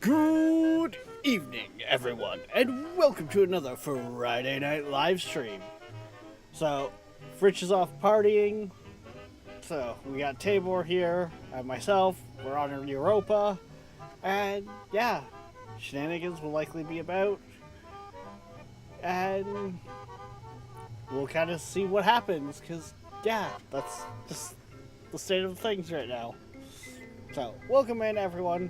Good evening, everyone, and welcome to another Friday night live stream. So, Fritch is off partying, so we got Tabor here, and myself, we're on Europa, and yeah, shenanigans will likely be about, and we'll kind of see what happens, because yeah, that's just the state of things right now. So, welcome in, everyone.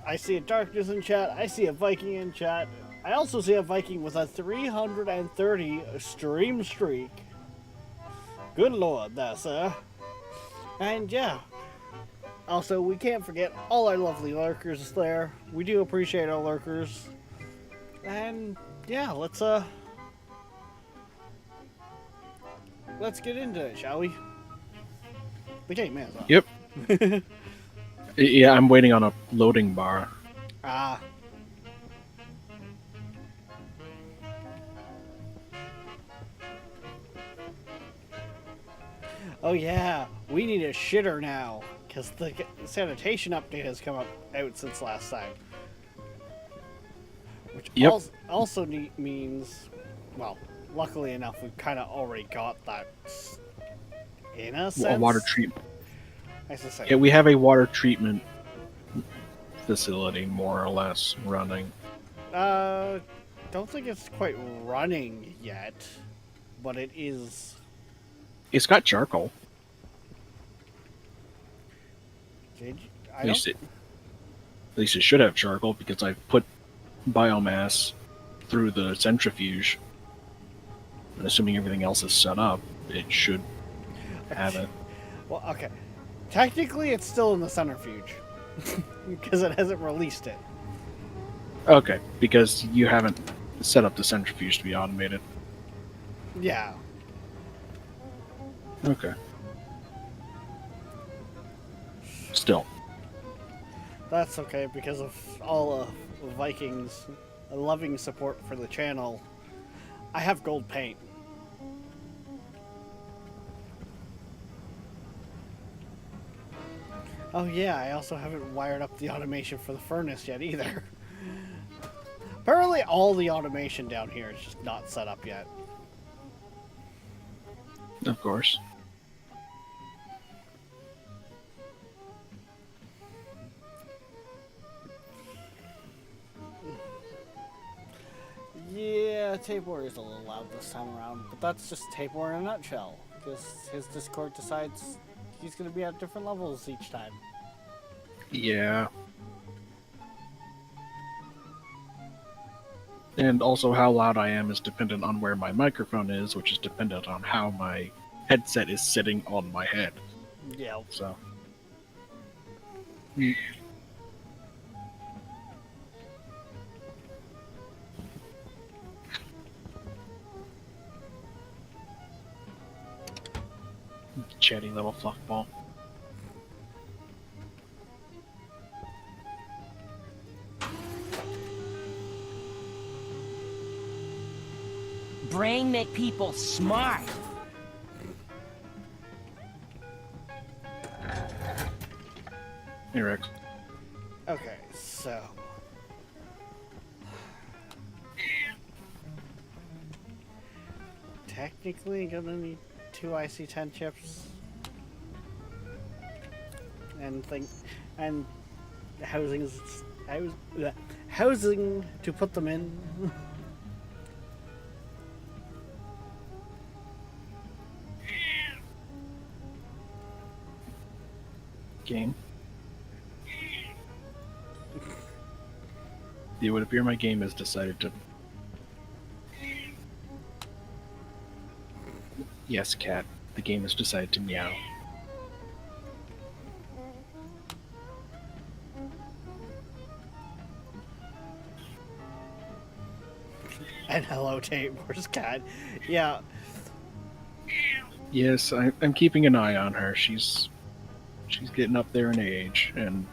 I see a Darkness in chat. I see a Viking in chat. I also see a Viking with a 330 stream streak. Good lord, there, sir. And yeah. Also, we can't forget all our lovely lurkers there. We do appreciate our lurkers. And yeah, let's get into it, shall we? The game is up. Yep. Yeah, I'm waiting on a loading bar. Ah. Oh yeah, we need a shitter now, because the sanitation update has come out since last time. Which Yep. also means, well, luckily enough, we've kind of already got that in a sense. A water treatment. I should say. Yeah, we have a water treatment facility, more or less, running. Don't think it's quite running yet, but it is. It's got charcoal. Did you? At least it should have charcoal because I've put biomass through the centrifuge. And assuming everything else is set up, it should have it. Well, okay. Technically, it's still in the centrifuge because it hasn't released it. Okay, because you haven't set up the centrifuge to be automated. Yeah. Okay. Still. That's okay because of all Vikings' loving support for the channel. I have gold paint. Oh yeah, I also haven't wired up the automation for the furnace yet either. Apparently all the automation down here is just not set up yet. Of course. Yeah, Tabor is a little loud this time around, but that's just Tabor in a nutshell. Because his Discord decides he's going to be at different levels each time. Yeah. And also how loud I am is dependent on where my microphone is, which is dependent on how my headset is sitting on my head. Yeah. So. Chatty little fluffball. Brain make people smart. Hey, Rex. Okay, so. Technically, gonna need 2 IC10 chips. And housing to put them in. Game. It would appear my game has decided to. Yes, cat. The game has decided to meow. And hello, Tabor's cat. Yeah. Yes, I'm keeping an eye on her. She's getting up there in age, and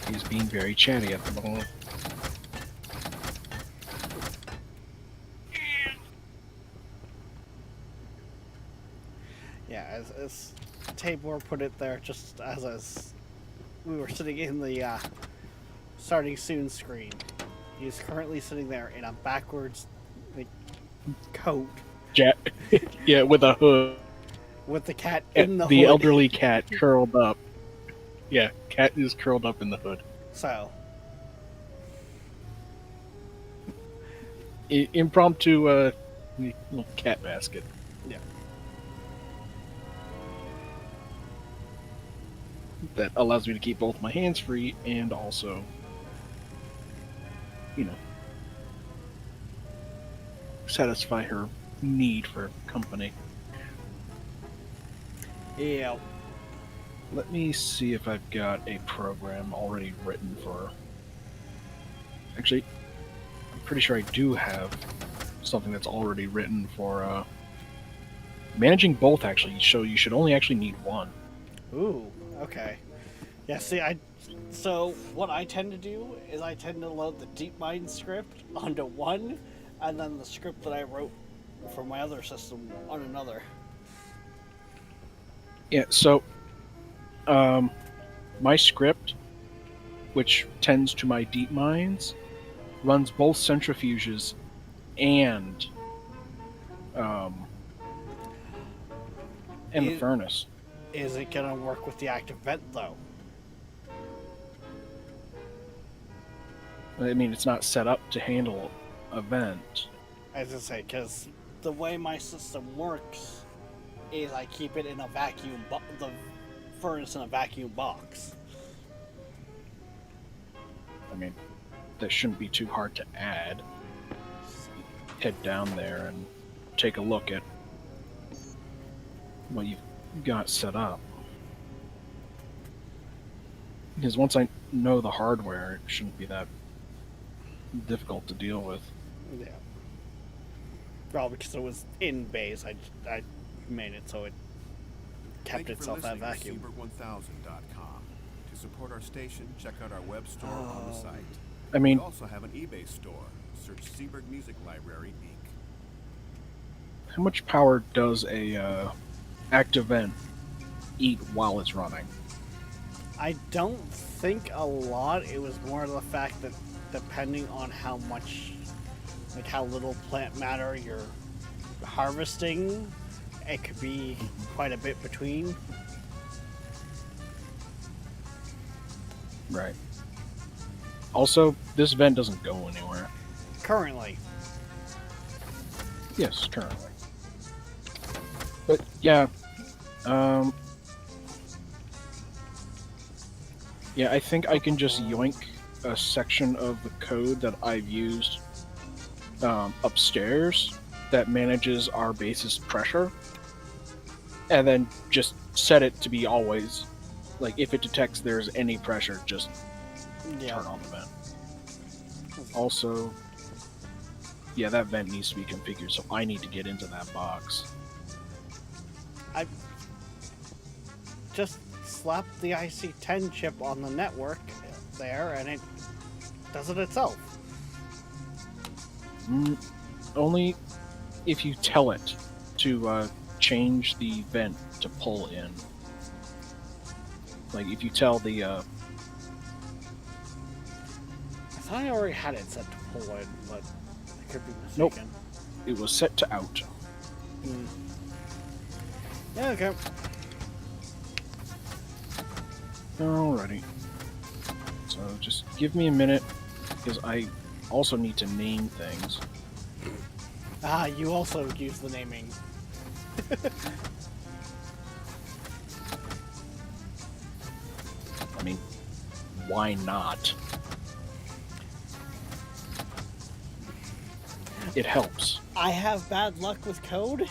she's being very chatty at the moment. Yeah, as Tabor put it there just as we were sitting in the starting soon screen. He's currently sitting there in a backwards like, coat Yeah, with a hood. with the cat in the The hood. elderly cat curled up. Yeah, cat is curled up in the hood. So, Impromptu little cat basket. yeah. That allows me to keep both my hands free and also, satisfy her need for company. Yeah. Let me see if I've got a program already written for. Actually, I'm pretty sure I do have something that's already written for managing both, actually. So you should only actually need one. Ooh, okay. Yeah, see, so what I tend to do is I tend to load the DeepMind script onto one, and then the script that I wrote for my other system on another. Yeah, so my script, which tends to my deep mines, runs both centrifuges and the furnace. Is it gonna work with the active vent though? I mean, it's not set up to handle a vent. As I say, because the way my system works is I keep it in a vacuum, the furnace in a vacuum box. I mean, that shouldn't be too hard to add. Head down there and take a look at what you've got set up. Because once I know the hardware, it shouldn't be that difficult to deal with. Yeah. Well, because it was in base, I made it so it kept itself at vacuum. Seabird1000.com. To support our station, check out our web store on the site. I mean, We also have an eBay store. Search Seabird Music Library Inc. how much power does a active vent eat while it's running? I don't think a lot. It was more the fact that depending on how much, like how little plant matter you're harvesting, it could be quite a bit between. Right. Also, this vent doesn't go anywhere. Currently. Yes, currently. But yeah, yeah, I think I can just yoink a section of the code that I've used upstairs that manages our base's pressure, and then just set it to be always, like, if it detects there's any pressure, just turn on the vent. Also, yeah, that vent needs to be configured, so I need to get into that box. I just slapped the IC-10 chip on the network there, and it does it itself. Only if you tell it to change the vent to pull in. Like, if you tell the... I thought I already had it set to pull in, but I could be mistaken. Nope. It was set to out. Yeah, okay. Alrighty. So just give me a minute, because I also need to name things. Ah, you also use the naming. I mean, why not? It helps. I have bad luck with code.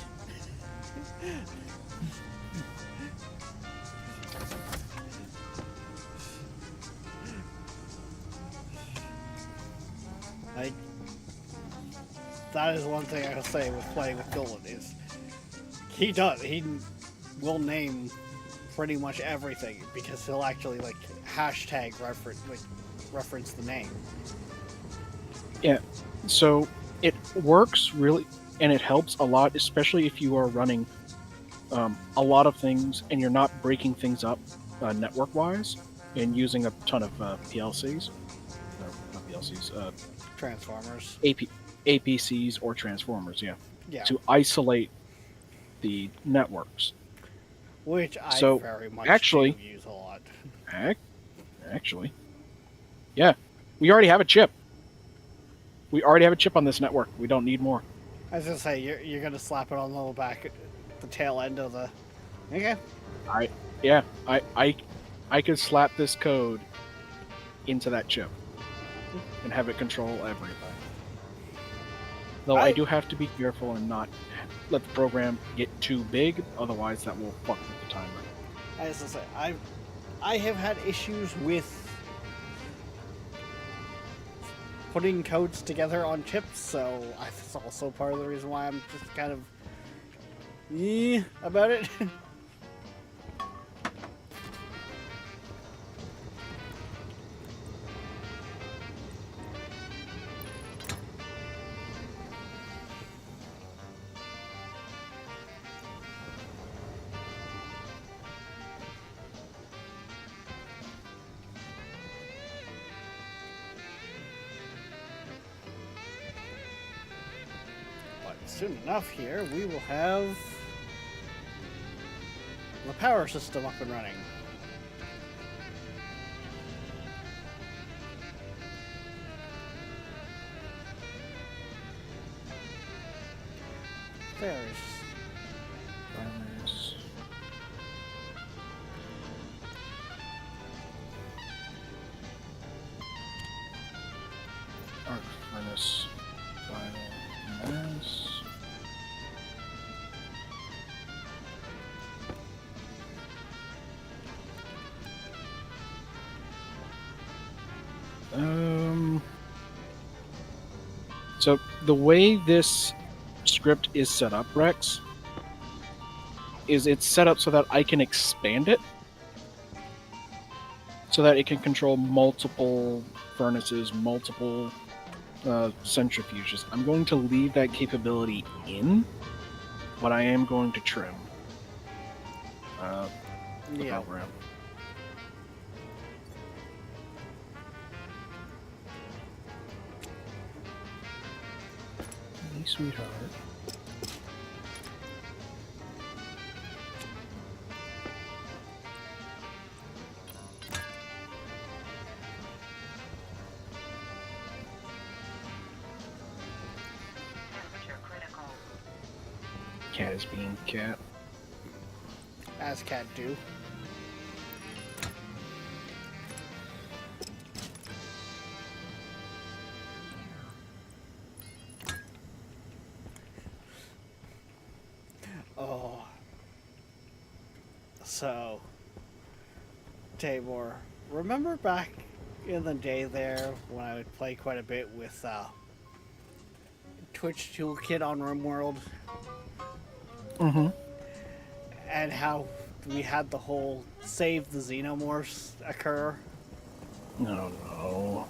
That is one thing I'll say with playing with Dylan is he will name pretty much everything because he'll actually like hashtag reference the name. Yeah, so it works really, and it helps a lot, especially if you are running a lot of things, and you're not breaking things up network-wise and using a ton of PLCs. No, not PLCs. Transformers. APCs or transformers, yeah, Yeah. to isolate the networks. Which I So, very much actually- do use a lot. Actually, yeah, we already have a chip. We already have a chip on this network. We don't need more. I was gonna say you're gonna slap it on the back, the tail end of the. Okay. I could slap this code into that chip and have it control everything. Though I do have to be careful and not let the program get too big, otherwise that will fuck with the timer. I was gonna say I have had issues with putting codes together on chips, so that's also part of the reason why I'm just kind of about it. But soon enough here, we will have the power system up and running. There's Furnace. Arc furnace. Final mass. So the way this script is set up, Rex, is it's set up so that I can expand it so that it can control multiple furnaces, multiple centrifuges. I'm going to leave that capability in, but I am going to trim the yeah. program. Hey, sweetheart. Cat is being cat. As cat do. Oh. So, Tabor, remember back in the day there when I would play quite a bit with Twitch Toolkit on RimWorld? Mm-hmm. And how we had the whole save the xenomorphs occur? No.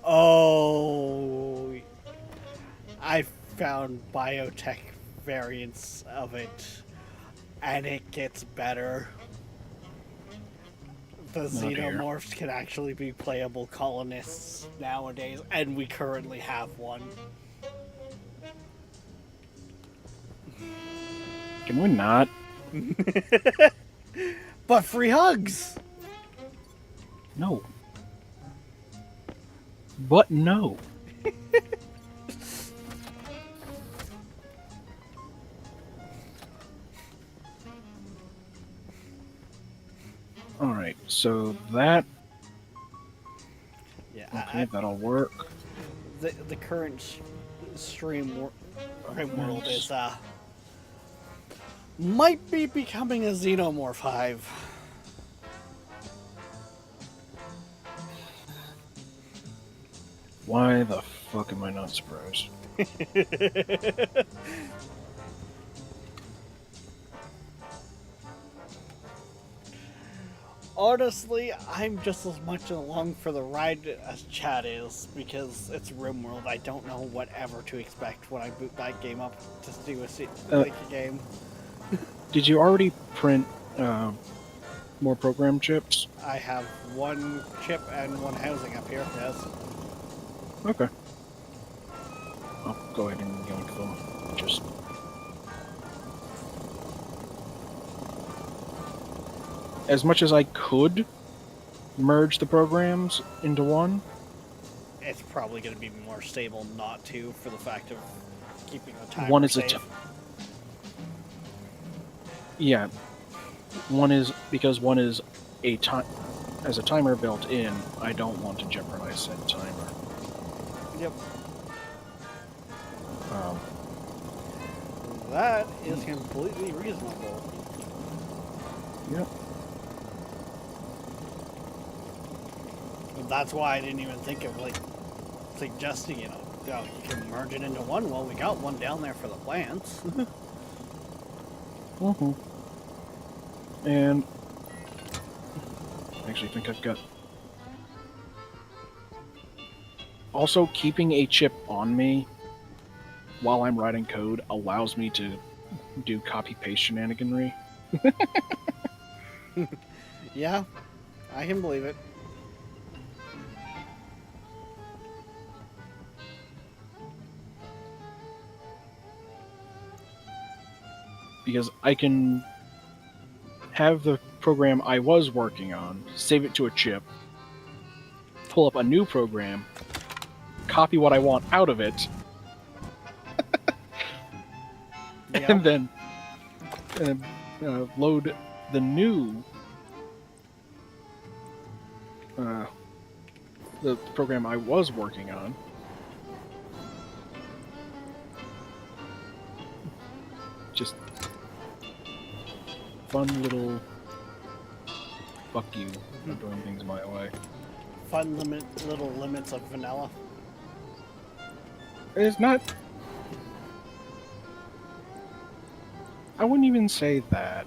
Oh, I found biotech variants of it, and it gets better. The dear. xenomorphs can actually be playable colonists nowadays, and we currently have one. Can we not? But free hugs! No. But no. Alright, so that... Yeah, Okay, that'll work. the current stream world is might be becoming a xenomorph hive. Why the fuck am I not surprised? Honestly, I'm just as much along for the ride as Chad is, because it's RimWorld. I don't know whatever to expect when I boot that game up to do a game. Did you already print more program chips? I have one chip and one housing up here, yes. Okay. I'll go ahead and yank them. Just as much as I could merge the programs into one. It's probably going to be more stable not to, for the fact of keeping the timer One is safe. Yeah. One is because one is a time as a timer built in. I don't want to jeopardize said timer. Yep. Um, That is completely reasonable. yep. And that's why I didn't even think of, like, suggesting, you can merge it into one. Well, we got one down there for the plants. Mm-hmm. And I actually think I've got. Also, keeping a chip on me while I'm writing code allows me to do copy-paste shenaniganry. Yeah, I can believe it. Because I can have the program I was working on, save it to a chip, pull up a new program, copy what I want out of it, Yep. and then load the new the program I was working on. Just fun little fuck you for doing things my way. Fun little limits of vanilla. It's not. I wouldn't even say that.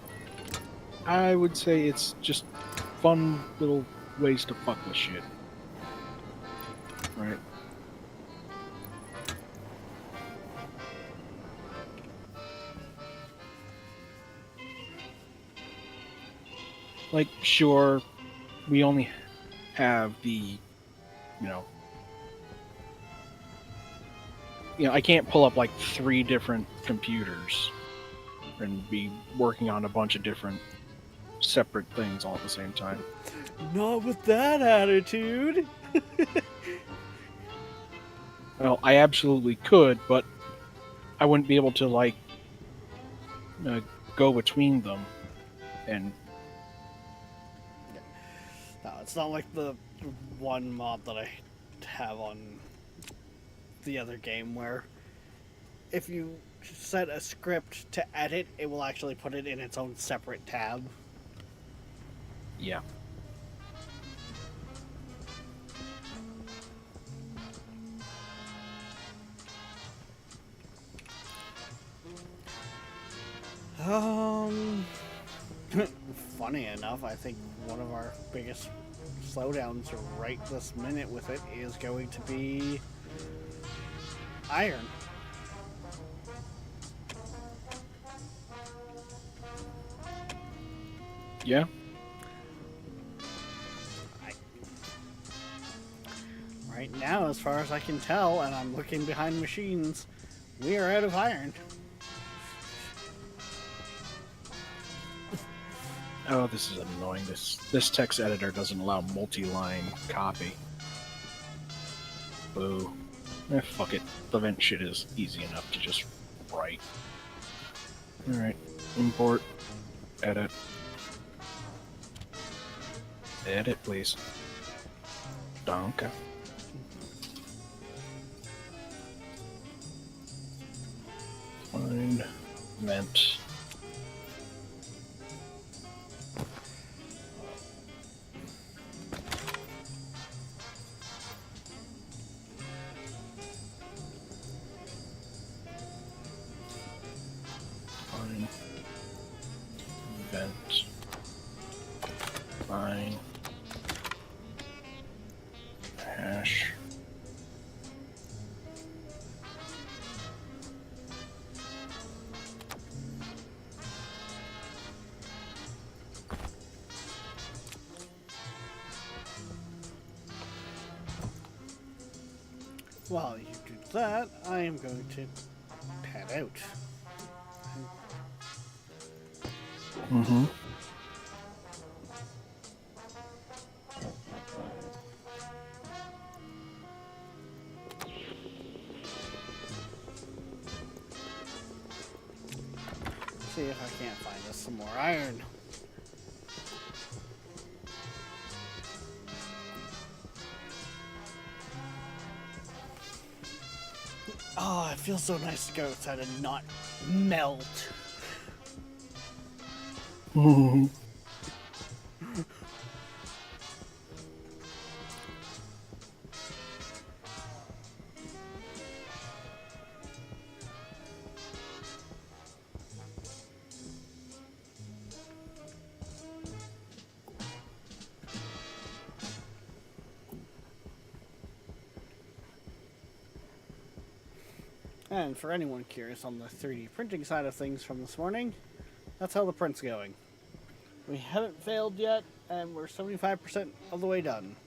I would say it's just fun little ways to fuck with shit. Right? Like, sure, we only have the, I can't pull up like 3 different computers and be working on a bunch of different separate things all at the same time. Not with that attitude. Well, I absolutely could, but I wouldn't be able to, like, go between them. And No, it's not like the one mod that I have on the other game where if you set a script to edit, it will actually put it in its own separate tab. yeah. Funny enough, I think one of our biggest slowdowns right this minute with it is going to be iron. Yeah. Right now, as far as I can tell, and I'm looking behind machines, we are out of iron. Oh, this is annoying. This text editor doesn't allow multi-line copy. Boo. Fuck it. The vent shit is easy enough to just write. Alright. Import. Edit. Edit, please. Danke. Find. Vent. Fine. Vent. Fine. Hash. while you do that, I am going to head out. Mm-hmm. See if I can't find us some more iron. Oh, it feels so nice to go outside and not melt. Mm-hmm. And for anyone curious on the 3D printing side of things from this morning, that's how the print's going. We haven't failed yet, and we're 75% of the way done.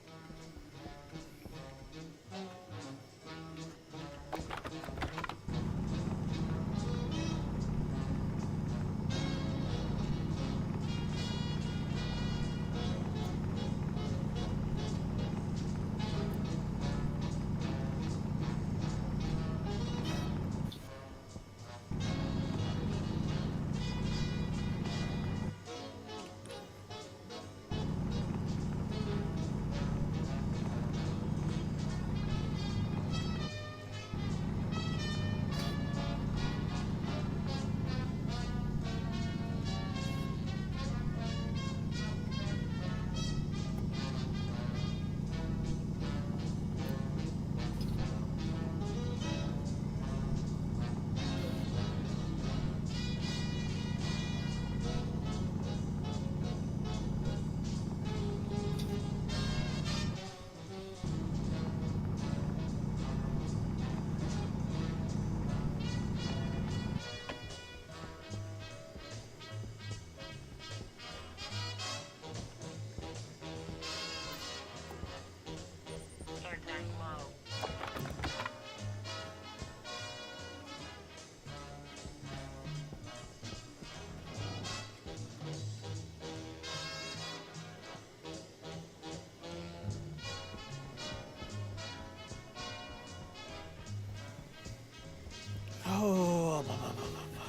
Oh, blah, blah, blah, blah, blah.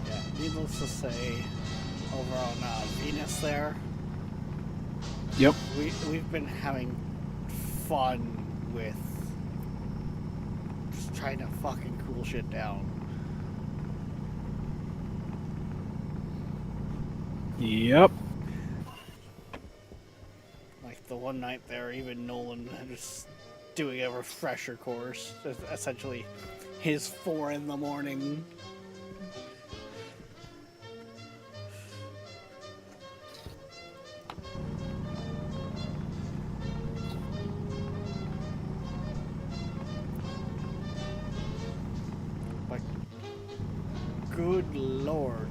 Yeah, needless to say, over on Venus there, Yep. we've been having fun with just trying to fucking cool shit down. Yep. Like the one night there, even Nolan just doing a refresher course, essentially his 4 in the morning. But good lord,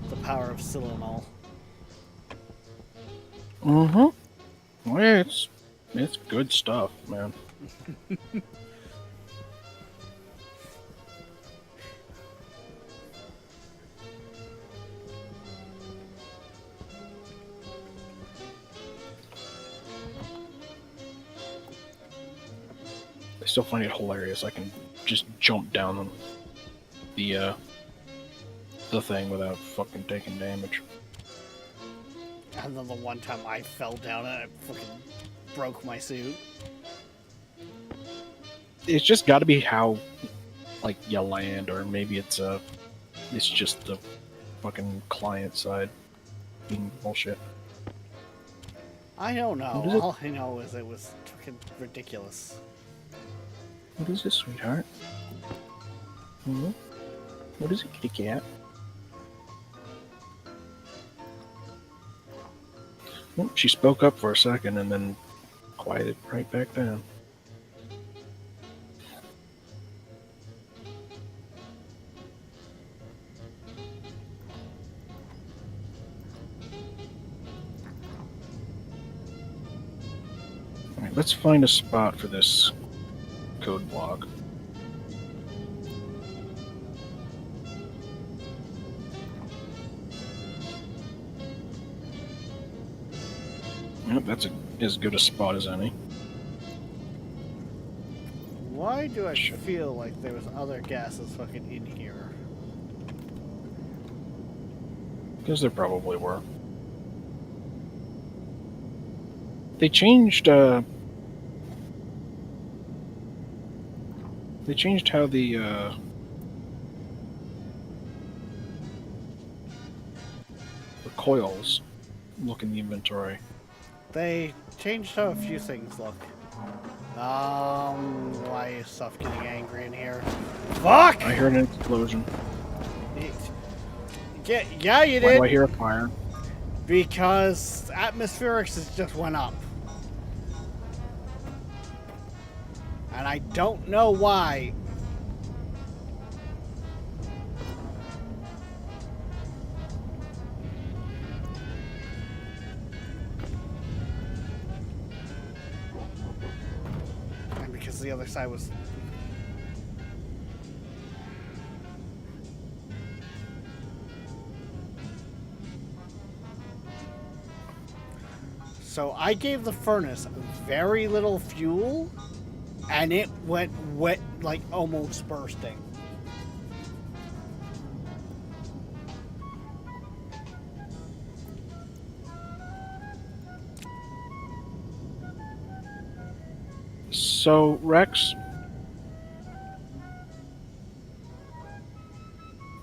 the power of Silanol. Mm-hmm. Well, it's good stuff, man. I still find it hilarious. I can just jump down the thing without fucking taking damage. And then the one time I fell down and I fucking broke my suit. It's just got to be how, like, you land, or maybe it's just the fucking client side being bullshit. I don't know. What is it? All I know is it was fucking ridiculous. What is this, sweetheart? Hmm? What is it, kitty cat? Well, she spoke up for a second and then quieted right back down. Alright, let's find a spot for this code block. Yep, that's as good a spot as any. Why do I feel like there was other gases fucking in here? Because there probably were. They changed how the coils look in the inventory. They changed how a few things look. Why is stuff getting angry in here? Fuck! I heard an explosion. Yeah, you Why did. do I hear a fire? Because atmospherics has just went up. And I don't know why. And because the other side was... So I gave the furnace very little fuel, and it went wet, like almost bursting. So, Rex,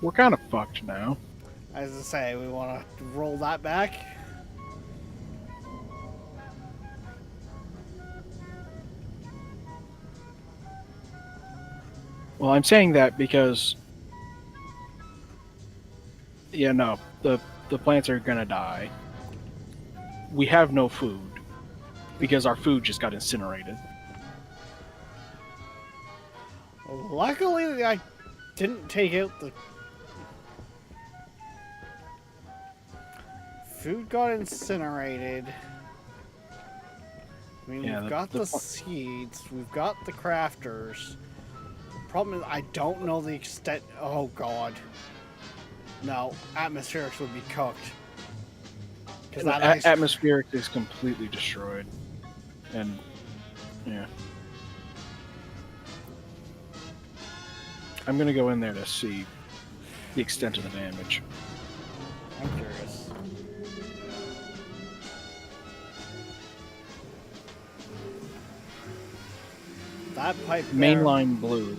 we're kind of fucked now. As I say, we want to roll that back. Well, I'm saying that because, yeah, no, the plants are gonna die. We have no food because our food just got incinerated. Luckily, I didn't take out the... Food got incinerated. I mean, Yeah, we've the- got the the po- seeds, we've got the crafters. Problem is, I don't know the extent... Oh, God. No, atmospherics would be cooked. Because that ice... Atmospheric is completely destroyed, and yeah, I'm gonna go in there to see the extent of the damage. I'm curious. That pipe there... Mainline blue.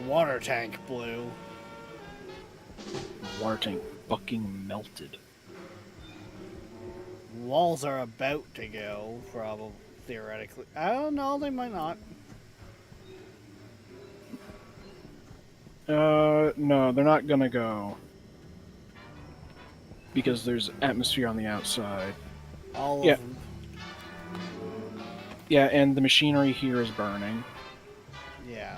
Water tank blue. Water tank fucking melted. Walls are about to go, probably, theoretically. I don't know, they might not. No, they're not gonna go. Because there's atmosphere on the outside. All Yeah. of them. Yeah, and the machinery here is burning. Yeah.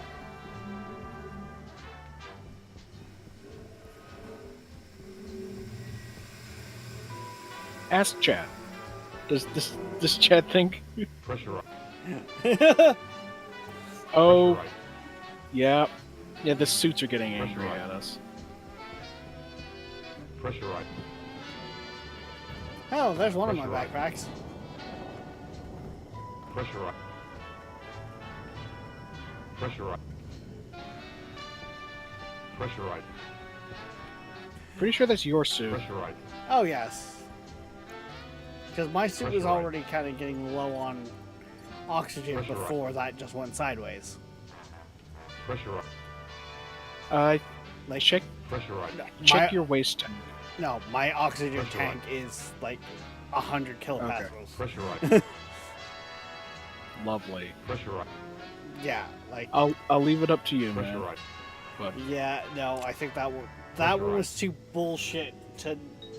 Ask Chad. Does this Chad think? Pressure Oh, right. yeah. Yeah, the suits are getting Pressure angry right. at us. Pressure right. Oh, there's one of my Pressure right. backpacks. Pressure right. Pressure right. Pressure right. Pretty sure that's your suit. Pressure right. Oh, yes. Because my suit was Pressure right. already kind of getting low on oxygen Pressure right. before that just went sideways. Pressure right. Uh, Like, check Pressure right. check my- your waist tank. No, my oxygen Pressure tank is like 100 kilopascals. Pressurized. Lovely. Pressurized. Yeah, like I'll leave it up to you, man. Pressurized. But yeah, no, I think that one Pressurized. was too bullshit to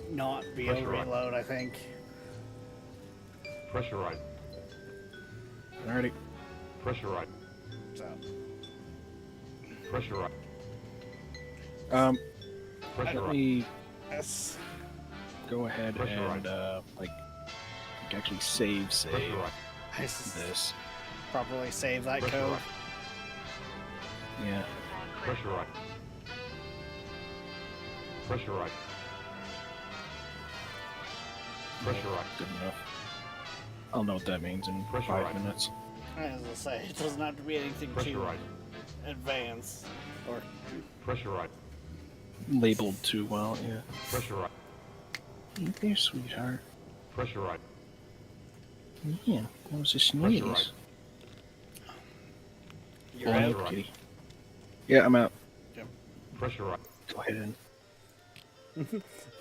not be a Pressurized. reload. I think. Pressurized. alrighty. Pressurized. So Pressurized. Let Pressurized. me yes, go ahead Pressure and actually save Pressurized. I just this. properly save that code. Pressurized. Yeah. Pressurized. Pressurized. Pressurized. Good enough. I'll know what that means in Pressure 5 right. minutes. As I say, it doesn't have to be anything too Pressurized. advanced or Pressurized. Labeled too well, yeah. Pressurized. Eat there, sweetheart. Pressurized. Yeah, that was a sneeze. Pressurized. you're Oh, out. Pressurized. kitty. Yeah, I'm out. Pressurized. Go ahead and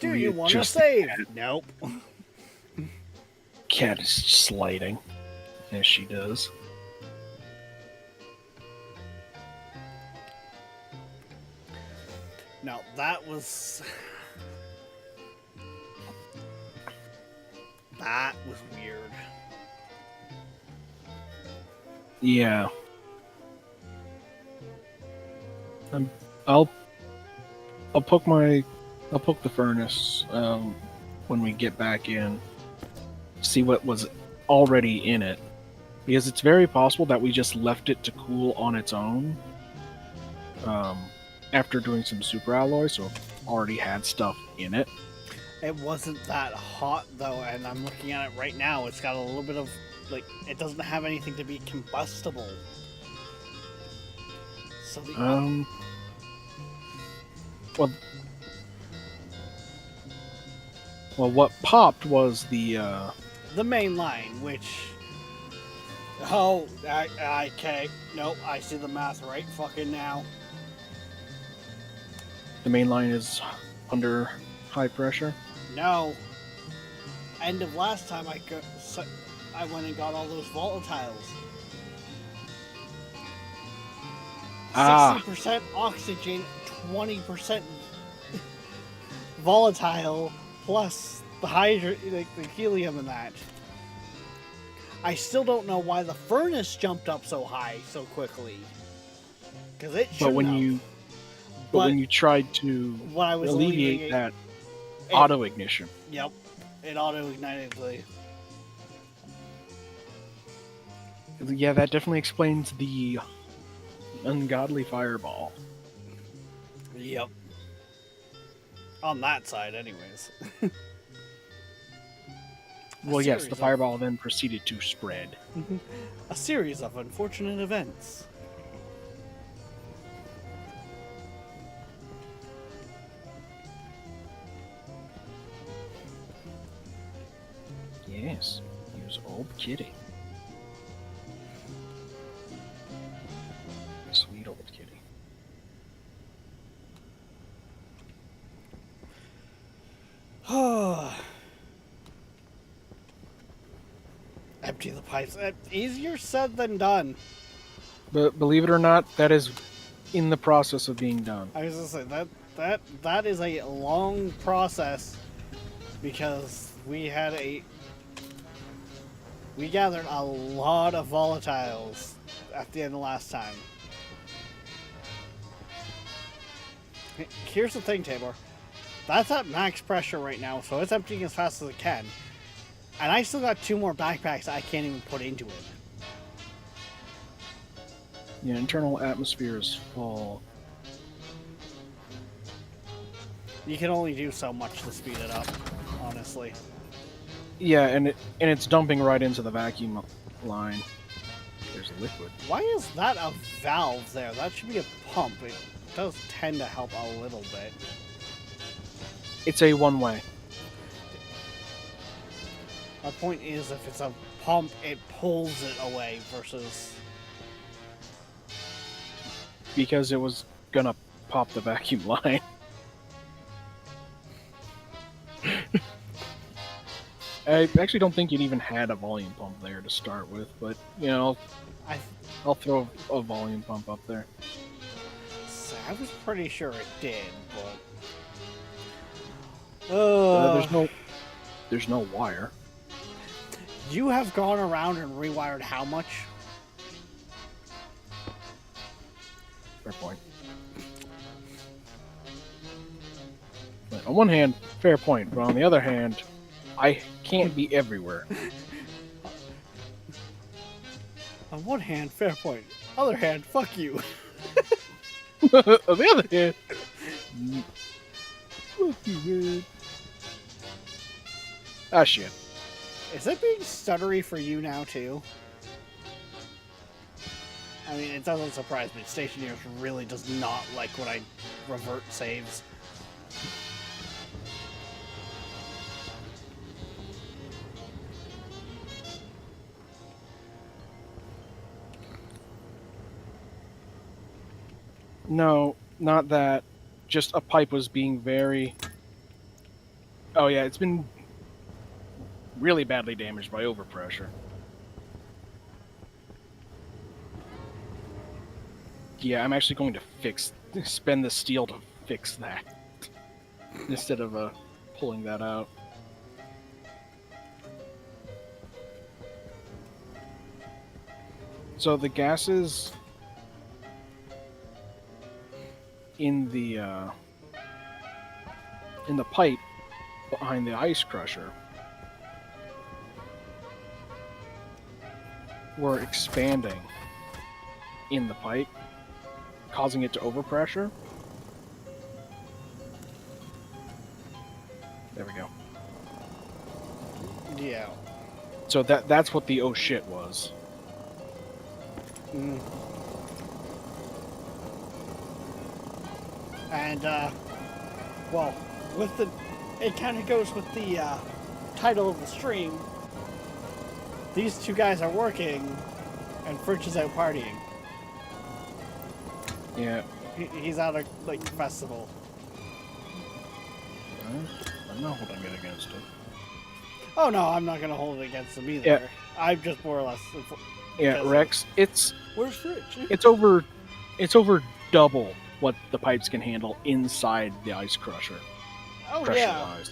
Do you want to Readjust the save? cat. Nope. Cat is sliding, as she does. No, that was weird. Yeah. I'll poke the furnace when we get back in. See what was already in it, because it's very possible that we just left it to cool on its own. After doing some super alloy, so it already had stuff in it. It wasn't that hot though, and I'm looking at it right now. It's got a little bit of like it doesn't have anything to be combustible. So the Well, what popped was the main line, which okay, nope, I see the math right fucking now. main line is under high pressure. No. End of last time I went and got all those volatiles. Ah. 60% oxygen, 20% volatile, plus the the helium in that. I still don't know why the furnace jumped up so high so quickly. Because it should. But when you tried to what I was alleviate alleviating- that it- auto ignition, Yep, it auto ignited the. yeah, that definitely explains the ungodly fireball. Yep. On that side, anyways. Well, yes, series the of- fireball then proceeded to spread. A series of unfortunate events. Yes, he was old kitty. Sweet old kitty. Empty the pipes. Easier said than done. But believe it or not, that is in the process of being done. I was gonna say that is a long process because we gathered a lot of volatiles at the end of last time. Here's the thing, Tabor. That's at max pressure right now, so it's emptying as fast as it can. And I still got 2 more backpacks I can't even put into it. Yeah, internal atmosphere is full. You can only do so much to speed it up, honestly. Yeah, and it's dumping right into the vacuum line. There's liquid. Why is that a valve there? That should be a pump. It does tend to help a little bit. It's a one-way. My point is, if it's a pump, it pulls it away versus... Because it was gonna pop the vacuum line. I actually don't think it even had a volume pump there to start with, but you know, I I'll throw a volume pump up there. I was pretty sure it did, but There's no wire. you have gone around and rewired how much? Fair point. But on one hand, fair point, but on the other hand, I can't be everywhere. On one hand, fair point. Other hand, fuck you. On the other hand, fuck you, man. Ah, shit. Is it being stuttery for you now too? I mean, it doesn't surprise me. Stationeers really does not like when I revert saves. No, not that. Just a pipe was being very... Oh yeah, it's been really badly damaged by overpressure. Yeah, I'm actually going to spend the steel to fix that. Instead of pulling that out. So the gases in the pipe behind the ice crusher were expanding in the pipe, causing it to overpressure. There we go. Yeah. So that's what the oh shit was. Mm. And, well, with the... It kind of goes with the, title of the stream. These two guys are working, and Fritch is out partying. Yeah. He's at a, like, festival. I'm not holding it against it. Oh, no, I'm not gonna hold it against him either. Yeah. I'm just more or less... Yeah, because- Rex, Where's Fritch? it's over double what the pipes can handle inside the ice crusher. Oh, Pressure yeah. wise.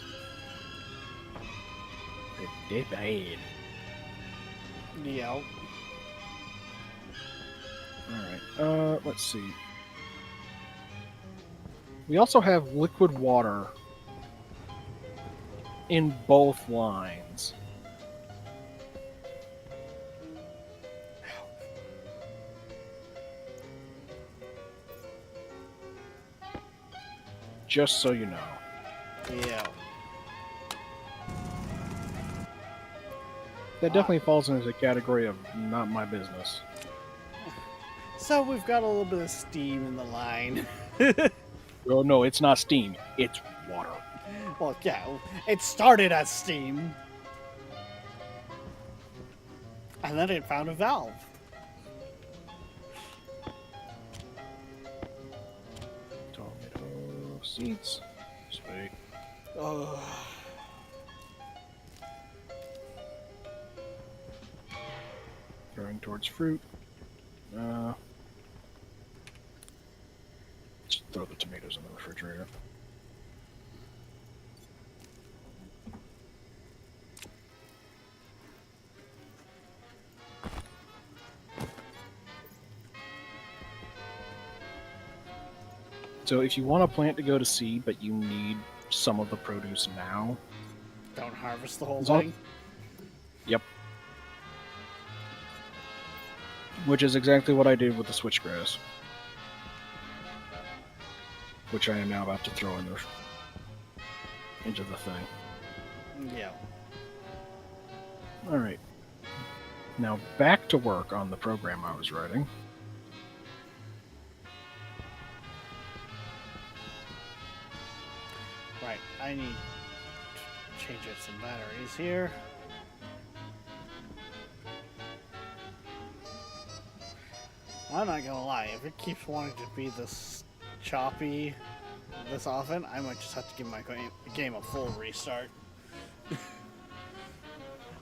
They're bad. Yeah. Alright, let's see. We also have liquid water in both lines. Just so you know. Yeah. That definitely falls into the category of not my business. So we've got a little bit of steam in the line. Oh no, it's not steam. It's water. Well, yeah, it started as steam. And then it found a valve. Tomato seeds. Sweet. Oh. Going towards fruit. Just throw the tomatoes in the refrigerator. So if you want a plant to go to seed, but you need some of the produce now, Don't harvest the whole Is that- thing. yep. Which is exactly what I did with the switchgrass. Which I am now about to throw into the thing. Yeah. Alright. Now back to work on the program I was writing. Right, I need to change out some batteries here. I'm not gonna lie, if it keeps wanting to be this choppy this often, I might just have to give my game a full restart.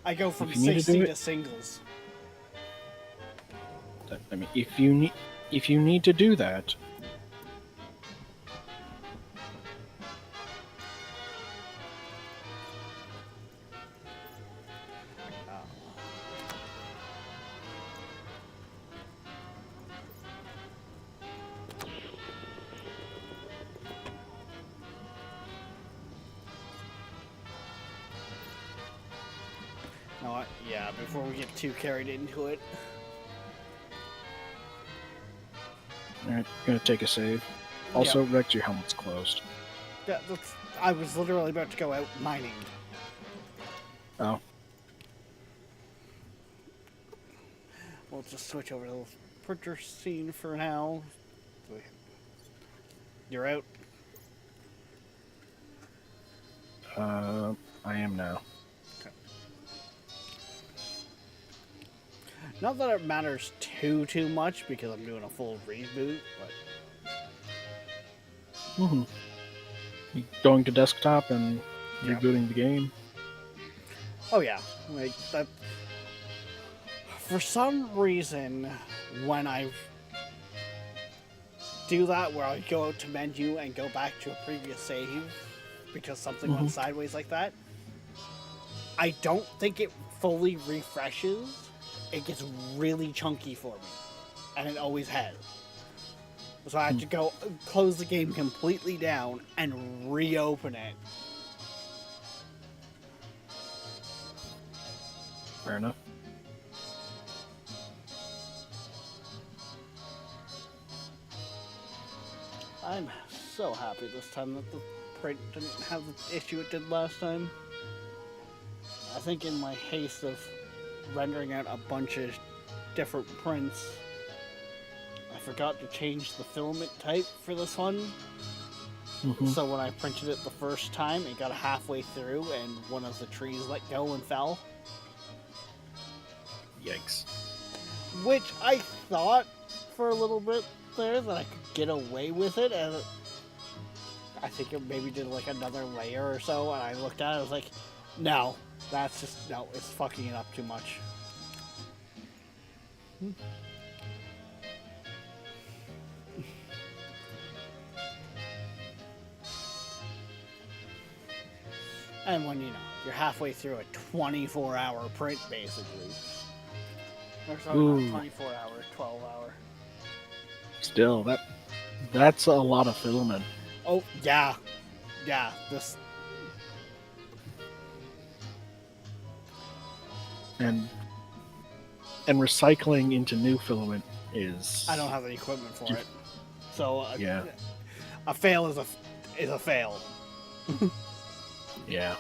I go from If you need to 60 do to it- singles. I mean, if you need to do that, No, yeah, before we get too carried into it. alright, gonna take a save. Also, Rex, your helmet's closed. Yeah, I was literally about to go out mining. Oh, We'll just switch over to the printer scene for now. You're out. I am now. Not that it matters too much because I'm doing a full reboot, but Mm-hmm. You going to desktop and Yeah. rebooting the game? oh yeah, like that. For some reason, when I do that, where I go out to menu and go back to a previous save because something went sideways like that, I don't think it fully refreshes. It gets really chunky for me, and it always has. So I have to go close the game completely down and reopen it. Fair enough. I'm so happy this time that the print didn't have the issue it did last time. I think in my haste of rendering out a bunch of different prints, I forgot to change the filament type for this one. Mhm. So when I printed it the first time, it got halfway through and one of the trees let go and fell. Yikes. Which I thought for a little bit there that I could get away with it, and I think it maybe did like another layer or so, and I looked at it, I was like, no, that's just, no, it's fucking it up too much. And when, you know, you're halfway through a 24-hour print, basically. Or sorry, Ooh. not 24-hour, 12-hour. Still, that's a lot of filament. Oh, yeah. Yeah, this... And recycling into new filament is... I don't have the equipment for it. So, Yeah. a fail is a fail. Yeah.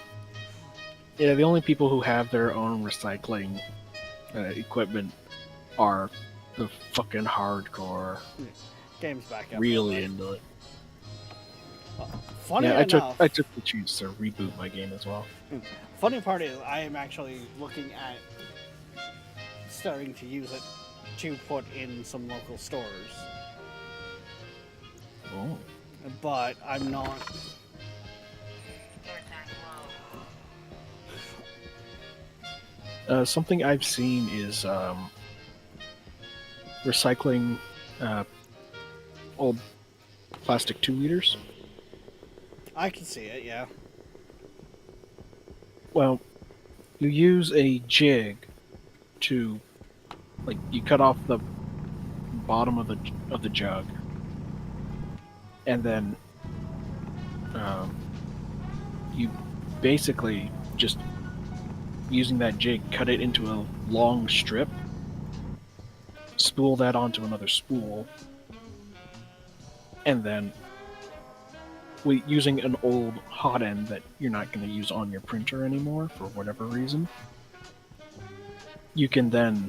Yeah, the only people who have their own recycling equipment are the fucking hardcore, Game's back up. really into it. Funny Yeah, enough, I took the chance to reboot my game as well. funny part is I am actually looking at starting to use it to put in some local stores. Oh. But I'm not... Something I've seen is recycling old plastic 2-liters. I can see it, yeah. Well, you use a jig to, like, you cut off the bottom of the jug, and then you basically just using that jig cut it into a long strip, spool that onto another spool, and then using an old hot end that you're not going to use on your printer anymore for whatever reason, you can then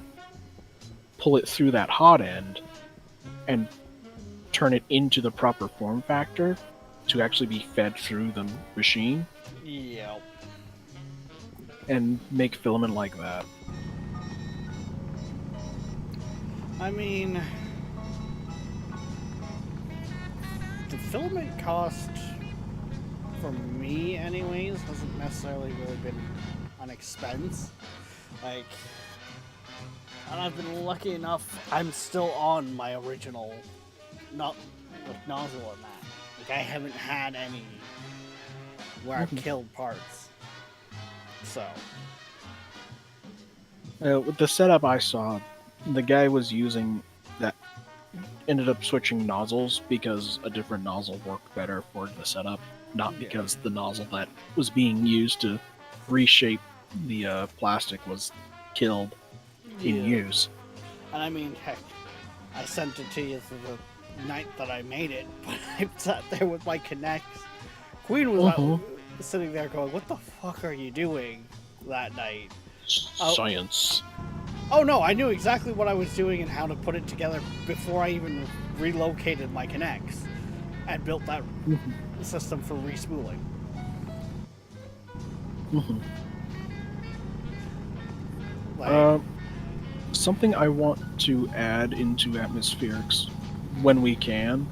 pull it through that hot end and turn it into the proper form factor to actually be fed through the machine Yep. and make filament like that. I mean... the filament cost, for me anyways, hasn't necessarily really been an expense. Like, and I've been lucky enough, I'm still on my original nozzle in that. Like, I haven't had any where I've killed parts. So. With the setup I saw, the guy was using that, ended up switching nozzles because a different nozzle worked better for the setup, not because the nozzle that was being used to reshape the plastic was killed in use. And I mean, heck, I sent it to you the night that I made it, but I sat there with my Connects. Queen was out, sitting there going, "What the fuck are you doing?" that night. Science. Oh no, I knew exactly what I was doing and how to put it together before I even relocated my Connects and built that system for respooling. Like, Something I want to add into atmospherics when we can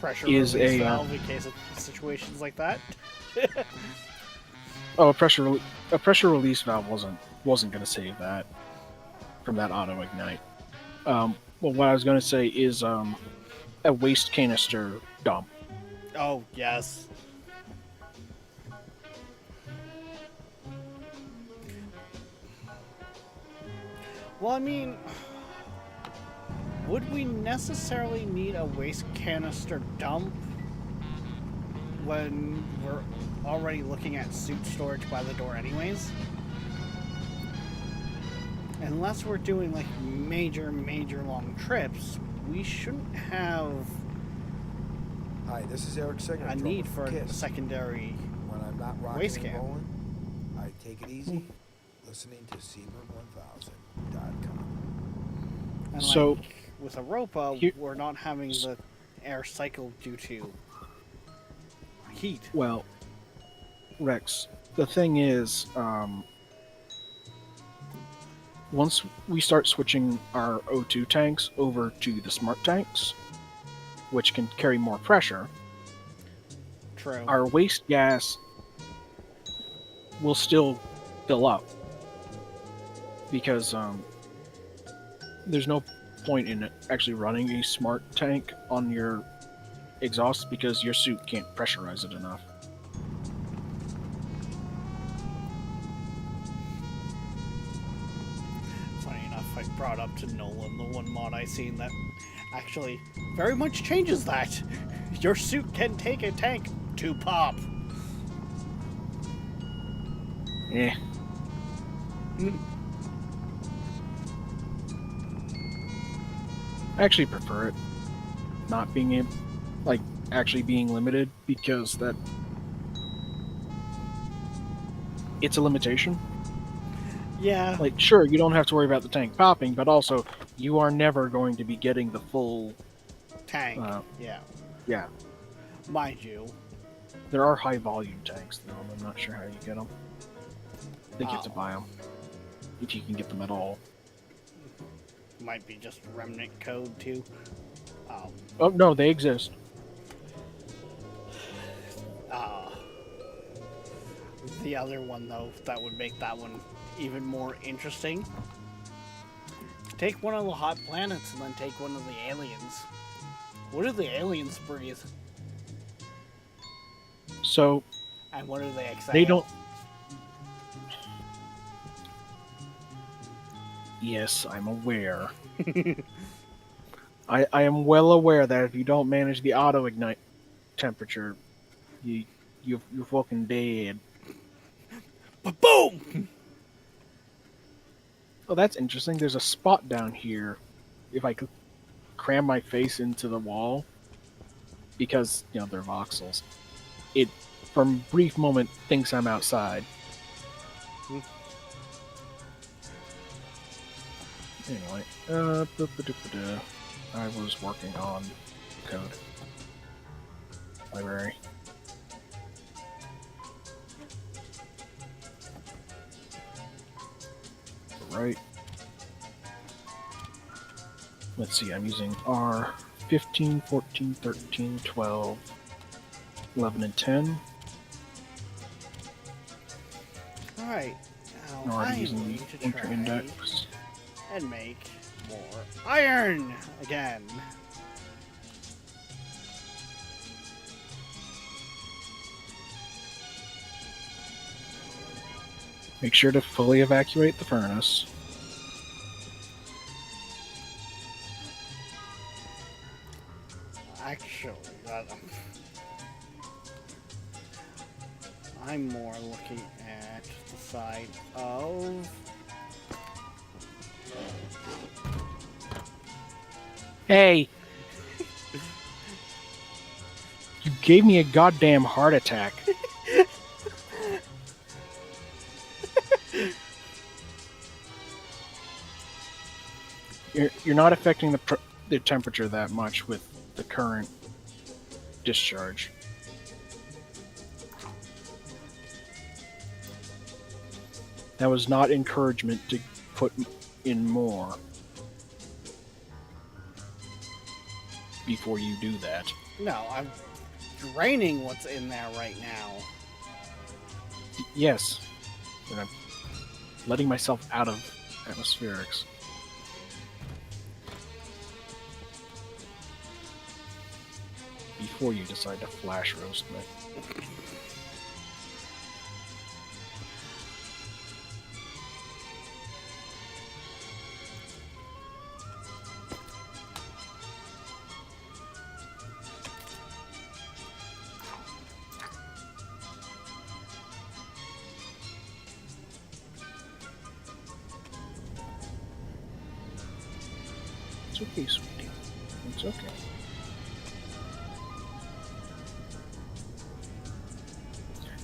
pressure is release valve in case of situations like that. a pressure release valve wasn't going to save that from that auto ignite. Well, what I was going to say is a waste canister dump. Oh yes. Well, I mean, would we necessarily need a waste canister dump when we're already looking at suit storage by the door anyways? Unless we're doing like major long trips, we shouldn't have Hi, this is Eric Singer. a need for a secondary When I'm not rocking waste and can. rolling, I take it easy, listening to Seabird1000.com. And So, like, with Europa, here- we're not having the air cycle due to heat. Well, Rex, the thing is, once we start switching our O2 tanks over to the smart tanks, which can carry more pressure, True. our waste gas will still fill up. Because there's no point in actually running a smart tank on your exhaust because your suit can't pressurize it enough. Funny enough, I brought up to Nolan the one mod I seen that actually very much changes that. Your suit can take a tank to pop. Eh. I actually prefer it not being able, like, actually being limited because that it's a limitation. Yeah. Like, sure, you don't have to worry about the tank popping, but also you are never going to be getting the full Tank. yeah. Mind you. There are high volume tanks though. I'm not sure how you get them. I think you have to buy them if you can get them at all. Might be just remnant code too. Oh no, they exist. The other one though, that would make that one even more interesting. Take one of the hot planets and then take one of the aliens. What do the aliens breathe? So And what do they exhale? they don't. Yes, I'm aware. I am well aware that if you don't manage the auto ignite temperature, you're fucking dead. Boom! Oh, that's interesting. There's a spot down here. If I could cram my face into the wall, because they're voxels, it for a brief moment thinks I'm outside. Anyway, I was working on code library. Right. Let's see, I'm using R 15, 14, 13, 12, 11, and 10. Alright. I'm already I'm using going the to Ultra try Index. and make more iron again. Make sure to fully evacuate the furnace. Actually, I'm more looking at the side of... Hey! You gave me a goddamn heart attack. You're not affecting the temperature that much with the current discharge. That was not encouragement to put in more before you do that. No, I'm draining what's in there right now. Yes, and I'm letting myself out of atmospherics. Before you decide to flash roast me. It's okay, sweetie. It's okay.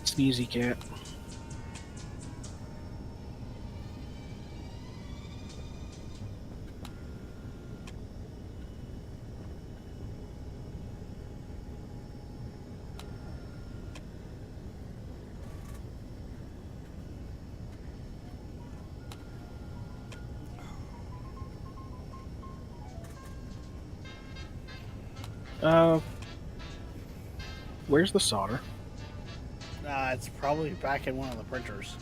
Sneezy cat. Where's the solder? It's probably back in one of the printers.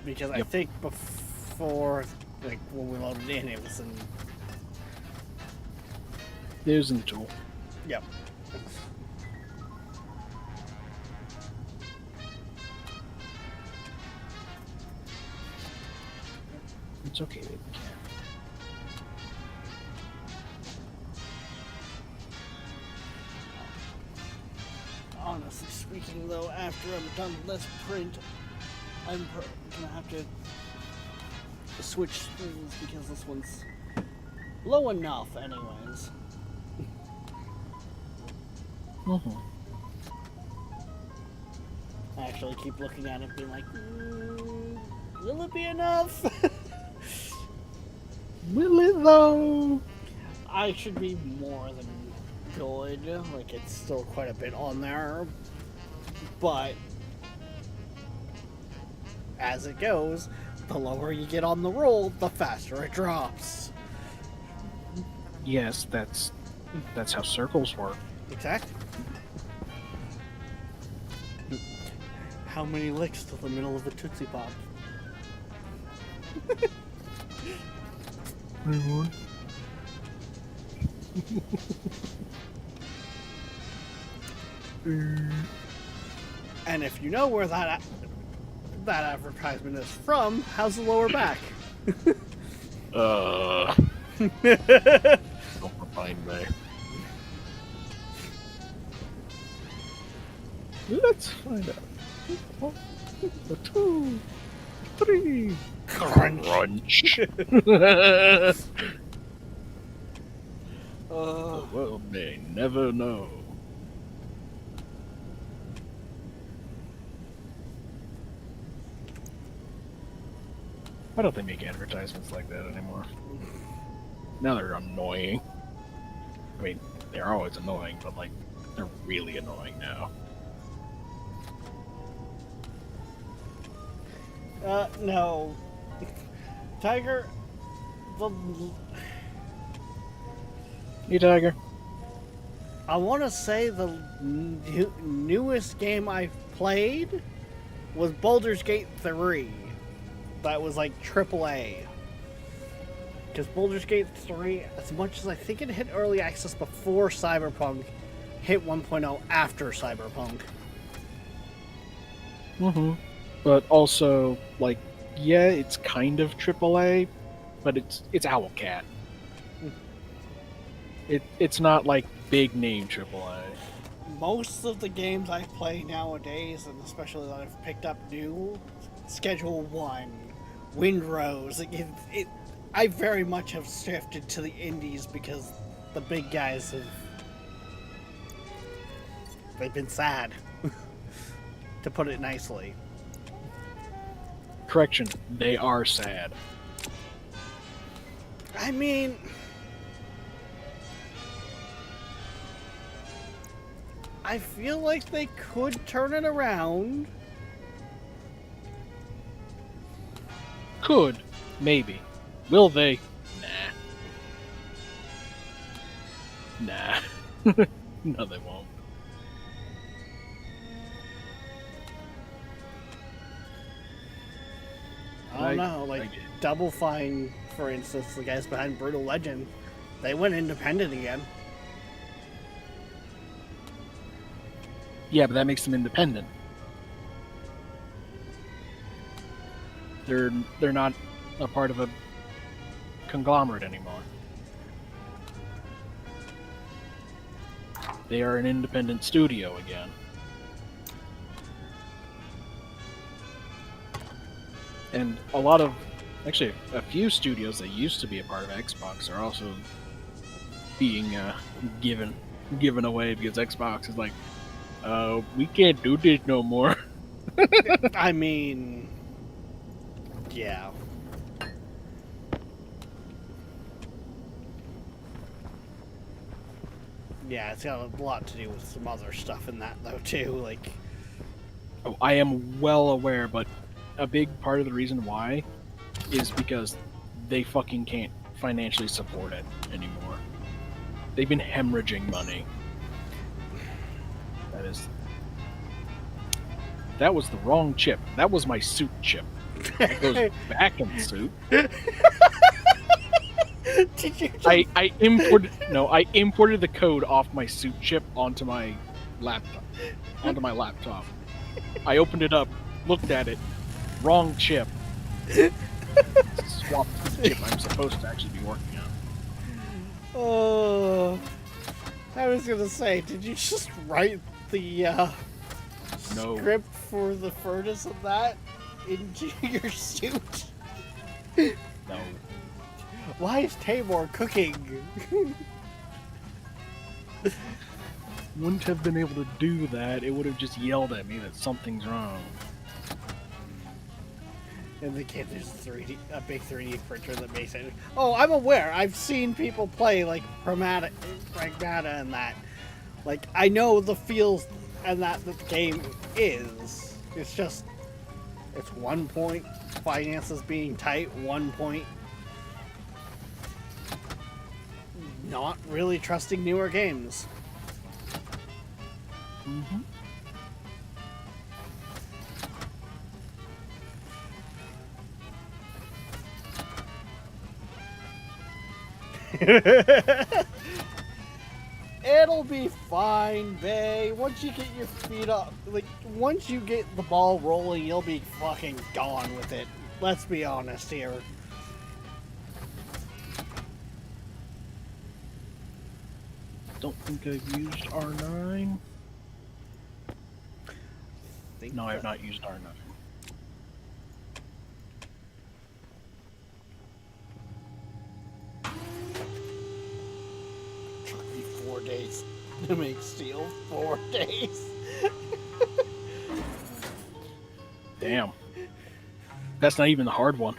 Because I Yep. think before, like, when we loaded in, it was in... There's the tool. Yep. It's okay, baby cat. Honestly speaking, though, after I'm done this print, I'm gonna have to switch things because this one's low enough, anyways. Mm-hmm. I actually keep looking at it, being like, will it be enough? Will it though? I should be more than good. Like, it's still quite a bit on there, but as it goes, the lower you get on the roll, the faster it drops. Yes, that's how circles work. Exactly. How many licks to the middle of a Tootsie Pop? And if you know where that advertisement is from, how's the lower back? Don't remind me. Let's find out. 1, 2, 3. Crunch. The world may never know. Why don't they make advertisements like that anymore? Now they're annoying. I mean, they're always annoying, but like, they're really annoying now. No. Tiger, Hey, Tiger. I want to say the newest game I've played was Baldur's Gate 3. That was like AAA. Because Baldur's Gate 3, as much as I think it hit early access before Cyberpunk, hit 1.0 after Cyberpunk. Mm-hmm. But also, like, yeah, it's kind of AAA, but it's Owlcat. It's not like big name AAA. Most of the games I play nowadays, and especially that I've picked up new, Schedule 1, Windrose, I very much have shifted to the indies because the big guys they've been sad, to put it nicely. Correction, they are sad. I mean, I feel like they could turn it around. Could, maybe. Will they? Nah. No, they won't. I don't know, like Double Fine, for instance, the guys behind Brutal Legend, they went independent again. Yeah, but that makes them independent. They're not a part of a conglomerate anymore. They are an independent studio again. And actually a few studios that used to be a part of Xbox are also being given away because Xbox is like, we can't do this no more. I mean, yeah. Yeah, it's got a lot to do with some other stuff in that, though, too. Like, Oh, I am well aware, but a big part of the reason why is because they fucking can't financially support it anymore. They've been hemorrhaging money. That was the wrong chip. That was my suit chip. That goes back in the suit. did you? I imported the code off my suit chip onto my laptop. I opened it up, looked at it, wrong chip. Swapped the chip I'm supposed to actually be working on. Oh, I was gonna say, did you just write the No. script for the furnace of that into your suit? No. Why is Tamor cooking? Wouldn't have been able to do that. It would have just yelled at me that something's wrong. And the kid, there's a big 3D printer that makes it. Oh, I'm aware. I've seen people play like Pragmata and that. Like, I know the feels and that the game is. It's just, it's 1 point finances being tight, 1 point not really trusting newer games. Mm-hmm. It'll be fine, Bay. Once you get your feet up, like, once you get the ball rolling, you'll be fucking gone with it. Let's be honest here. Don't think I've used R9. No, I have not used R9. Took me 4 days to make steel. 4 days. Damn. That's not even the hard one.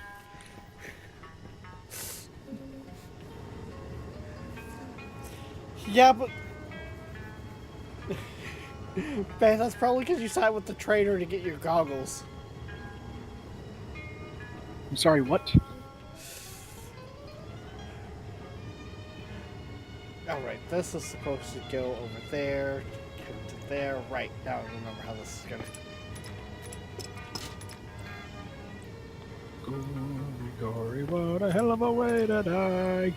Yeah, but Ben, that's probably because you signed with the trader to get your goggles. I'm sorry, what? Alright, this is supposed to go over there, to there. Right, now I remember how this is gonna Gory, what a hell of a way to die.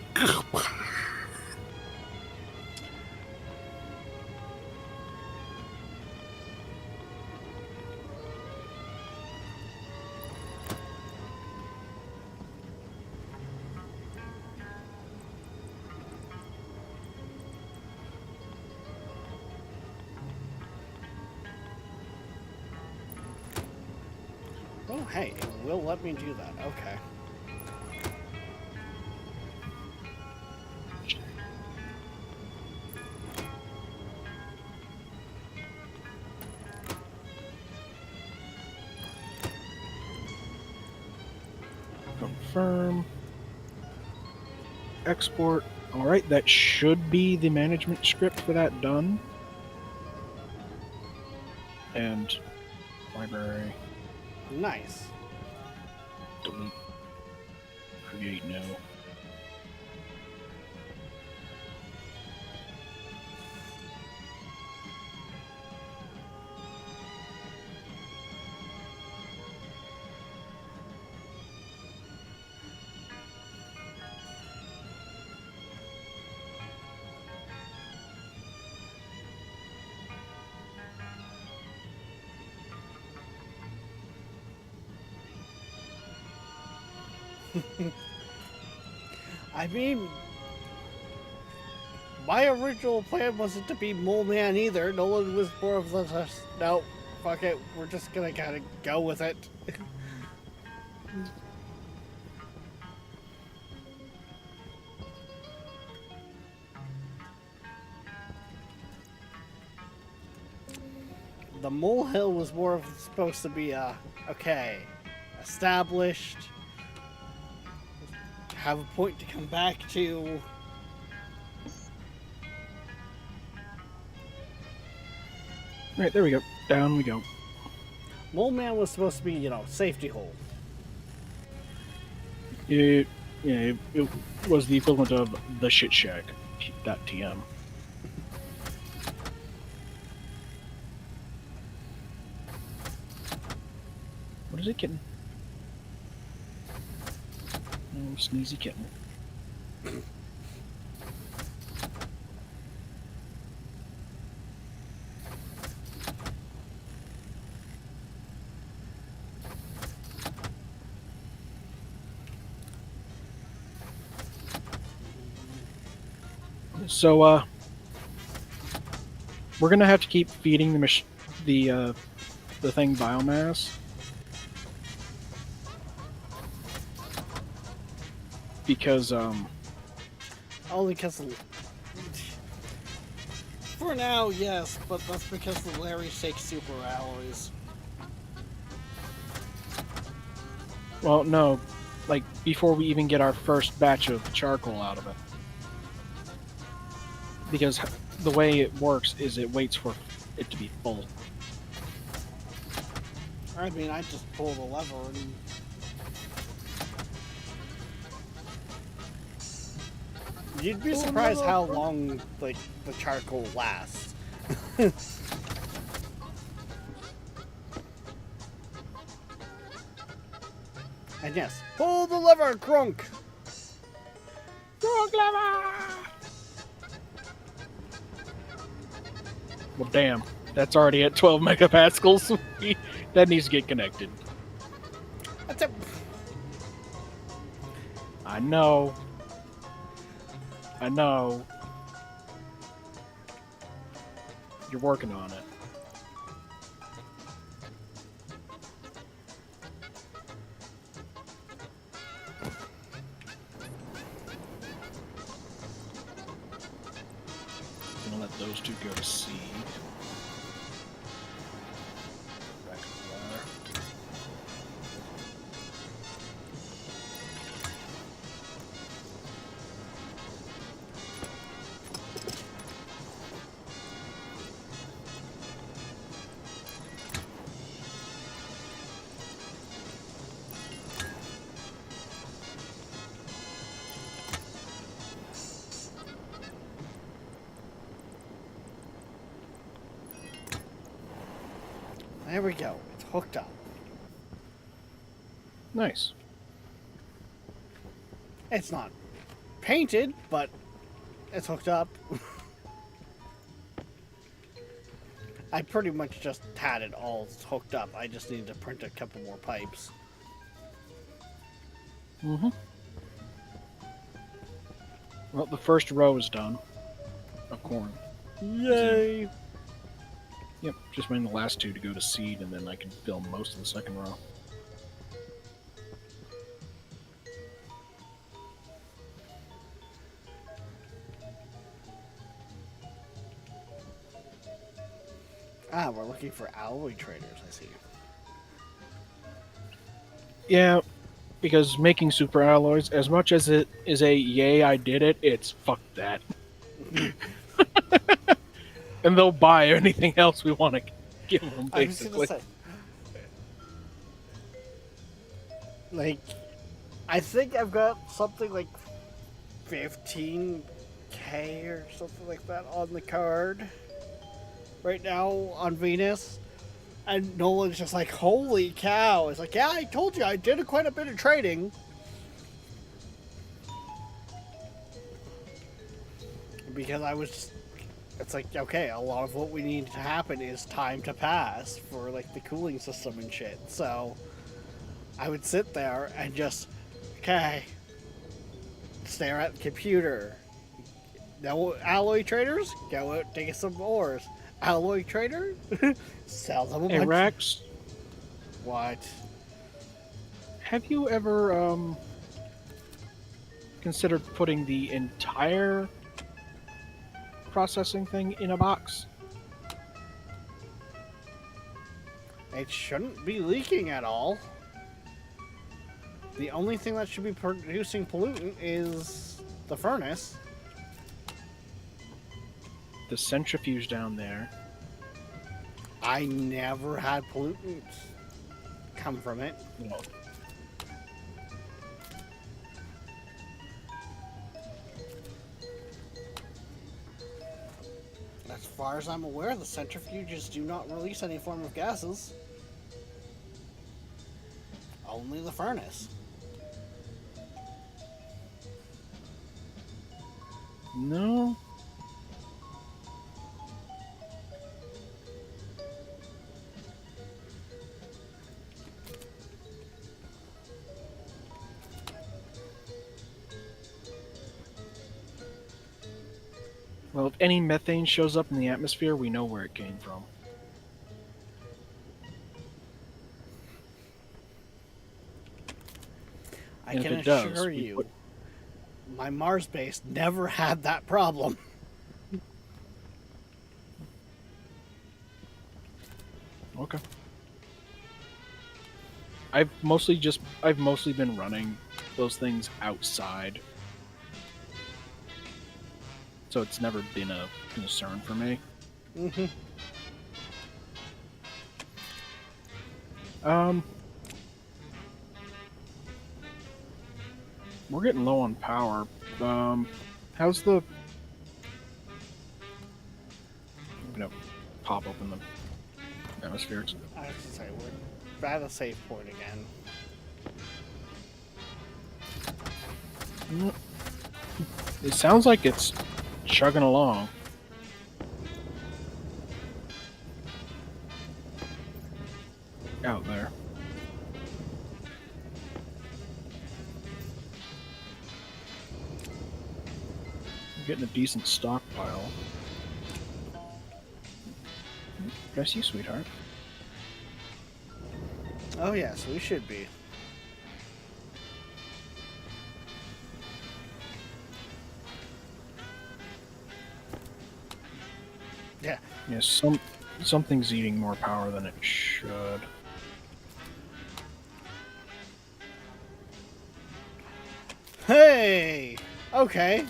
Oh, hey, it will let me do that. Okay. Confirm. Export. Alright, that should be the management script for that done. And library. Nice. Delete. Create new. I mean, my original plan wasn't to be Mole Man either. Nolan was more of the, no, fuck it, we're just gonna kind of go with it. The molehill was more of supposed to be okay, established, have a point to come back to. Right, there we go. Down we go. Mole Man was supposed to be, you know, safety hole. It was the equivalent of the shit shack. .tm. What is it, kitten? Oh, sneezy kitten. So, we're gonna have to keep feeding the thing biomass. Because, Only because for now, yes, but that's because the Larry Shake super alloys. well, no, like, before we even get our first batch of charcoal out of it. Because the way it works is it waits for it to be full. I mean, I just pull the lever and you'd be surprised how long, like, the charcoal lasts. And yes, pull the lever, Crunk! Crunk lever! Well, damn, that's already at 12 megapascals. That needs to get connected. That's it. I know. I know. You're working on it. Gonna let those two go to seed. Back to the wire. There we go. It's hooked up. Nice. It's not painted, but it's hooked up. I pretty much just had it all hooked up. I just needed to print a couple more pipes. Mm-hmm. Well, the first row is done. Of corn. Yay! Yep, just waiting the last two to go to seed, and then I can fill most of the second row. Ah, we're looking for alloy traders, I see. Yeah, because making super alloys, as much as it is a yay, I did it, it's fuck that. And they'll buy anything else we want to give them, I was basically. gonna say, like, I think I've got something like 15k or something like that on the card right now on Venus. And Nolan's just like, holy cow. It's like, yeah, I told you I did quite a bit of trading. Because I was, it's like, okay, a lot of what we need to happen is time to pass for like the cooling system and shit. So I would sit there and just, okay, stare at the computer. No alloy traders, go out, take some ores. Alloy trader, sell them a Hey, bunch. Rex, What? have you ever considered putting the entire processing thing in a box? It shouldn't be leaking at all. The only thing that should be producing pollutant is the furnace. The centrifuge down there. I never had pollutants come from it. Well, As far as I'm aware, the centrifuges do not release any form of gases. Only the furnace. no. Well, if any methane shows up in the atmosphere, we know where it came from. I And can if it does, assure we you, put- my Mars base never had that problem. Okay. I've mostly been running those things outside. So it's never been a concern for me. Mm-hmm. We're getting low on power. How's the... I'm gonna pop open the atmospheres. I have to say, we're at a safe point again. It sounds like it's chugging along. Out there. We're getting a decent stockpile. Bless you, sweetheart. Oh yes, we should be. Yeah. Yes, something's eating more power than it should. Hey! Okay.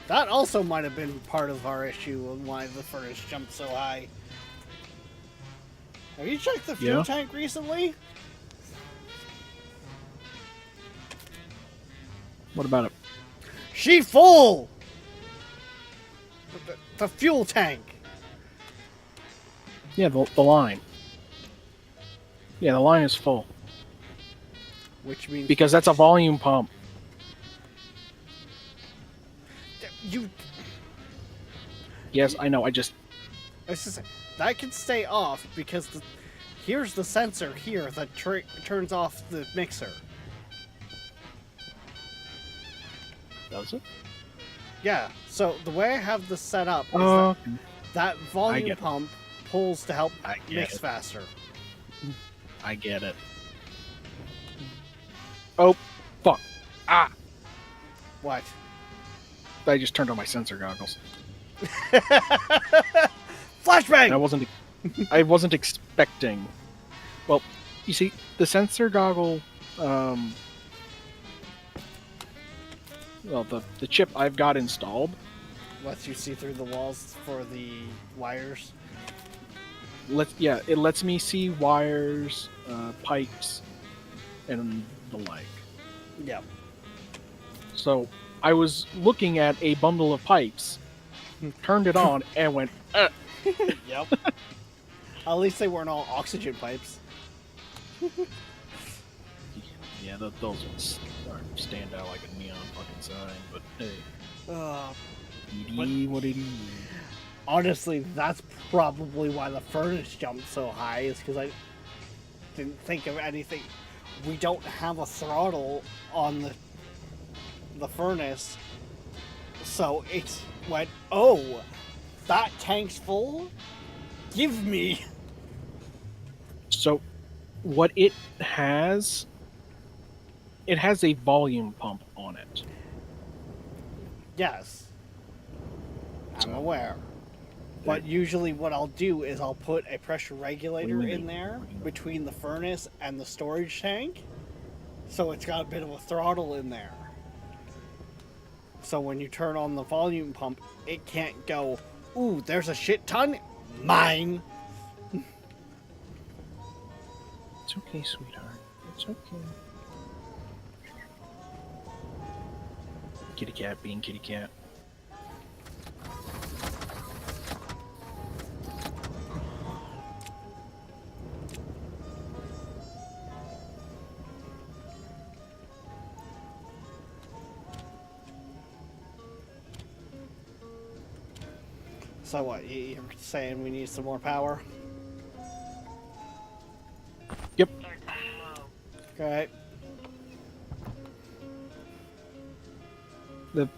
That also might have been part of our issue and why the furnace jumped so high. Have you checked the fuel Yeah. tank recently? What about it? She full! The fuel tank. Yeah, the line. Yeah, the line is full. Which means Because that's a volume pump. You. Yes, I know. I just It's just, that can stay off because here's the sensor here that turns off the mixer. does it. Yeah. So the way I have this set up is Oh, that I volume get it. pump pulls to help I get mix it. faster. I get it. Oh, fuck! Ah! What? I just turned on my sensor goggles. Flashbang! I wasn't expecting. Well, you see, the sensor goggle. Well, the chip I've got installed Lets you see through the walls for the wires. it lets me see wires, pipes, and the like. Yep. So I was looking at a bundle of pipes, turned it on, and went, Yep. At least they weren't all oxygen pipes. yeah, those ones stand out like a neon fucking sign. But hey, what it is. Honestly, that's probably why the furnace jumped so high, is because I didn't think of anything. We don't have a throttle on the furnace, so it went, oh, that tank's full? Give me! So, what it has a volume pump on it. Yes. I'm So- aware. But usually what I'll do is I'll put a pressure What do regulator you in mean? there What do you mean? between the furnace and the storage tank. So it's got a bit of a throttle in there. So when you turn on the volume pump, it can't go, ooh, there's a shit ton? Mine! It's okay, sweetheart. It's okay. Kitty cat being kitty cat. So what, you're saying we need some more power? Yep. Okay.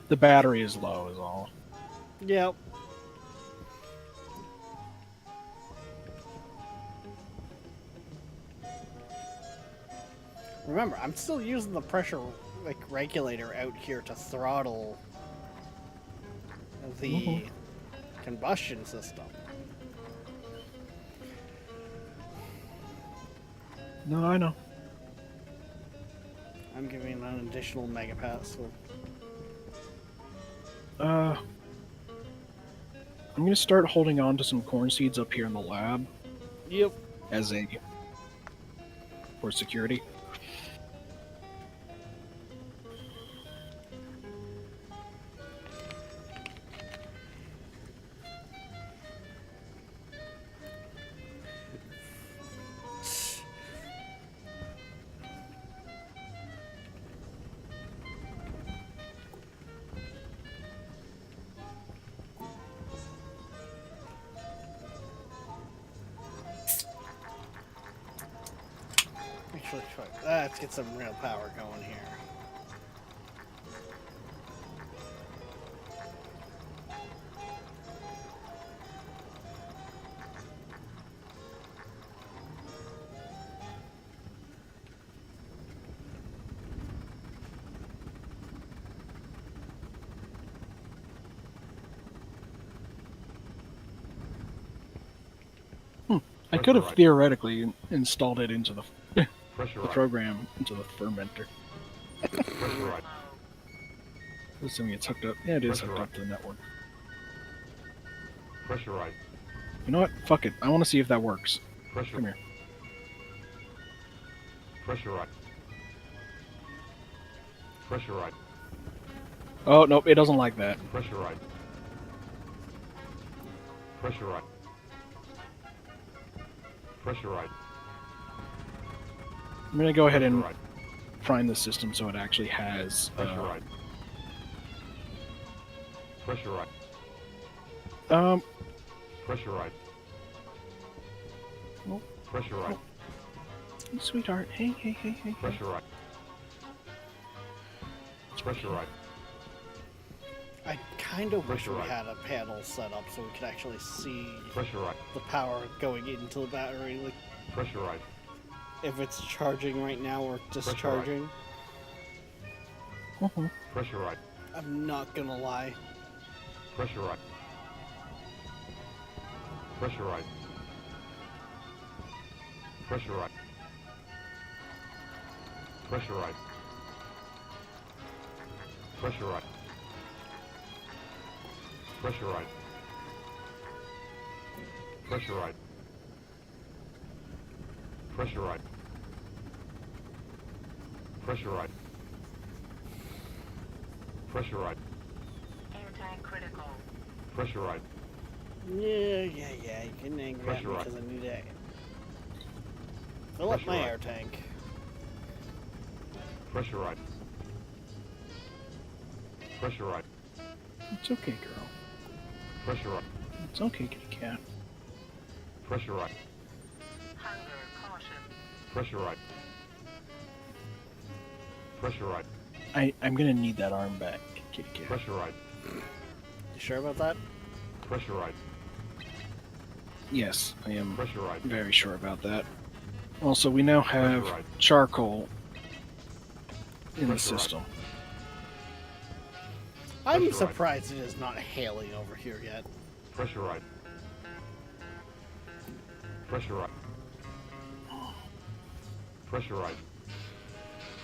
The battery is low is all. Yep. Remember, I'm still using the pressure regulator out here to throttle the combustion system. No, I know. I'm giving an additional megapascal. I'm gonna start holding on to some corn seeds up here in the lab Yep. as for security. Actually, let's get some real power going here. I could have theoretically installed it into the Pressurized. program into the fermenter. Pressurized. Assuming it's hooked up. Yeah, it is hooked up to the network. Pressurized. You know what? Fuck it. I want to see if that works. Pressure. Come here. Pressurized. Pressurized. Oh, nope, it doesn't like that. Pressurized. Pressurized. Pressurized. I'm gonna go ahead and Pressurized. prime the system so it actually has Pressurized. Pressurized. Um, Pressurized. Oh. Pressurized. sweetheart. Hey. Pressurized. Pressurized. I kind of wish we Pressurized. had a panel set up so we could actually see Pressurized. the power going into the battery, like Pressurized. if it's charging right now or discharging. Uh-huh. Pressurized. I'm not gonna lie. Pressurized. Pressurized. Pressurized. Pressurized. Pressurized. Pressurized. Pressurized. Pressurized. Pressurized. Pressurized. Anti-critical. Pressurized. Yeah, you can angry at me Pressurized. because I need to fill up my Pressurized. air tank. Pressurized. Pressurized. It's okay, girl. Pressurized. It's okay, kitty cat. Pressurized. Hunger caution. Pressurized. Pressurized. I'm gonna need that arm back, kitty cat. Pressurized. You sure about that? Pressurized. Yes, I am Pressurized. very sure about that. Also, we now have Pressurized. charcoal in the Pressurized. system. I'm Pressurized. surprised it is not hailing over here yet. Pressurized. Pressurized. Pressurized.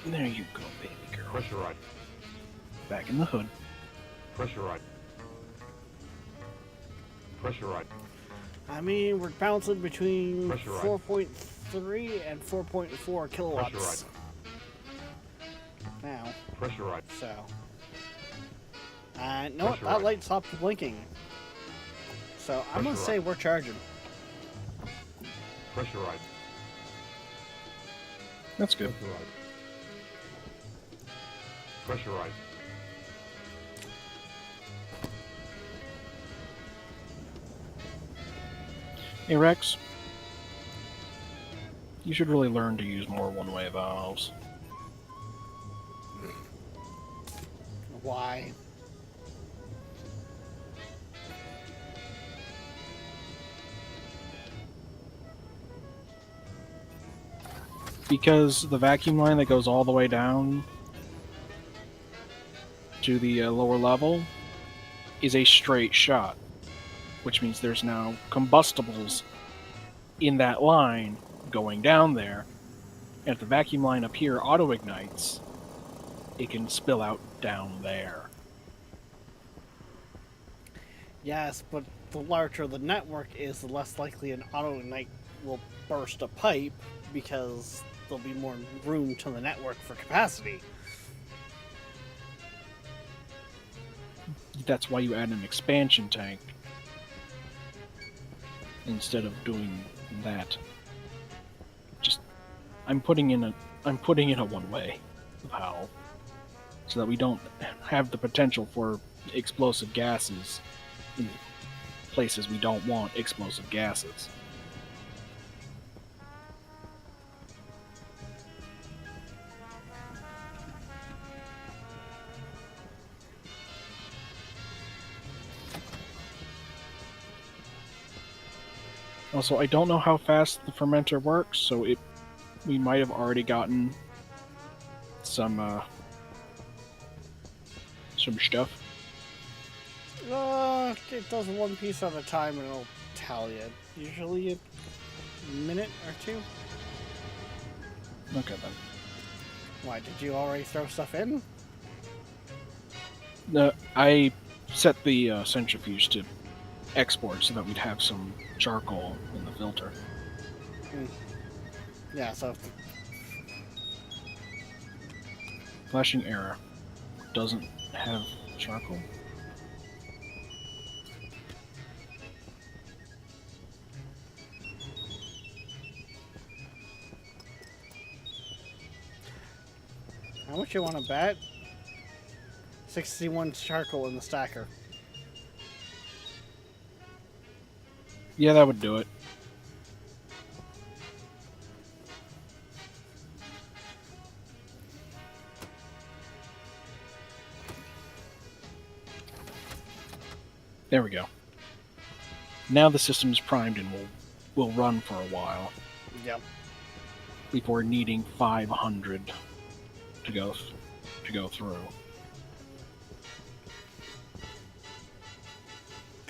There you go, baby girl. Pressurized. Back in the hood. Pressurized. Pressurized. I mean, we're bouncing between Pressurized. 4.3 and 4.4 kilowatts Pressurized. now, Pressurized. so. No, that Pressurized. light stopped blinking. So I'm gonna say Pressurized. we're charging. Pressurized. That's good. Pressurized. Pressurized. Hey, Rex. You should really learn to use more one-way valves. Why? Because the vacuum line that goes all the way down to the lower level is a straight shot, which means there's now combustibles in that line going down there. And if the vacuum line up here auto-ignites, it can spill out down there. Yes, but the larger the network is, the less likely an auto-ignite will burst a pipe because there'll be more room to the network for capacity. That's why you add an expansion tank instead of doing that. Just I'm putting in a one-way valve so that we don't have the potential for explosive gases in places we don't want explosive gases. Also, I don't know how fast the fermenter works, so we might have already gotten some stuff. It does one piece at a time and it'll tell you. Usually a minute or two. Okay then. Why, did you already throw stuff in? I set the centrifuge to export so that we'd have some charcoal in the filter. Yeah, so Flashing error. Doesn't have charcoal. how much you want to bet? 61 charcoal in the stacker. Yeah, that would do it. There we go. Now the system's primed and will run for a while Yep. before needing 500 to go through.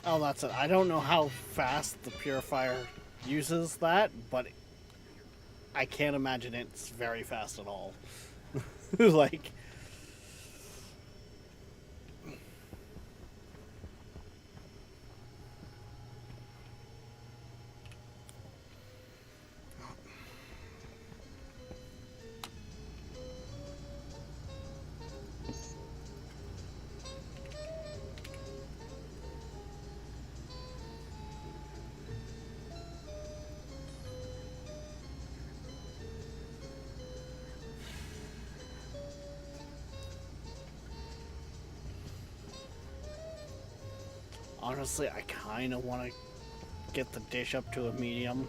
Oh, that's it. I don't know how fast the purifier uses that, but I can't imagine it's very fast at all. Like, honestly, I kind of want to get the dish up to a medium.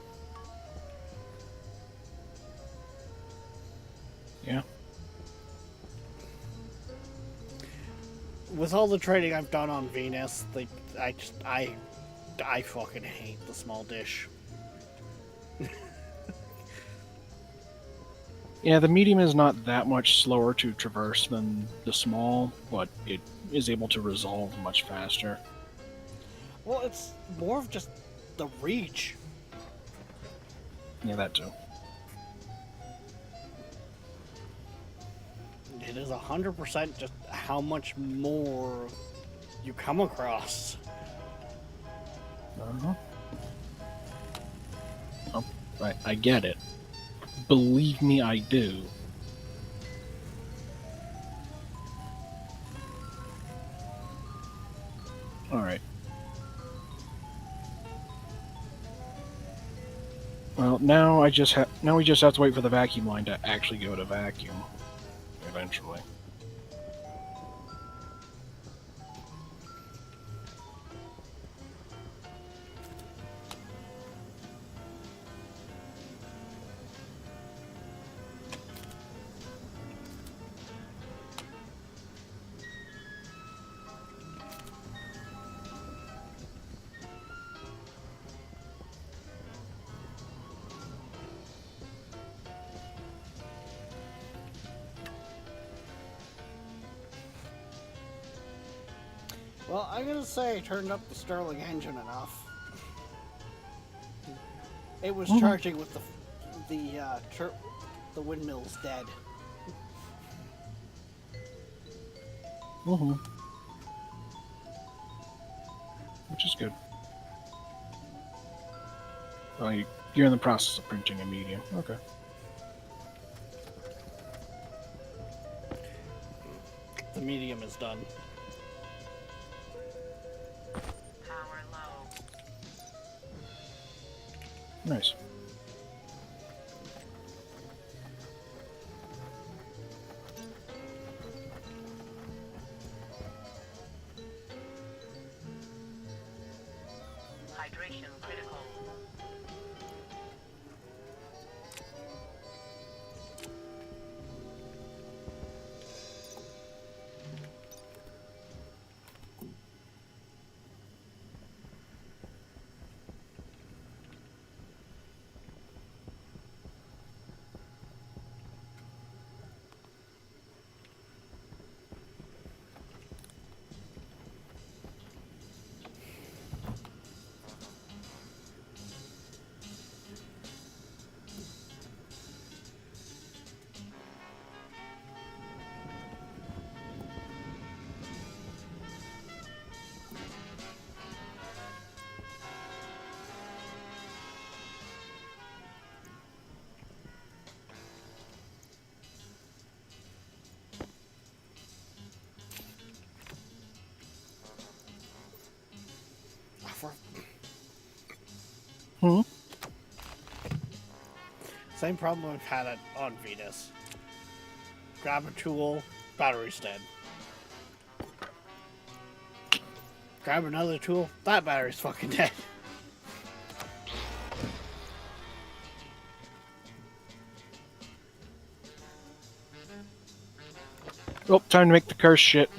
Yeah. With all the trading I've done on Venus, I fucking hate the small dish. Yeah, the medium is not that much slower to traverse than the small, but it is able to resolve much faster. Well, it's more of just the reach. Yeah, that too. It is 100% just how much more you come across. Uh-huh. Oh, I get it. Believe me, I do. Alright. Well, now we just have to wait for the vacuum line to actually go to vacuum. Eventually. Well, I'm gonna say I turned up the Stirling engine enough. It was charging with the windmill's dead. Mm-hmm. Which is good. Well, you're in the process of printing a medium. Okay. The medium is done. Power low. Nice. Hydration critical. Hmm. Same problem I've had on Venus. Grab a tool, battery's dead. Grab another tool, that battery's fucking dead. Oh, time to make the curse shit.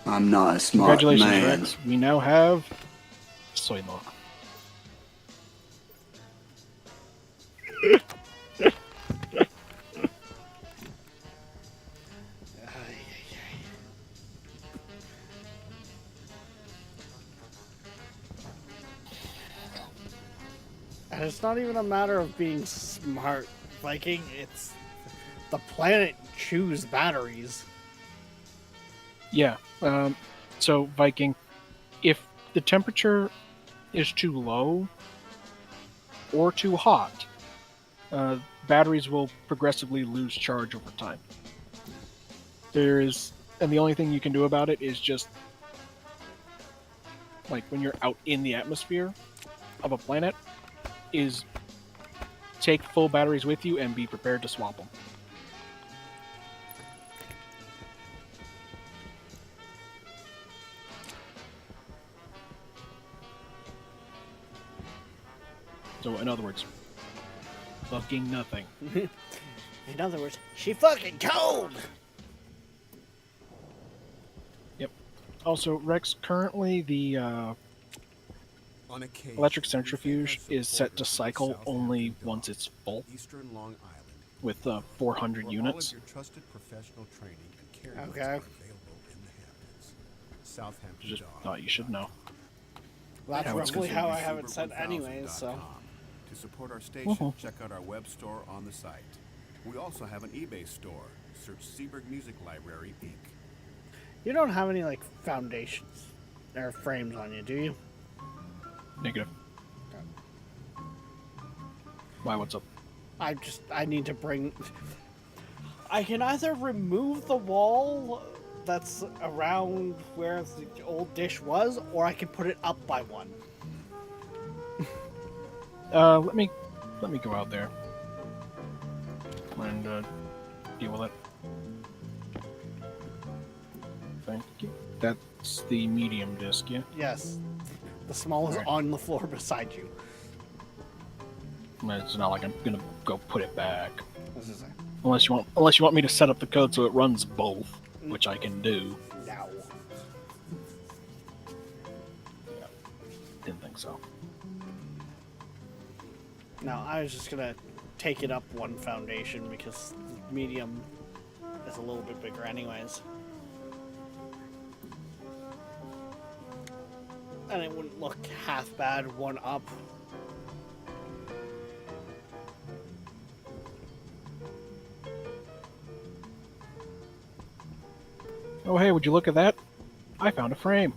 I'm not a smart Congratulations, man. Rex. We now have soy milk. And it's not even a matter of being smart, Viking. It's the planet chews batteries. Yeah. So Viking, if the temperature is too low or too hot, batteries will progressively lose charge over time. And the only thing you can do about it is just, like, when you're out in the atmosphere of a planet, is take full batteries with you and be prepared to swap them. So, in other words, fucking nothing. In other words, she fucking cold! Yep. Also, Rex, currently the On occasion, electric we centrifuge thank our is set to supporters, cycle Southampton only Dock, once it's full, Eastern Long Island, with 400 where units. all of your trusted professional training and care needs Okay. are available in the Hamptons. Southampton Just Dock. thought you should know. That's Yeah, it's roughly good. how I have it set anyways, so... To support our station, Mhm. check out our web store on the site. We also have an eBay store. Search Seaberg Music Library, Inc. You don't have any, like, foundations or frames on you, do you? Negative. Why, what's up? I need to bring... I can either remove the wall that's around where the old dish was, or I can put it up by one. Let me go out there and deal with it. Thank you. That's the medium disc, yeah? Yes. The small is Alright. on the floor beside you. It's not like I'm gonna go put it back. This is Unless you want me to set up the code so it runs both, which I can do. now. Didn't think so. No, I was just gonna take it up one foundation because medium is a little bit bigger anyways. And it wouldn't look half bad one up. Oh hey, would you look at that? I found a frame.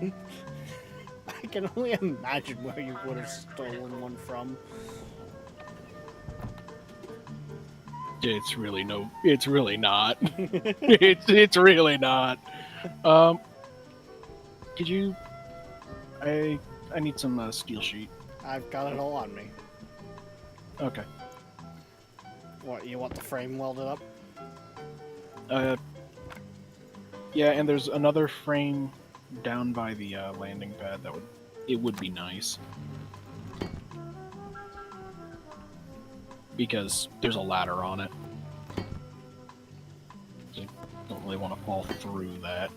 I can only imagine where you would have stolen one from. It's really not. It's really not. Could you? I need some steel sheet. I've got it all on me. Okay. What, you want the frame welded up? Yeah, and there's another frame down by the landing pad it would be nice. Because there's a ladder on it. So you don't really want to fall through that.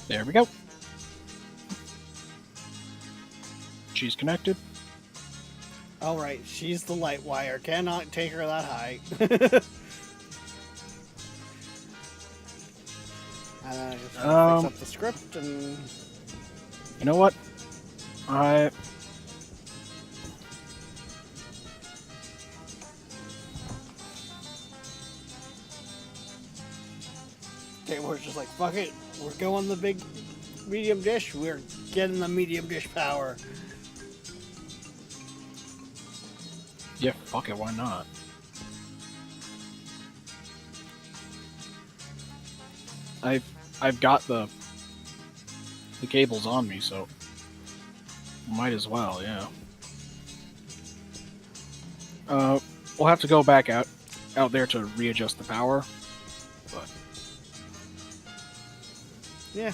There we go. She's connected. Alright, she's the light wire. Cannot take her that high. And then I just fix up the script and... You know what? was like, fuck it, we're going the big medium dish, we're getting the medium dish power. Yeah, fuck it, why not? I've got the cables on me, so might as well, yeah. We'll have to go back out there to readjust the power, but Yeah.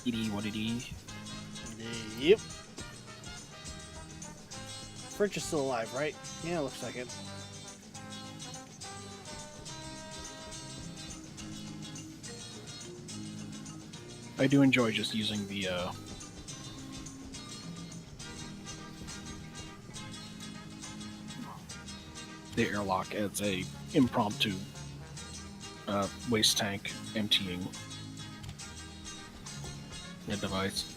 it is what it is. Yep. Fridge is still alive, right? Yeah, looks like it. I do enjoy just using the airlock as a impromptu waste tank emptying the device.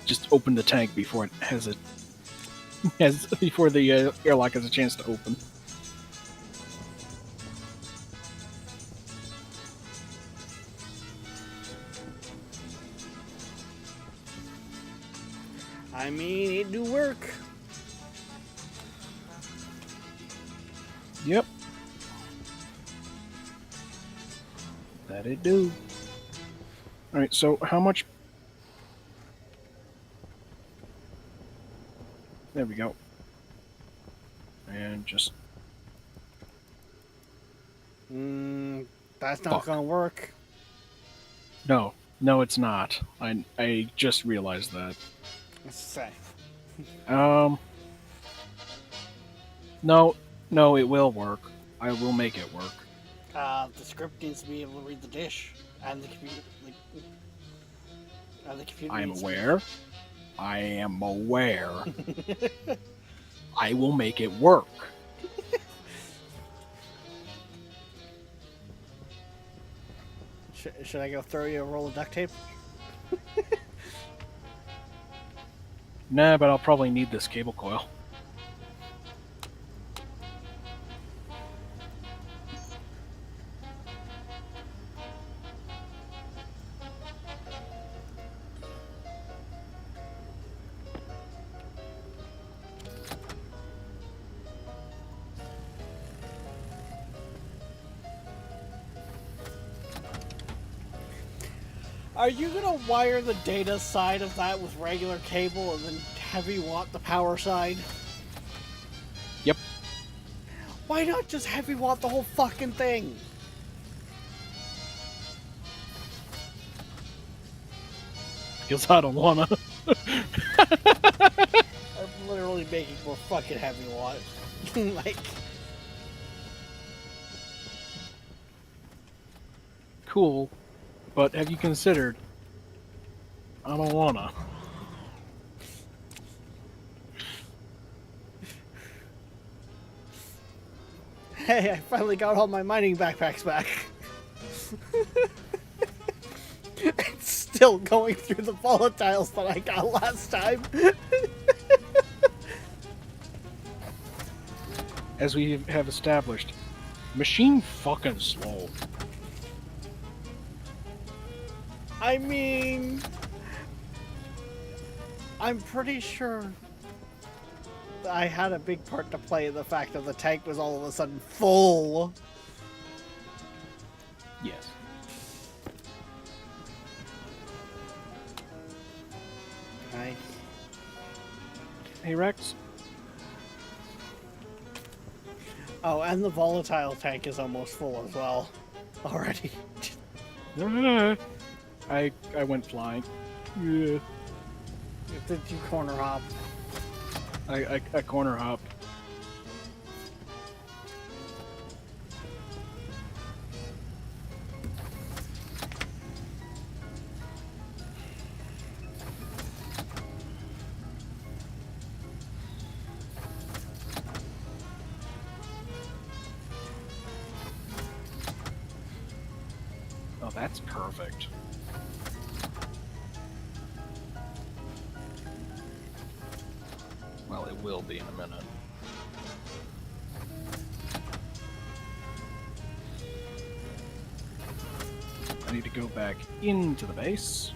Just open the tank before it has before the airlock has a chance to open. I mean, it do work. Yep. That it do. Alright, so how much... There we go. And just... That's not Fuck. gonna work. No. No, it's not. I just realized that. It's safe. No, it will work. I will make it work. The script needs to be able to read the dish, and the computer, and the computer. I am needs to be- aware. I am aware. I will make it work. Should I go throw you a roll of duct tape? Nah, but I'll probably need this cable coil. Are you gonna wire the data side of that with regular cable and then heavy watt the power side? Yep. Why not just heavy watt the whole fucking thing? Because I don't wanna. I'm literally making more fucking heavy watt. Like, Cool. But have you considered? I don't wanna. hey, I finally got all my mining backpacks back. It's still going through the volatiles that I got last time. As we have established, machine fucking slow. I mean, I'm pretty sure I had a big part to play in the fact that the tank was all of a sudden full. Yes. Nice. Hey Rex. Oh, and the volatile tank is almost full as well. Already. I went flying. Yeah. Did you corner hop? I corner hopped. Oh, that's perfect. Well, it will be in a minute. go back into the base.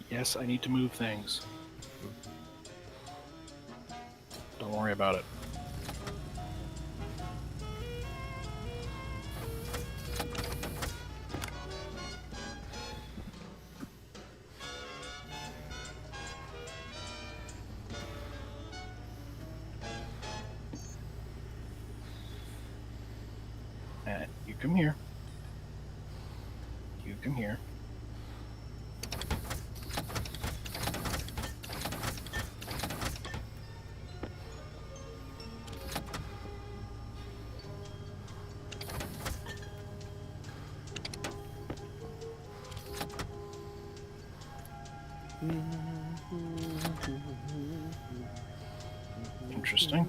Yes, I need to move things. Don't worry about it. You come here. You come here. Interesting.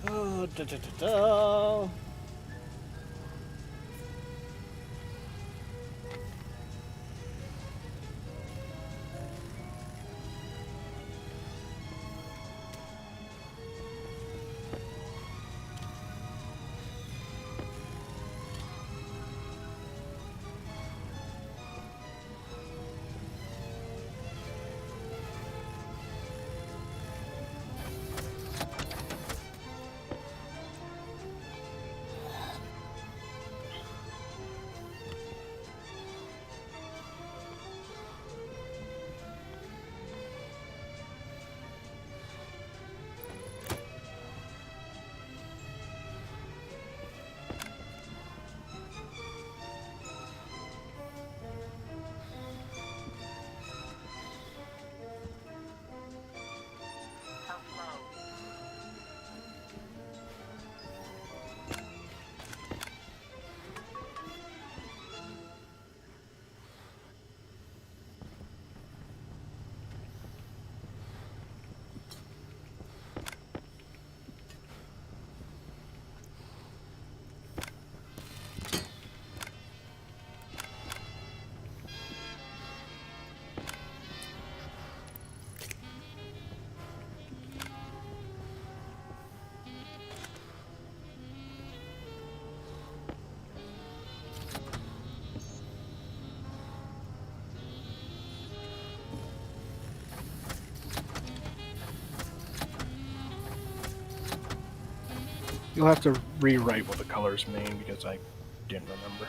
Oh, da da da da. Health low. You'll have to rewrite what the colors mean because I didn't remember.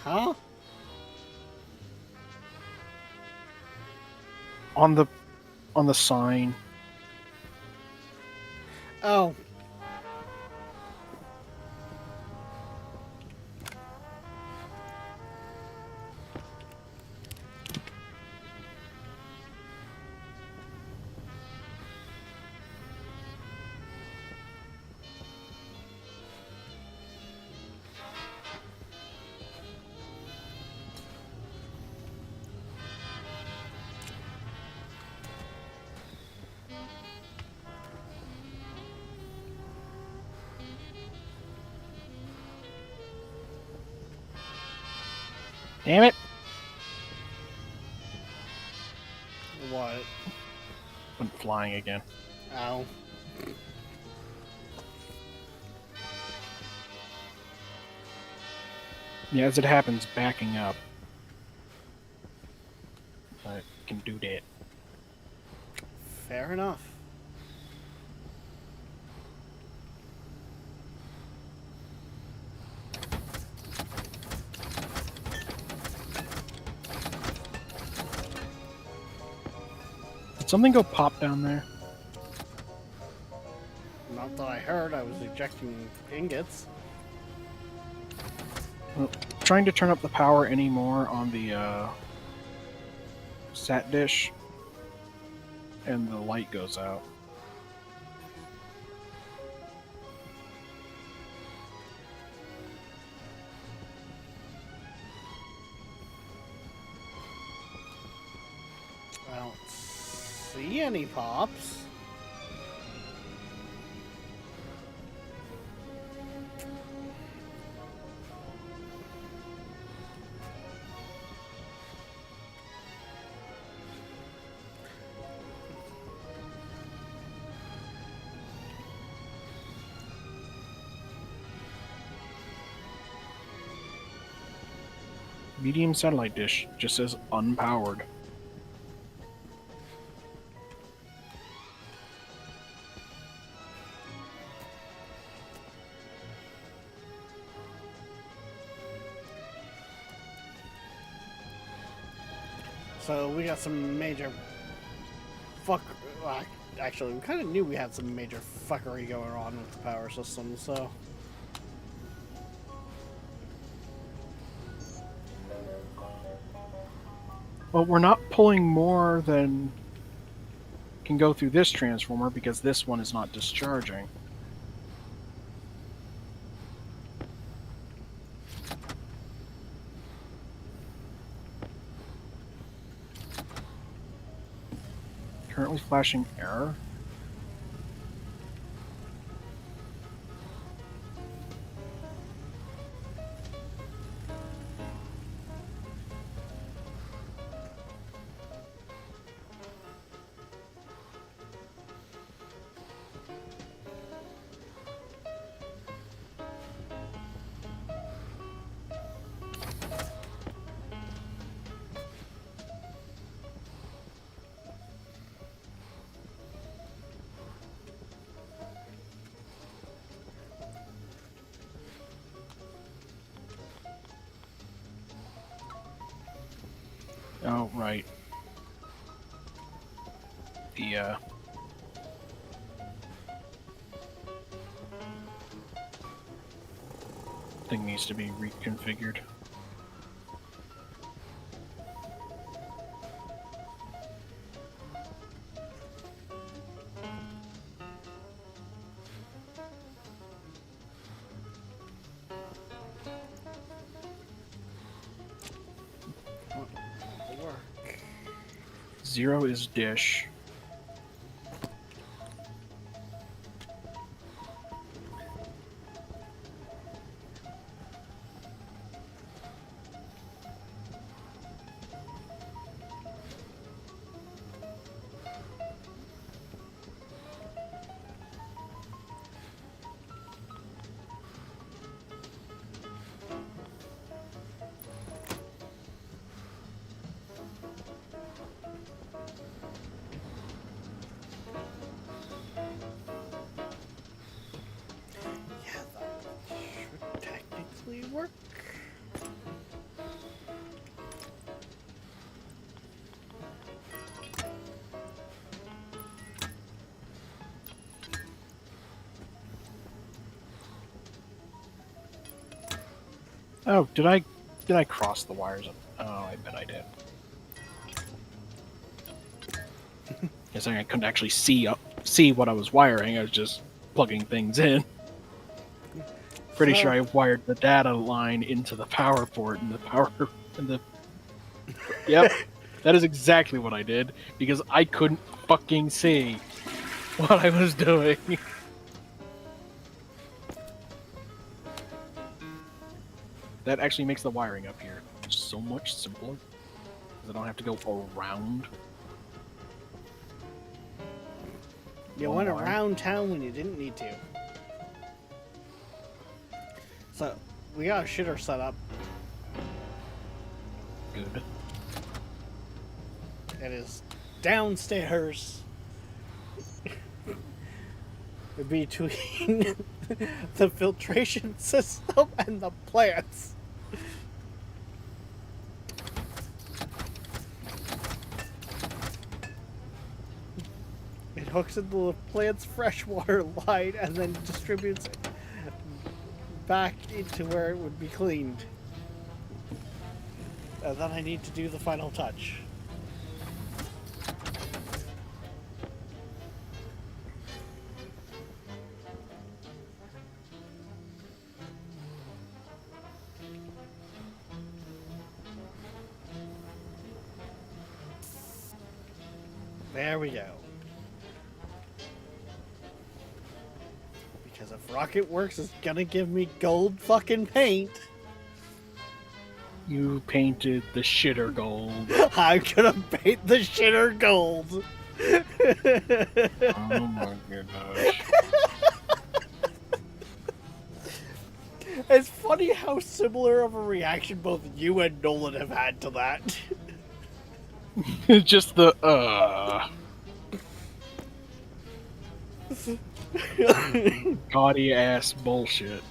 Huh? On the sign. Oh. Damn it! What? Went flying again. Ow. Yeah, as it happens, backing up. I can do that. Fair enough. Did something go pop down there? Not that I heard. I was ejecting ingots. Well, trying to turn up the power anymore on the sat dish, and the light goes out. I don't see any pops. Medium satellite dish just says unpowered. So we got some major fuck. Well, actually, we kind of knew we had some major fuckery going on with the power system. So Well, we're not pulling more than can go through this transformer because this one is not discharging. Currently flashing error. Oh, right. The, thing needs to be reconfigured. work. 0 is dish. Yeah, that should technically work. Oh, did I cross the wires? Oh, I bet I did. Guess I couldn't actually see what I was wiring. I was just plugging things in. Pretty sure I wired the data line into the power port and the power and the. Yep, that is exactly what I did because I couldn't fucking see what I was doing. That actually makes the wiring up here so much simpler. Because I don't have to go around. You One went wire. around town when you didn't need to. So, we got a shitter set up. Good. It is downstairs. Between the filtration system and the plants. It hooks into the plant's freshwater line and then distributes it back into where it would be cleaned. And then I need to do the final touch. There we go. Because if Rocket Works is gonna give me gold fucking paint, You painted the shitter gold. I'm gonna paint the shitter gold. Oh my gosh. It's funny how similar of a reaction both you and Nolan have had to that. Just the gaudy ass bullshit.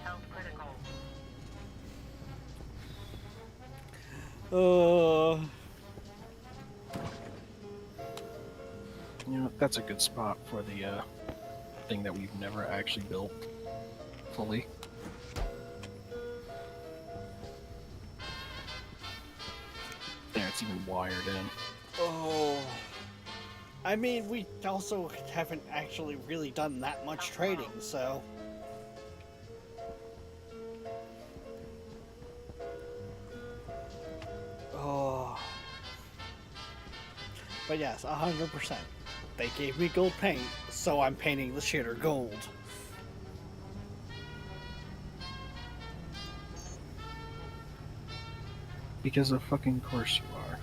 Health critical. You know, that's a good spot for the thing that we've never actually built fully. There, it's even wired in. Oh. I mean, we also haven't actually really done that much trading, so. Oh. But yes, 100%. They gave me gold paint, so I'm painting the shitter gold. Because of fucking course you are.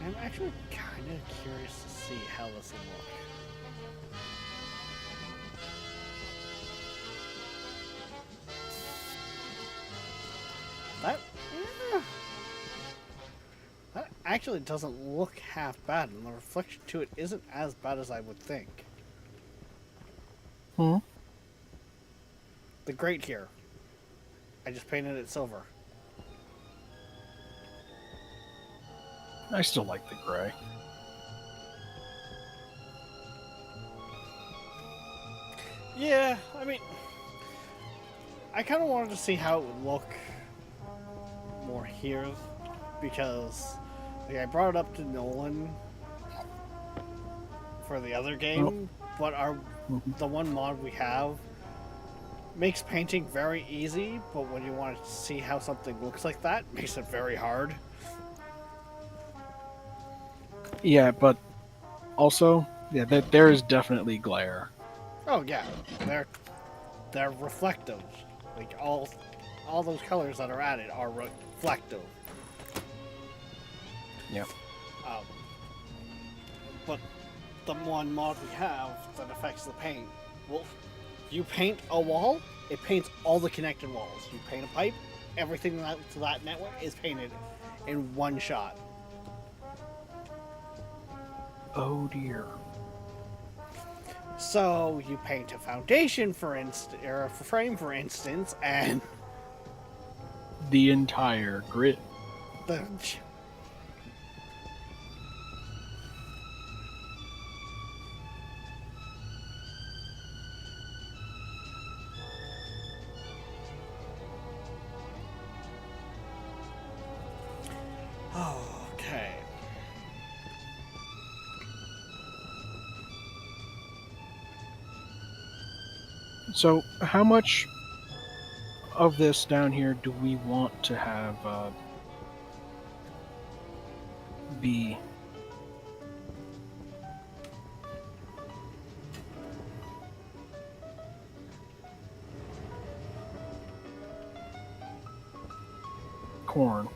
I'm actually kind of curious to see how this will look. That, that actually doesn't look half bad, and the reflection to it isn't as bad as I would think. Hmm? The grate here, I just painted it silver. I still like the gray. Yeah, I mean, I kind of wanted to see how it would look more here, because like, I brought it up to Nolan for the other game, but the one mod we have makes painting very easy, but when you want to see how something looks like that, it makes it very hard. Yeah, but also, yeah, there is definitely glare. Oh yeah, they're reflective. Like all those colors that are added are reflective. Yep. But the one mod we have that affects the paint, well, you paint a wall, it paints all the connected walls. You paint a pipe, everything to that network is painted in one shot. Oh dear. So you paint a foundation, for instance, or a frame, for instance, and The entire grid. the okay. So, how much of this down here do we want to have be? Corn.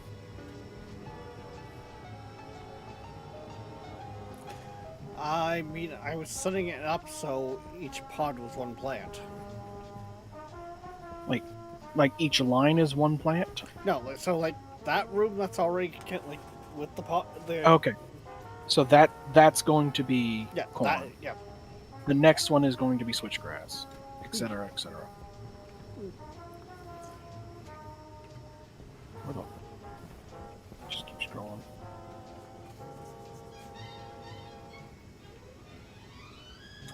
I mean, I was setting it up so each pod was one plant. Like each line is one plant? No, so like that room that's already like with the pot. The Okay. So that's going to be yeah, corn. that, yeah. The next one is going to be switchgrass, etc., etc. Where the? Just keep scrolling.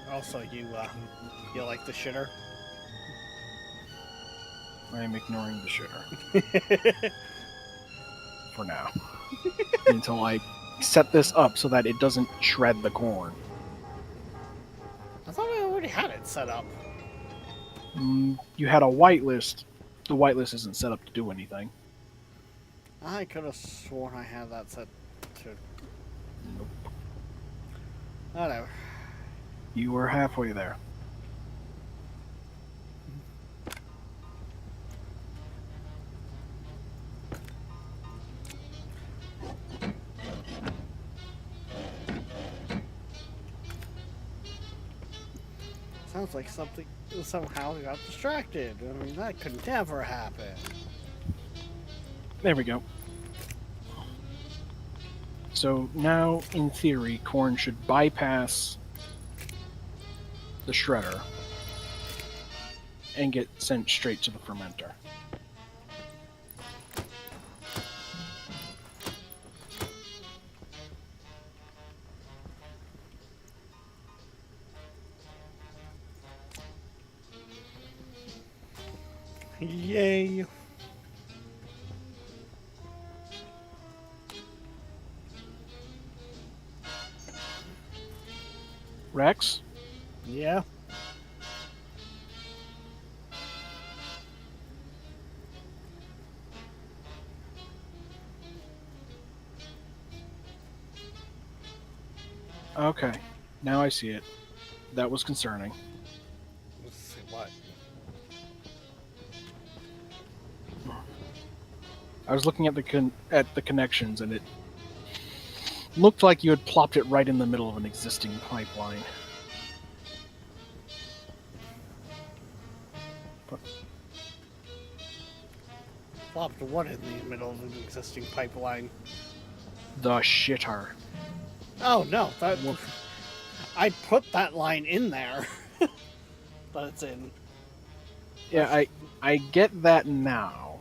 Also, you like the shitter? I am ignoring the shitter for now until I set this up so that it doesn't shred the corn. I thought I already had it set up. You had a whitelist. The whitelist isn't set up to do anything. I could have sworn I had that set to. Nope. Whatever. You were halfway there. Sounds like something somehow got distracted. I mean, that could never happen. There we go. So now, in theory, corn should bypass the shredder and get sent straight to the fermenter. Yay! Rex? Yeah. Okay, now I see it. That was concerning. Let's see what. I was looking at the connections, and it looked like you had plopped it right in the middle of an existing pipeline. But Plopped what in the middle of an existing pipeline? the shitter. Oh no, that I put that line in there, but it's in. Yeah, I get that now.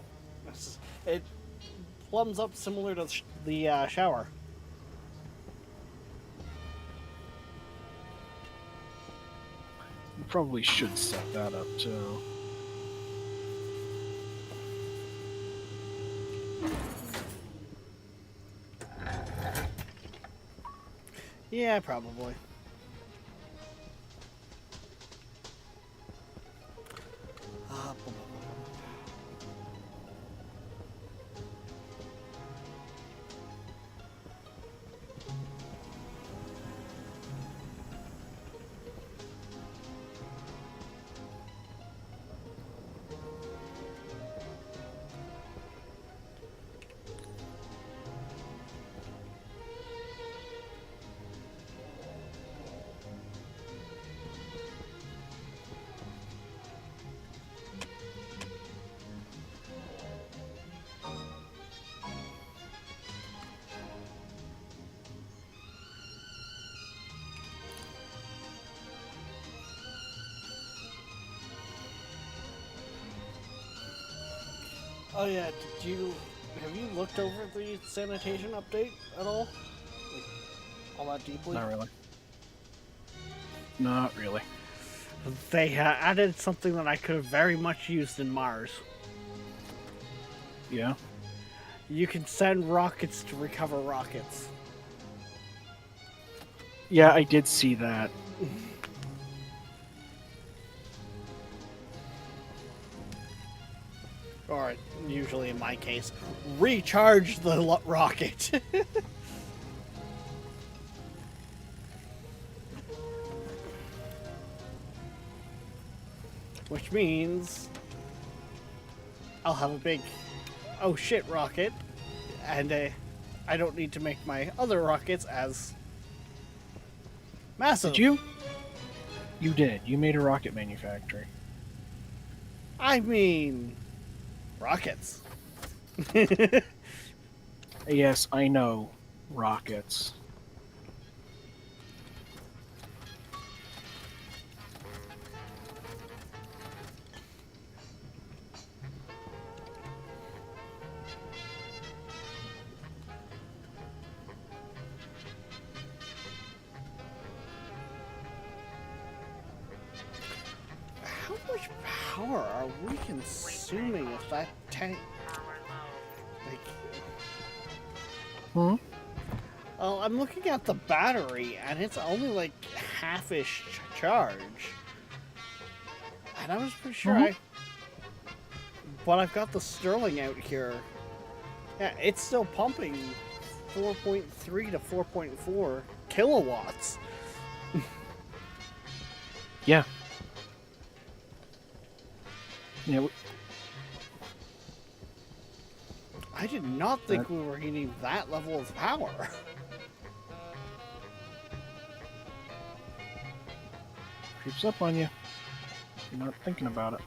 It plumbs up similar to the shower. You probably should set that up too. Yeah, probably. Oh yeah, have you looked over the sanitation update at all? Like, all that deeply? Not really. Not really. They added something that I could have very much used in Mars. Yeah? You can send rockets to recover rockets. Yeah, I did see that. or usually in my case, recharge the rocket. Which means I'll have a big, oh shit, rocket, and I don't need to make my other rockets as massive. Did you? You did. You made a rocket manufactory. I mean, rockets. Yes, I know. Rockets. How much power are we consuming with that tank? Power low. Like, Hmm? oh, I'm looking at the battery, and it's only like half-ish charge. And I was pretty sure but I've got the Sterling out here. Yeah, it's still pumping 4.3 to 4.4 kilowatts. Yeah. Yeah. I did not think we were needing that level of power. Creeps up on you. You're not thinking about it.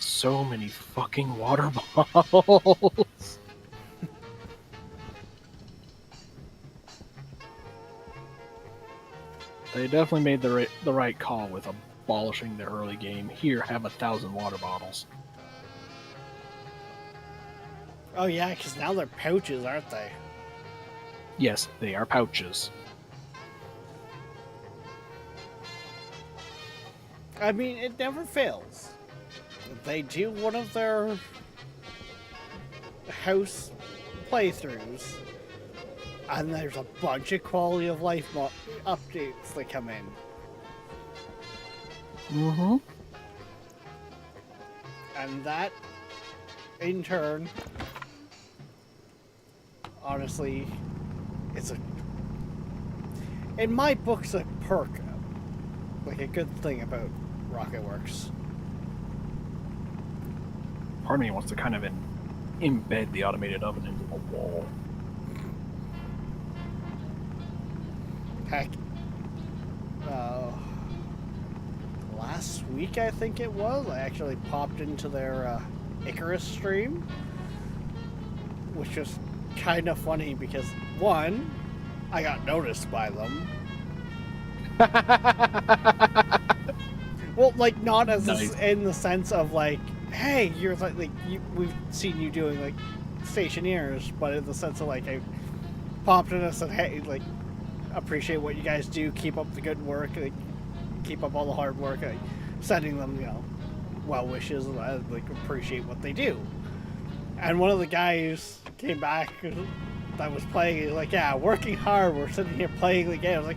So many fucking water bottles. They definitely made the right call with abolishing the early game. Here, have 1,000 water bottles. Oh yeah, because now they're pouches, aren't they? Yes, they are pouches. I mean, it never fails. They do one of their house playthroughs, and there's a bunch of quality of life updates that come in. Mm-hmm. And that, in turn, honestly, it's in my books, a perk. Like a good thing about RocketWorks. Part of me wants to kind of embed the automated oven into the wall. Heck, last week I think it was, I actually popped into their Icarus stream, which was kind of funny because, one, I got noticed by them. Well, like, not as Nice. in the sense of like, hey, you're we've seen you doing like stationeers, but in the sense of like, I popped in and said, hey, like, appreciate what you guys do, keep up the good work, like, keep up all the hard work, like, sending them, you know, well wishes, and I like appreciate what they do. And one of the guys came back that was playing, he's like, yeah, working hard, we're sitting here playing the game. I was like,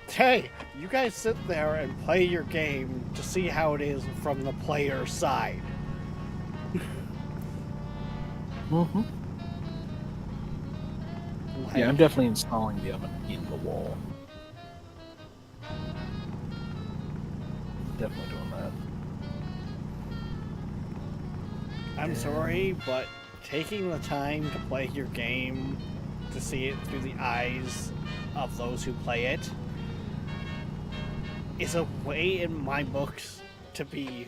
hey, you guys sit there and play your game to see how it is from the player side. Mm-hmm. Like, Yeah, I'm definitely installing the oven in the wall. Definitely doing that. I'm sorry, but taking the time to play your game, to see it through the eyes of those who play it, is a way in my books to be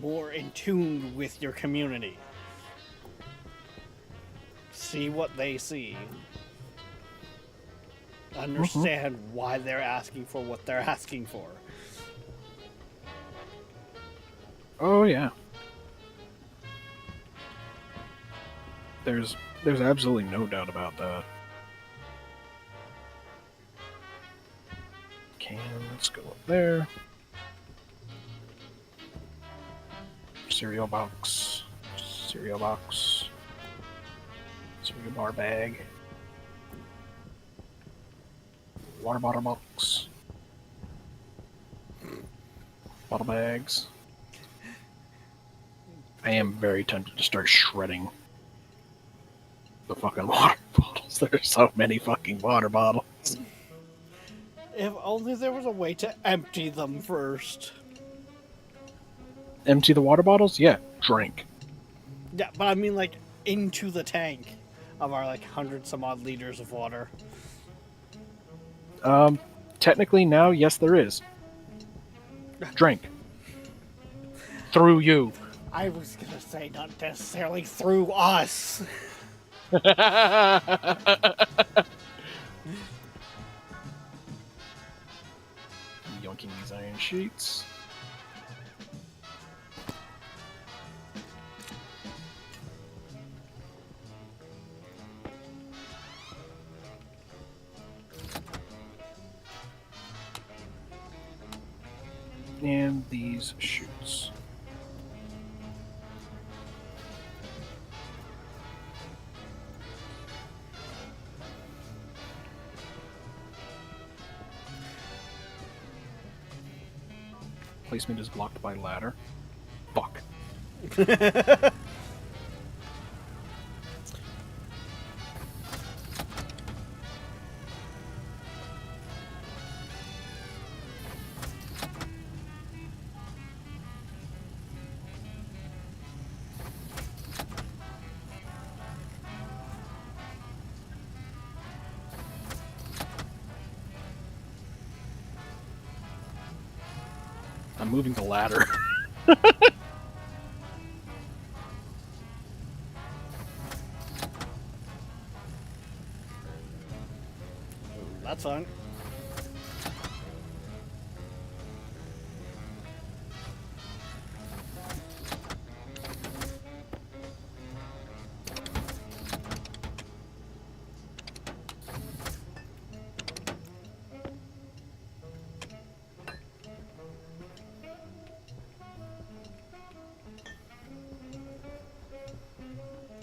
more in tune with your community. See what they see. Understand why they're asking for what they're asking for. Oh yeah. There's absolutely no doubt about that. Okay, let's box go up there. Cereal box. Cereal box. Cereal bar bag. Water bottle box. Bottle bags. I am very tempted to start shredding the fucking water bottles. There's so many fucking water bottles. If only there was a way to empty them first. Empty the water bottles? Yeah, drink. Yeah, but I mean like into the tank of our like 100 some odd liters of water. Technically now, yes there is. Drink. Through you. I was gonna say not necessarily through us. Yoinking these iron sheets. And these chutes. Placement is blocked by ladder. Fuck. I'm moving the ladder. That's fine.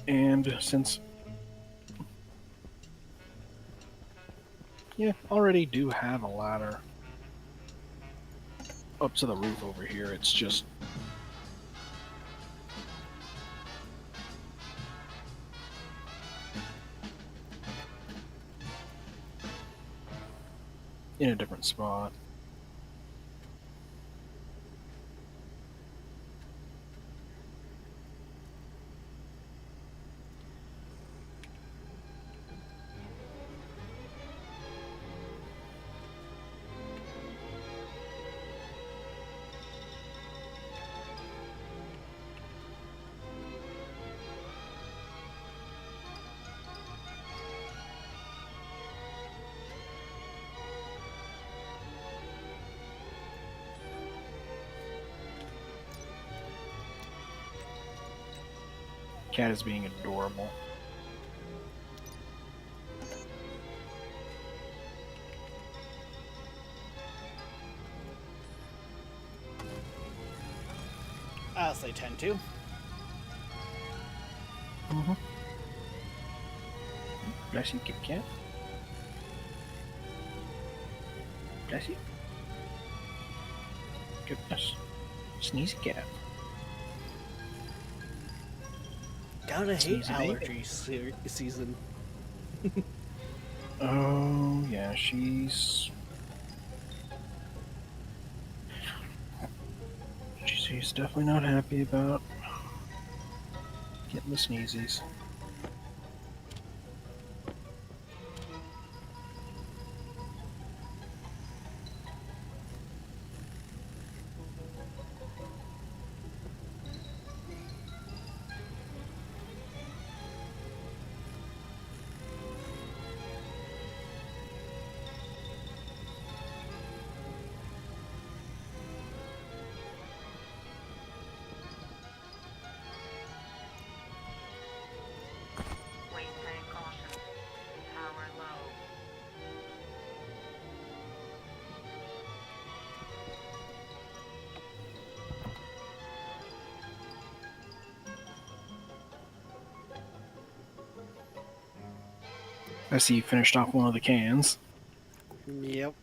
And since... Yeah, already do have a ladder up to the roof over here. It's just... in a different spot. Cat is being adorable. As they tend to. Mm-hmm. Bless you, Kit Kat. Bless you. Goodness. Sneezy cat. Gotta hate Sneezy baby. allergy season. Oh, yeah, she's definitely not happy about getting the sneezies. I see you finished off one of the cans. Yep.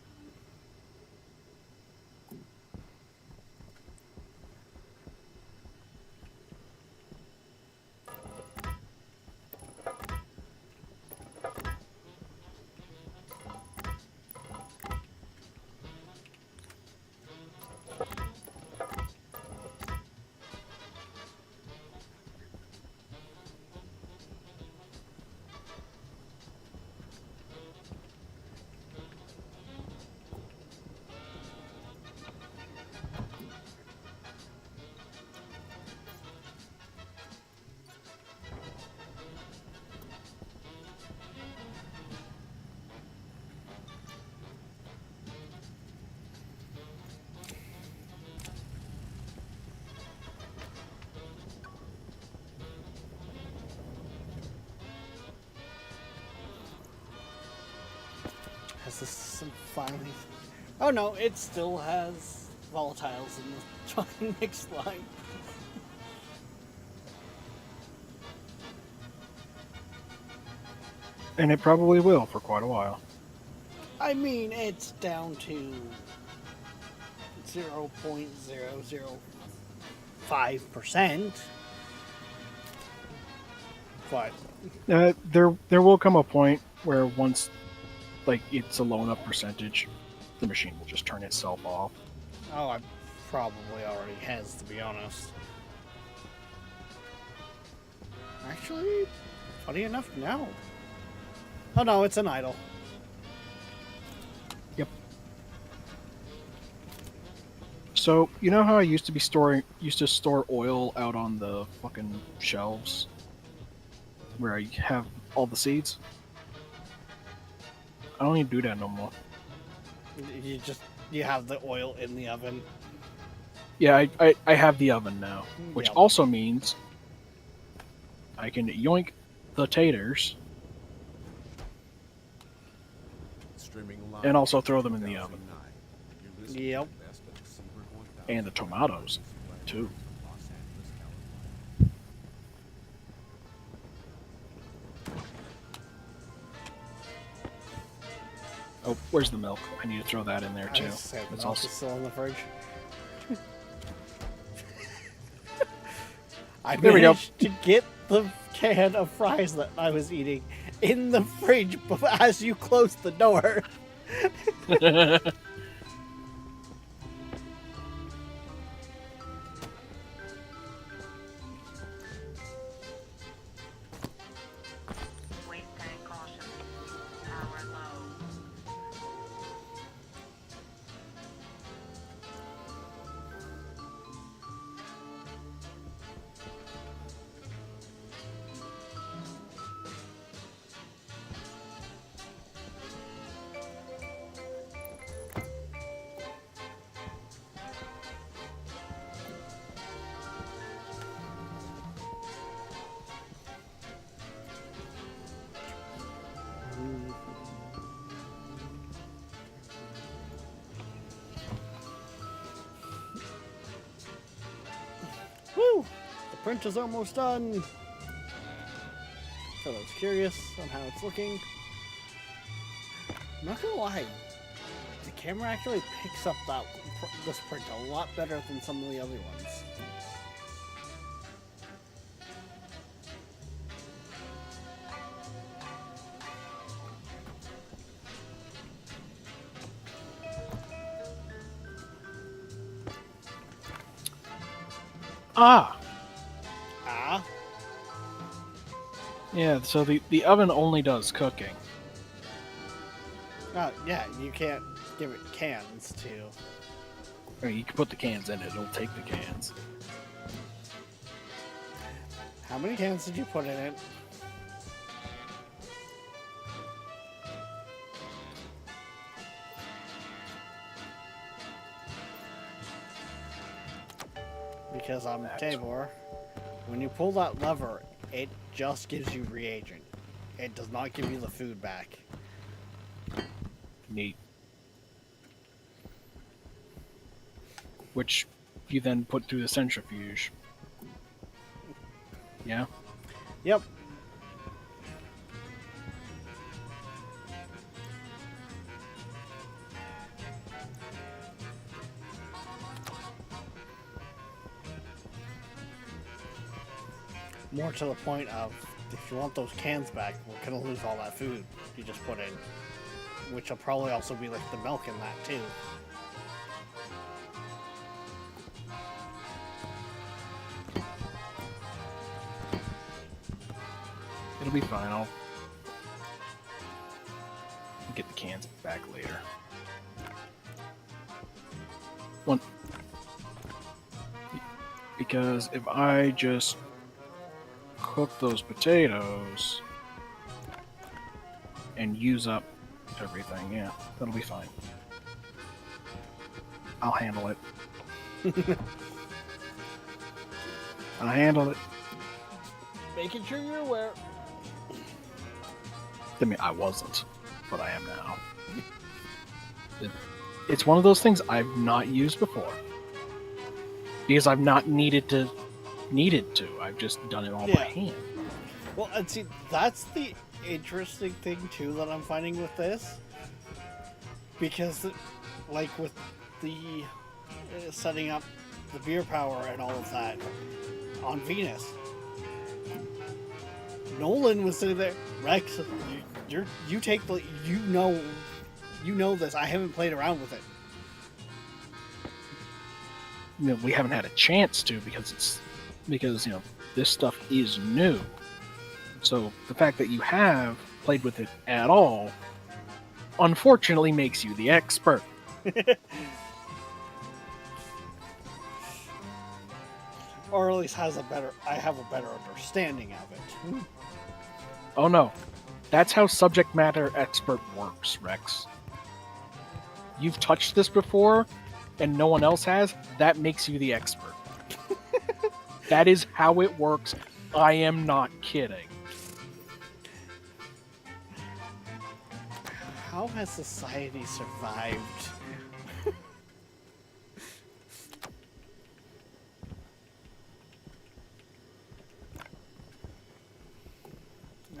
Has the system finally... Oh no, it still has volatiles in the fucking mixed line. And it probably will for quite a while. I mean, it's down to 0.005%. But There will come a point where once, like, it's a low enough percentage, the machine will just turn itself off. oh, I probably already has, to be honest. Actually, funny enough, no. Oh no, it's an idle. Yep. So you know how I used to store oil out on the fucking shelves, where I have all the seeds? I don't even do that no more. You have the oil in the oven. Yeah, I have the oven now, which Yep. also means I can yoink the taters Streaming live and also throw them in the oven. 2009. You're listening Yep. to the best of the Seabird 1000 And the tomatoes, too. Los Angeles, California. Oh, where's the milk? I need to throw that in there I too. just said It's milk also is still in the fridge. I There we go. managed to get the can of fries that I was eating in the fridge as you closed the door. Waste tank caution. Power low. Woo! The print is almost done. So I was curious on how it's looking. I'm not gonna lie, the camera actually picks up this print a lot better than some of the other ones. ah. Ah, Yeah, so the oven only does cooking. yeah, you can't give it cans to. I mean, you can put the cans in it; it'll take the cans. How many cans did you put in it? Because on Tabor, when you pull that lever, it just gives you reagent. It does not give you the food back. Neat. Which you then put through the centrifuge. Yeah. Yep. More to the point of, if you want those cans back, we're gonna lose all that food you just put in. Which will probably also be like the milk in that too. It'll be fine. I'll get the cans back later. One. Because if I just cook those potatoes and use up everything, yeah, that'll be fine. I'll handle it. I'll handle it. Making sure you're aware. I mean, I wasn't, but I am now. It's one of those things I've not used before. Because I've not needed to. I've just done it all by hand. Well, and see, that's the interesting thing too that I'm finding with this. Because, like with the setting up the beer power and all of that on Venus, Nolan was sitting there, Rex, you take the, you know this. I haven't played around with it. You know, we haven't had a chance to because you know, this stuff is new. So the fact that you have played with it at all, unfortunately, makes you the expert. Or at least I have a better understanding of it. Oh no, that's how subject matter expert works, Rex. You've touched this before, and no one else has. That makes you the expert. That is how it works. I am not kidding. How has society survived?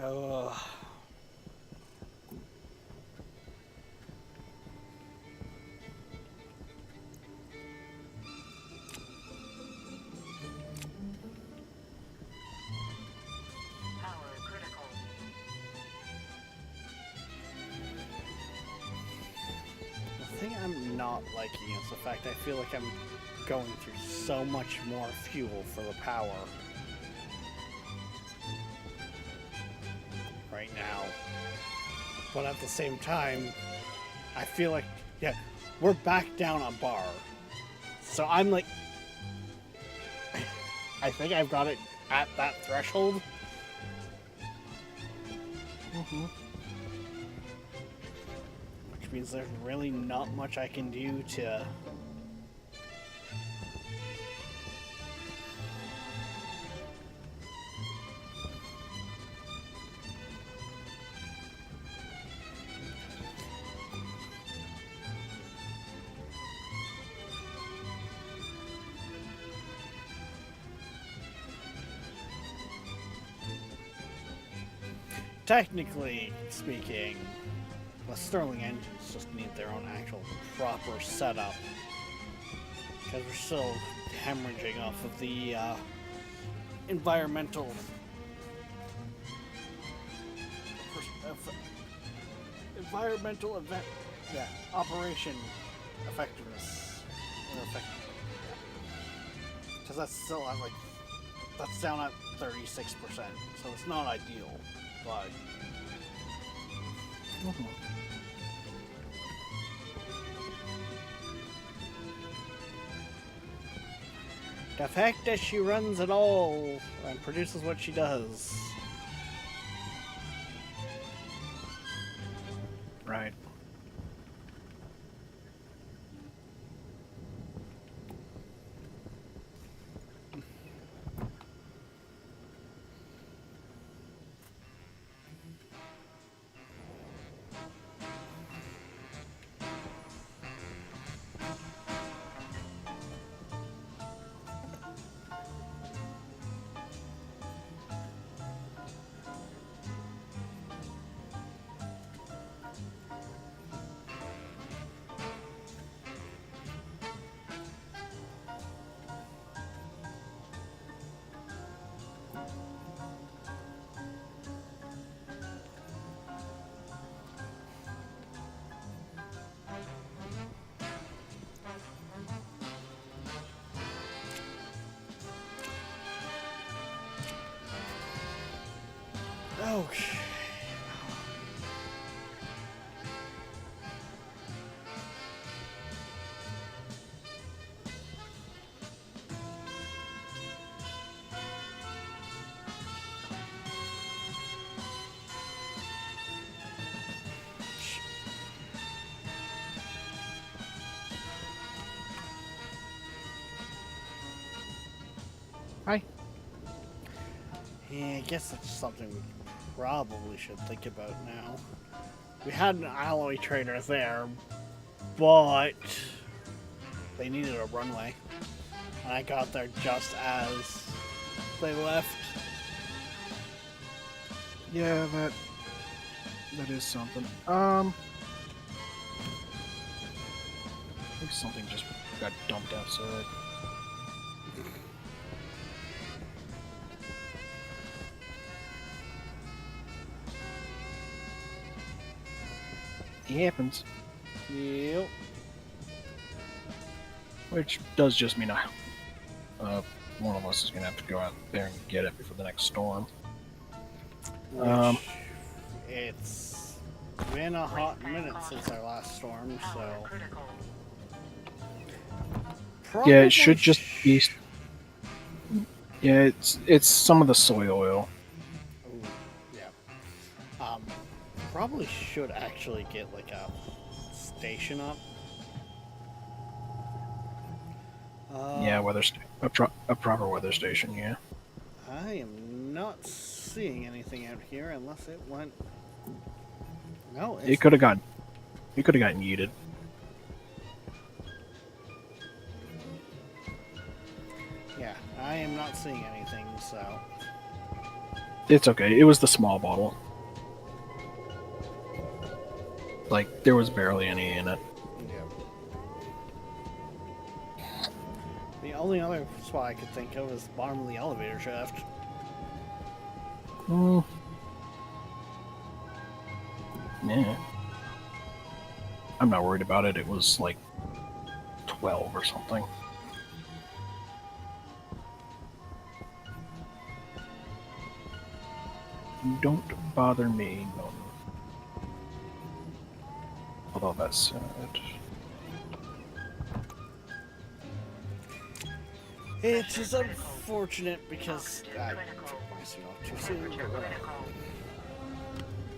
Ugh. Power critical. The thing I'm not liking is the fact I feel like I'm going through so much more fuel for the power right now. But at the same time, I feel like, yeah, we're back down a bar. So I'm like, I think I've got it at that threshold. Which means there's really not much I can do to technically speaking, the Sterling engines just need their own actual proper setup. Because we're still hemorrhaging off of the environmental operation effectiveness. Because that's still at like, that's down at 36%, so it's not ideal, but the fact that she runs it all and produces what she does. Right. Okay. Hi. Yeah, I guess that's something we probably should think about now. We had an alloy trader there, but they needed a runway. And I got there just as they left. Yeah, that is something. I think something just got dumped outside. It happens. Yep. Which does just mean one of us is gonna have to go out there and get it before the next storm. Which it's been a hot minute since our last storm, so Power critical. Yeah, it should just sh- be. Yeah, it's some of the soy oil. Ooh, yeah. Probably should actually get like a station up. Yeah, a proper weather station. Yeah. I am not seeing anything out here unless it went. No, it's It could have gotten yeeted. Yeah, I am not seeing anything, so. It's okay. It was the small bottle. Like there was barely any in it. Yeah. The only other spot I could think of is the bottom of the elevator shaft. Yeah. I'm not worried about it. It was like 12 or something. Don't bother me, no. Although that's sad. It is unfortunate because I took my suit off too soon. Temperature critical.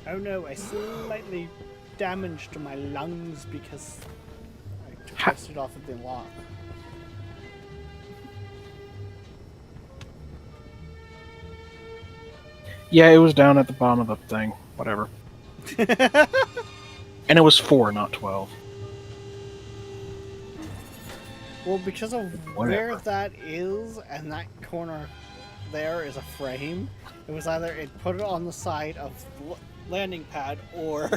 Oh no, I slightly damaged my lungs because I took my suit off at the lock. Yeah, it was down at the bottom of the thing. Whatever. And it was 4, not 12. Well, because of Whatever. where that is, and that corner there is a frame, it was either it put it on the side of the landing pad or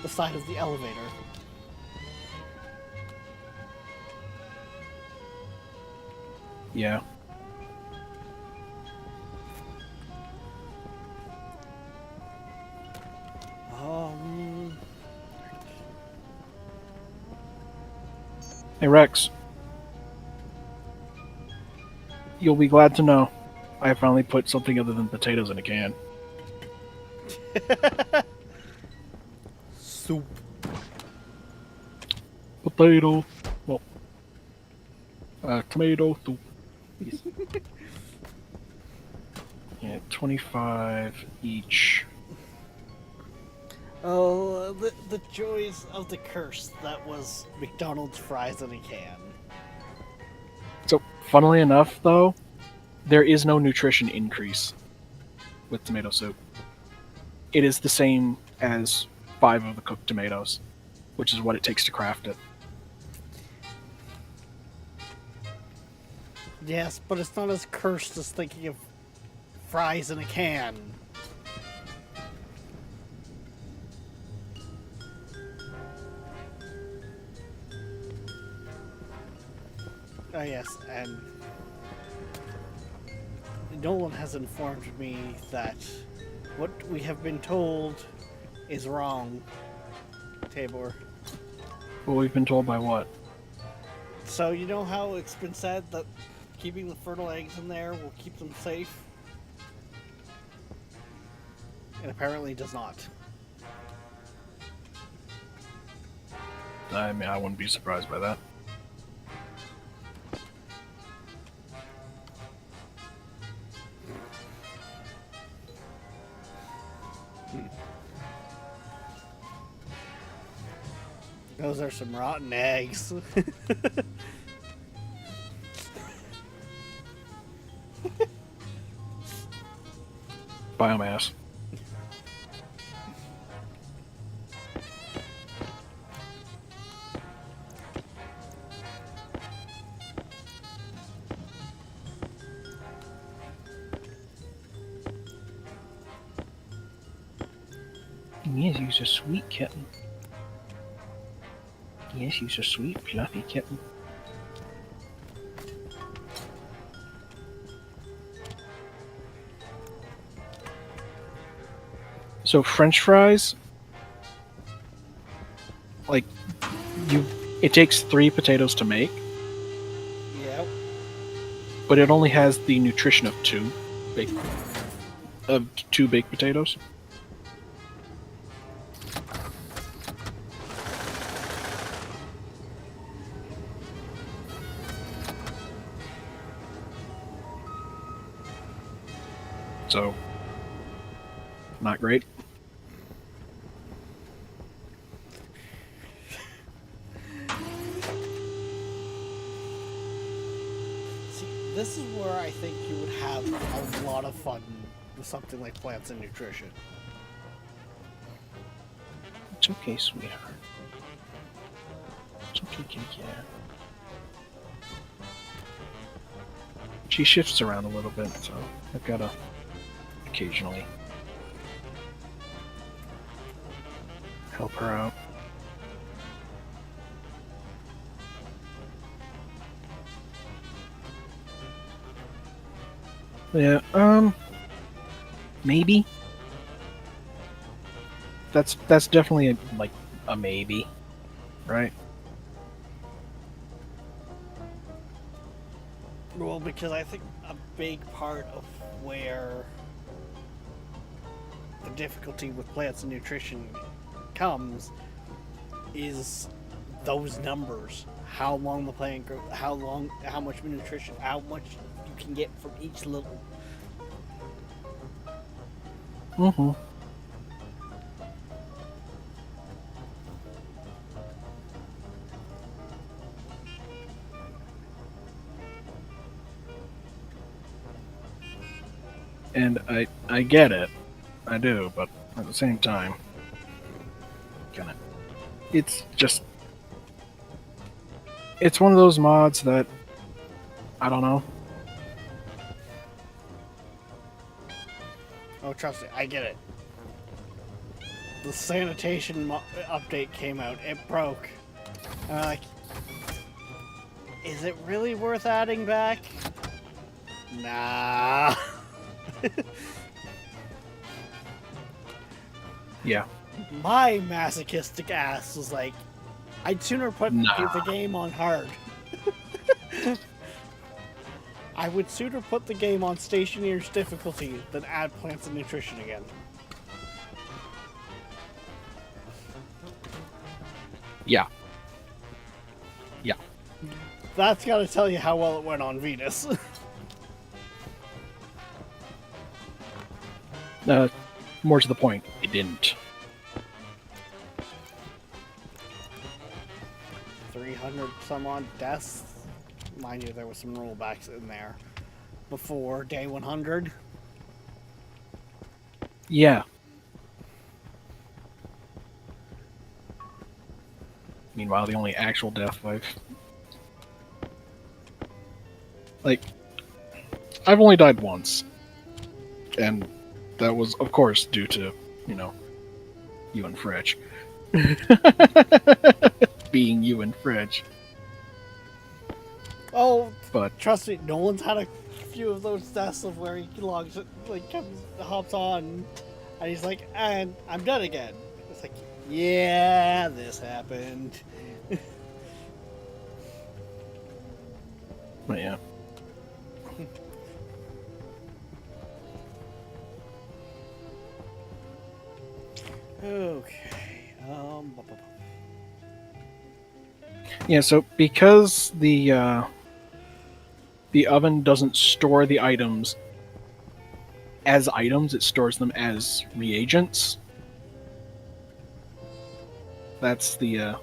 the side of the elevator. Yeah. Hey Rex. You'll be glad to know I finally put something other than potatoes in a can. Soup. Potato. Well, tomato soup. Yeah, 25 each. Oh, the joys of the curse that was McDonald's fries in a can. So, funnily enough, though, there is no nutrition increase with tomato soup. It is the same as 5 of the cooked tomatoes, which is what it takes to craft it. Yes, but it's not as cursed as thinking of fries in a can. Oh yes, and Nolan has informed me that what we have been told is wrong, Tabor. Well, we've been told by what? So you know how it's been said that keeping the fertile eggs in there will keep them safe? and apparently does not. I mean, I wouldn't be surprised by that. Those are some rotten eggs. Biomass. Yes, he's a sweet kitten. Yes, he's a sweet, fluffy kitten. So French fries, like, it takes 3 potatoes to make, Yep. but it only has the nutrition of 2 baked potatoes. So, not great. See, this is where I think you would have a lot of fun with something like Plants and Nutrition. It's okay, sweetheart. It's okay, kitty cat. She shifts around a little bit, so I've got to occasionally help her out. Yeah, maybe. That's definitely a maybe, right? Well, because I think a big part of where the difficulty with Plants and Nutrition comes is those numbers. How long the plant grows, how much nutrition, how much you can get from each little. Mm-hmm. And I get it. I do, but at the same time, it's just, it's one of those mods that, I don't know. Oh, trust me, I get it. The sanitation update came out. It broke. And I'm like, is it really worth adding back? Nah. Yeah. My masochistic ass was like, I'd sooner put the game on hard. I would sooner put the game on Stationeer's difficulty than add Plants and Nutrition again. Yeah. Yeah. That's gotta tell you how well it went on Venus. More to the point, it didn't. 300 some odd deaths. Mind you, there was some rollbacks in there before day 100. Yeah. Meanwhile, the only actual death I've only died once. And that was, of course, due to, you and Fridge. Being you and Fridge. Oh, But trust me, Nolan's had a few of those deaths of where he logs, hops on, and he's like, and I'm done again. It's like, yeah, this happened. But yeah. Okay. Yeah, so because the oven doesn't store the items as items, it stores them as reagents. That's the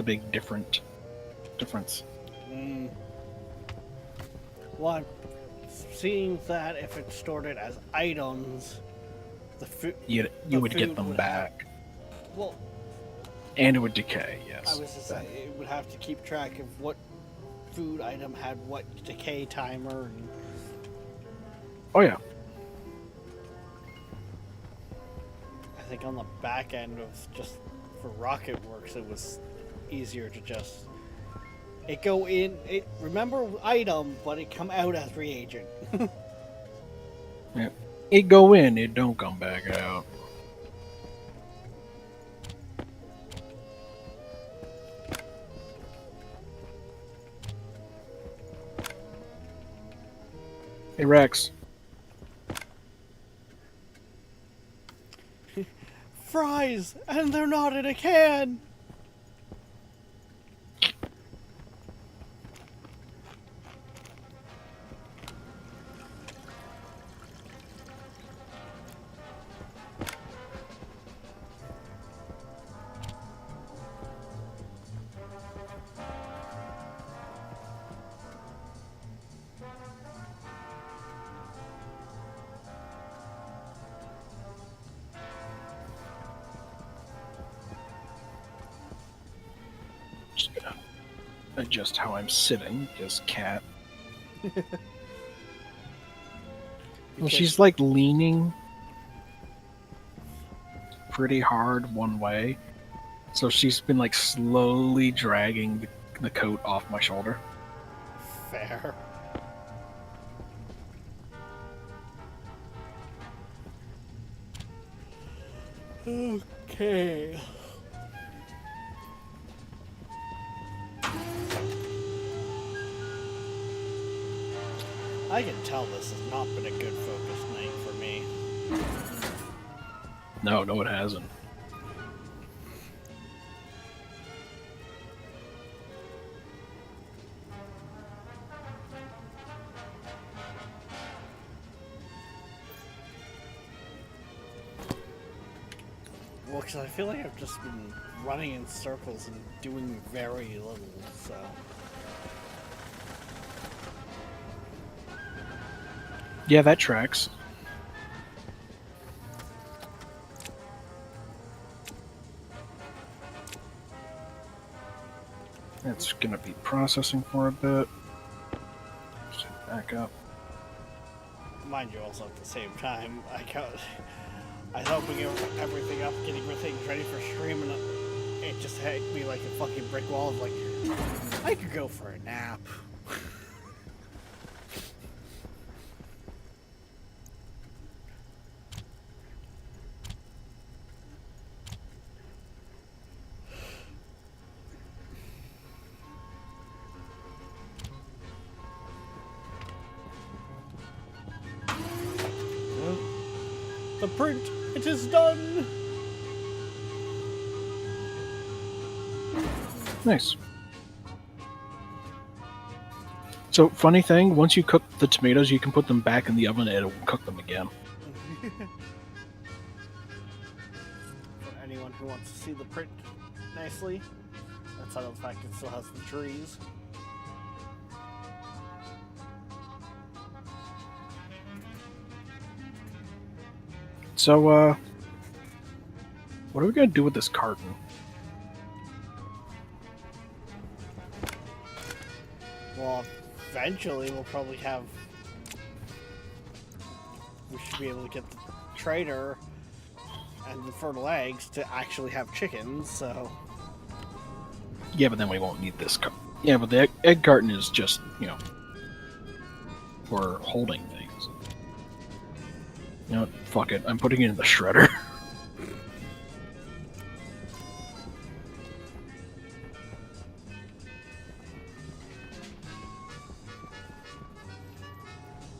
big difference. Well, I'm seeing that if it stored it as items, the food. You would get them back, Well, and it would decay. I Yes. was just saying it would have to keep track of what food item had what decay timer. And Oh yeah. I think on the back end of just for Rocket Works, it was easier to just it go in. It remember item, but it come out as reagent. Yeah. It go in, it don't come back out. Hey Rex. Fries, and they're not in a can. Just gonna adjust how I'm sitting, because cat. Well, she's like leaning pretty hard one way, so she's been like slowly dragging the coat off my shoulder. Fair. Okay. I can tell this has not been a good focus night for me. No, it hasn't. Well, because I feel like I've just been running in circles and doing very little, so. Yeah, that tracks. It's gonna be processing for a bit. Just back up. Mind you, also at the same time, I was opening everything up, getting things ready for stream, and it just hit me like a fucking brick wall. Of like, I could go for a nap. The print, it is done! Nice. So, funny thing, once you cook the tomatoes, you can put them back in the oven and it'll cook them again. For anyone who wants to see the print nicely, outside of the fact it still has the trees. So, what are we gonna do with this carton? Well, eventually we'll probably have... We should be able to get the trader and the fertile eggs to actually have chickens, so... Yeah, but then we won't need this. Yeah, but the egg carton is just, for holding things. You know what? Fuck it. I'm putting it in the shredder.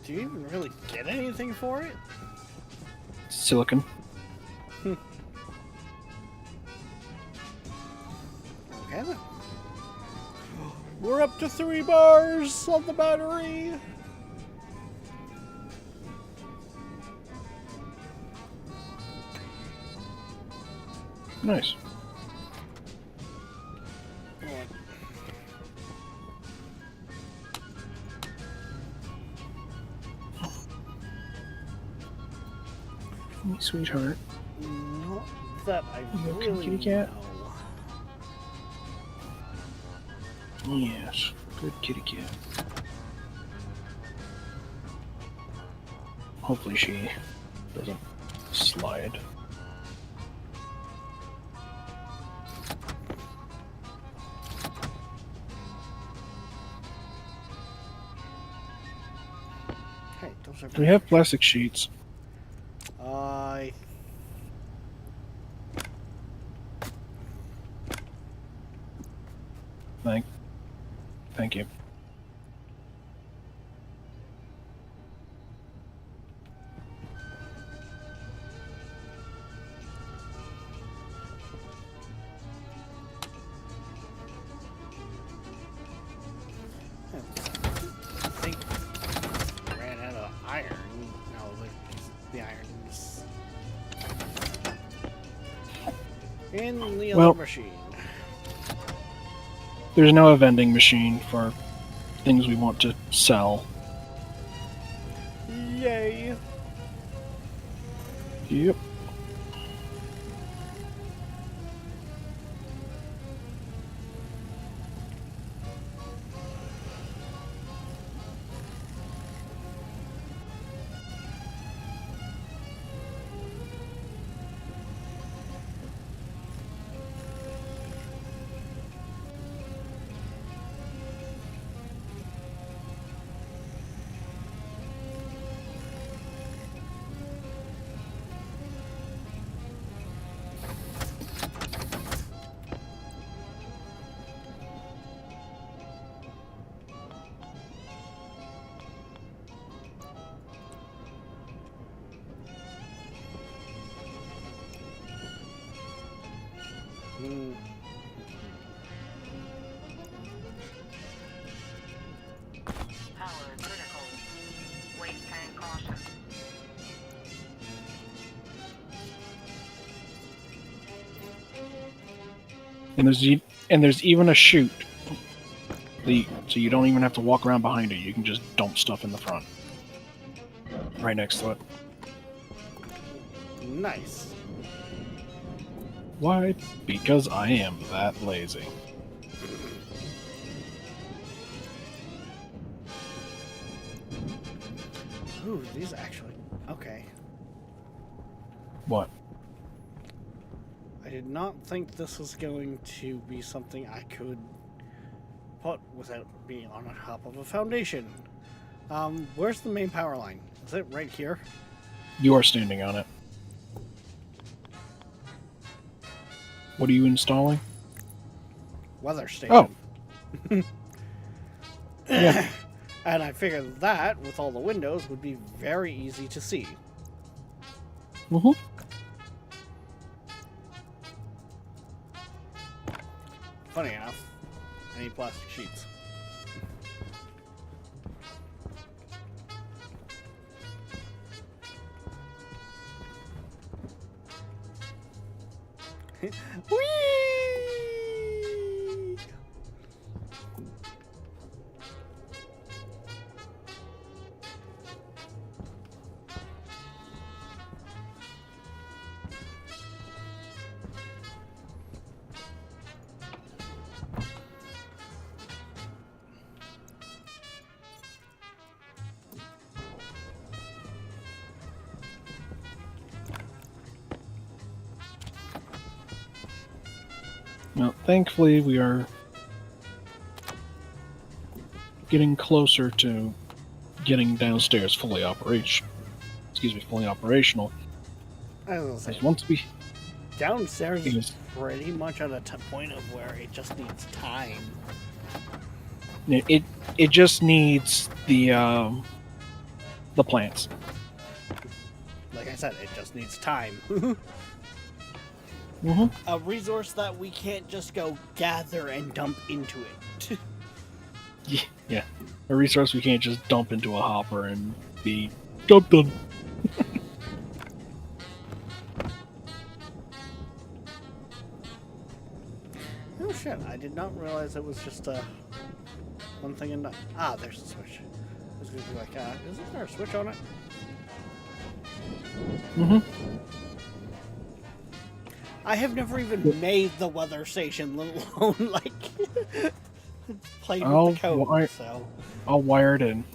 Do you even really get anything for it? Silicon. Okay then. We're up to 3 bars on the battery. Nice. Sweetheart. Not that I You okay, really kitty cat? know. Yes. Good kitty cat. Hopefully she doesn't slide. Hey, those are We have plastic sheets. Thank you. I think I ran out of iron. No, the iron's in the Well- other machine. There's now a vending machine for things we want to sell. Yay! Yep. Hmm. Power critical. Waste tank caution. And there's even a chute. So you don't even have to walk around behind it. You can just dump stuff in the front. Right next to it. Nice. Why? Because I am that lazy. Ooh, these actually. Okay. What? I did not think this was going to be something I could put without being on top of a foundation. Where's the main power line? Is it right here? You are standing on it. What are you installing? Weather station. Oh. Yeah. And I figured that, with all the windows, would be very easy to see. Mm-hmm. Funny enough, I need plastic sheets. Whee! Well, thankfully we are getting closer to getting downstairs fully operational. Fully operational. I was gonna say, Because once we downstairs Yes. is pretty much at a point of where it just needs time. it just needs the plants. Like I said, it just needs time. A resource that we can't just go gather and dump into it. Yeah. A resource we can't just dump into a hopper and be dumped on. Oh shit, I did not realize it was just one thing and there's the switch. I was gonna be like, isn't there a switch on it? I have never even made the weather station, let alone like played with the code, so I'll wire it in.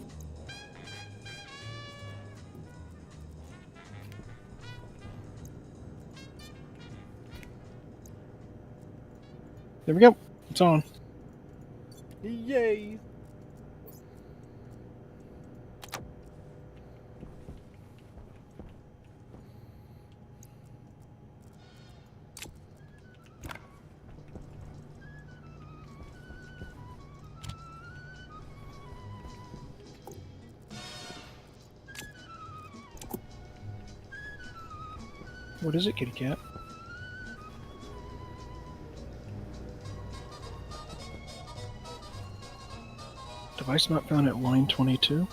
There we go. It's on. yay! What is it, kitty cat? Device not found at line 22.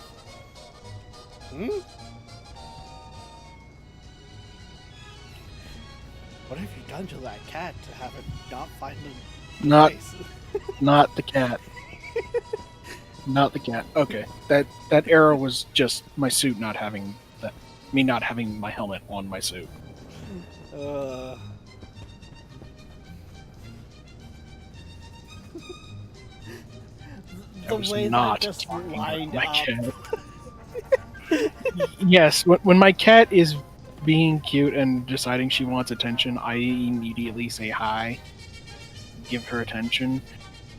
What have you done to that cat to have it not find the Not, device? not the cat. Not the cat. Okay, that error was just my suit not having that. Me not having my helmet on my suit. The was way not that just talking lined about my up. cat. Yes, when my cat is being cute and deciding she wants attention, I immediately say hi, give her attention.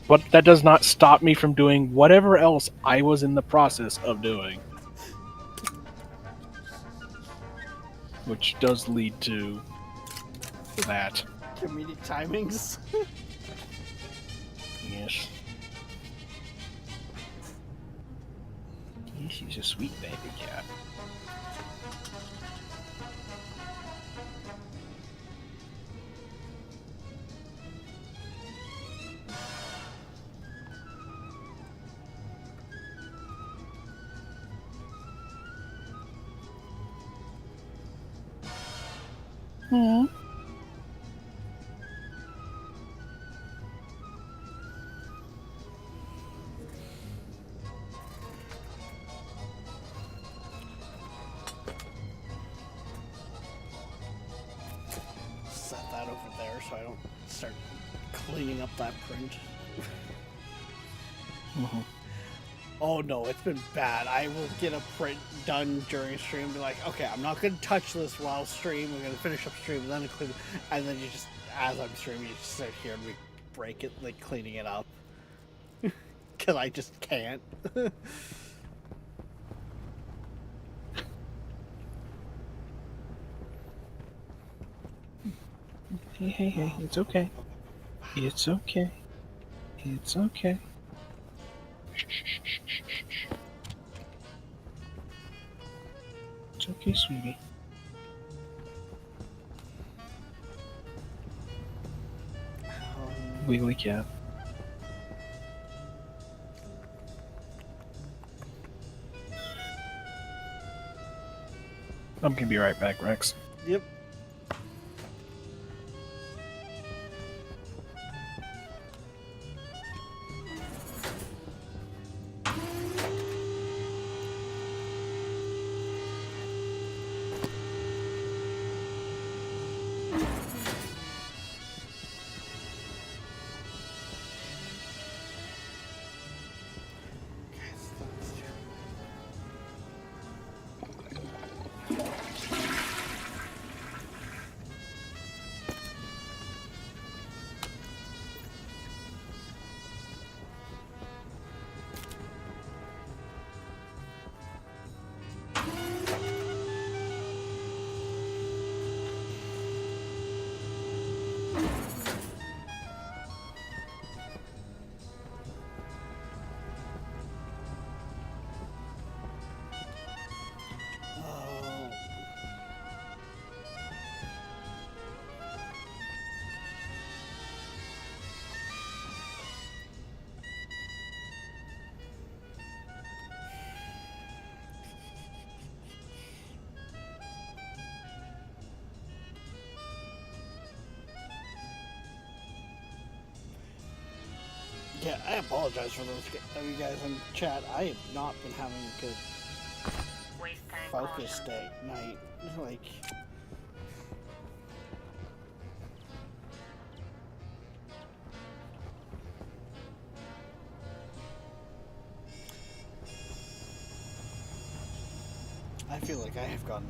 But that does not stop me from doing whatever else I was in the process of doing. Which does lead to that. Comedic timings. Yes. She's a sweet baby cat. Hmm. Set that over there so I don't start cleaning up that print. Oh no, it's been bad. I will get a print done during stream and be like, okay, I'm not going to touch this while stream. We're going to finish up stream and then clean. And then you just, as I'm streaming, you just sit here and we break it, like cleaning it up. Because I just can't. Hey, it's okay. It's okay. It's okay. Shh. It's okay, sweetie. Wiggly cat. I'm gonna be right back, Rex. Yep. Yeah, I apologize for those of you guys in chat. I have not been having a good Waste tank focus caution. day night. Like, I feel like I have gotten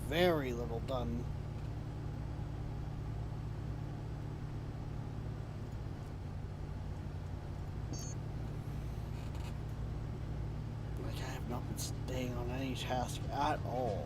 very little done. Like, I have not been staying on any task at all.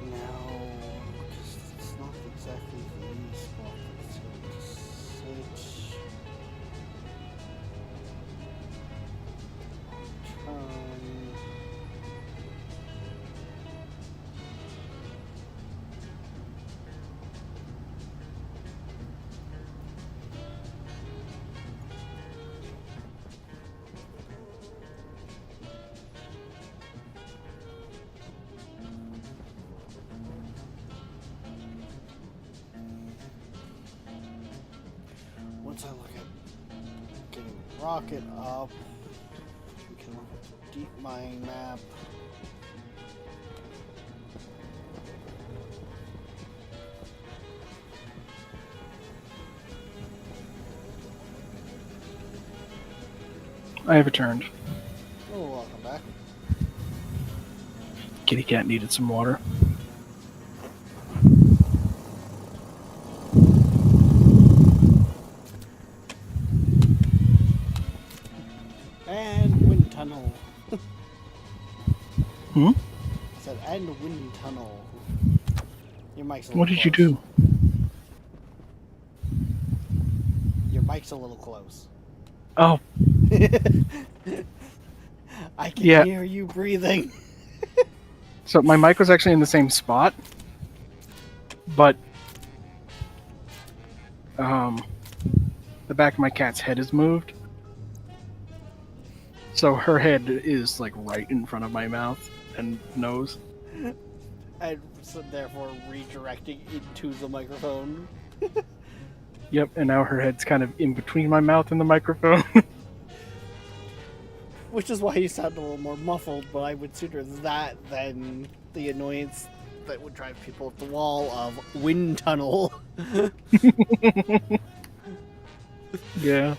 Now, because it's not exactly the spot that's going to sit. Once I look at getting rocket up, we can look at the deep mine map. I have returned. Oh, welcome back. Kitty cat needed some water. And wind tunnel. Hmm? I said, and wind tunnel. Your mic's a little What did you close. do? Your mic's a little close. Oh, I can Yeah. hear you breathing. so my mic was actually in the same spot, but the back of my cat's head is moved. So her head is like right in front of my mouth and nose. And so therefore redirecting into the microphone. Yep, and now her head's kind of in between my mouth and the microphone. Which is why you sound a little more muffled, but I would sooner that than the annoyance that would drive people up the wall of wind tunnel. Yeah.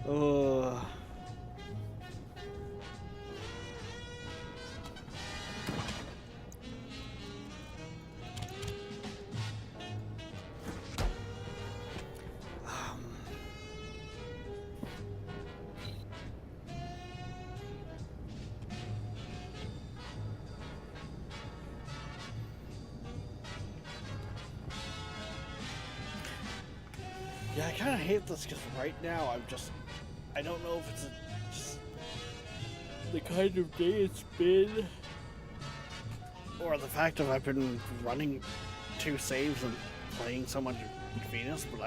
Ugh. Yeah, I kind of hate this because right now I don't know if it's just the kind of day it's been, or the fact that I've been running 2 saves and playing so much Venus, but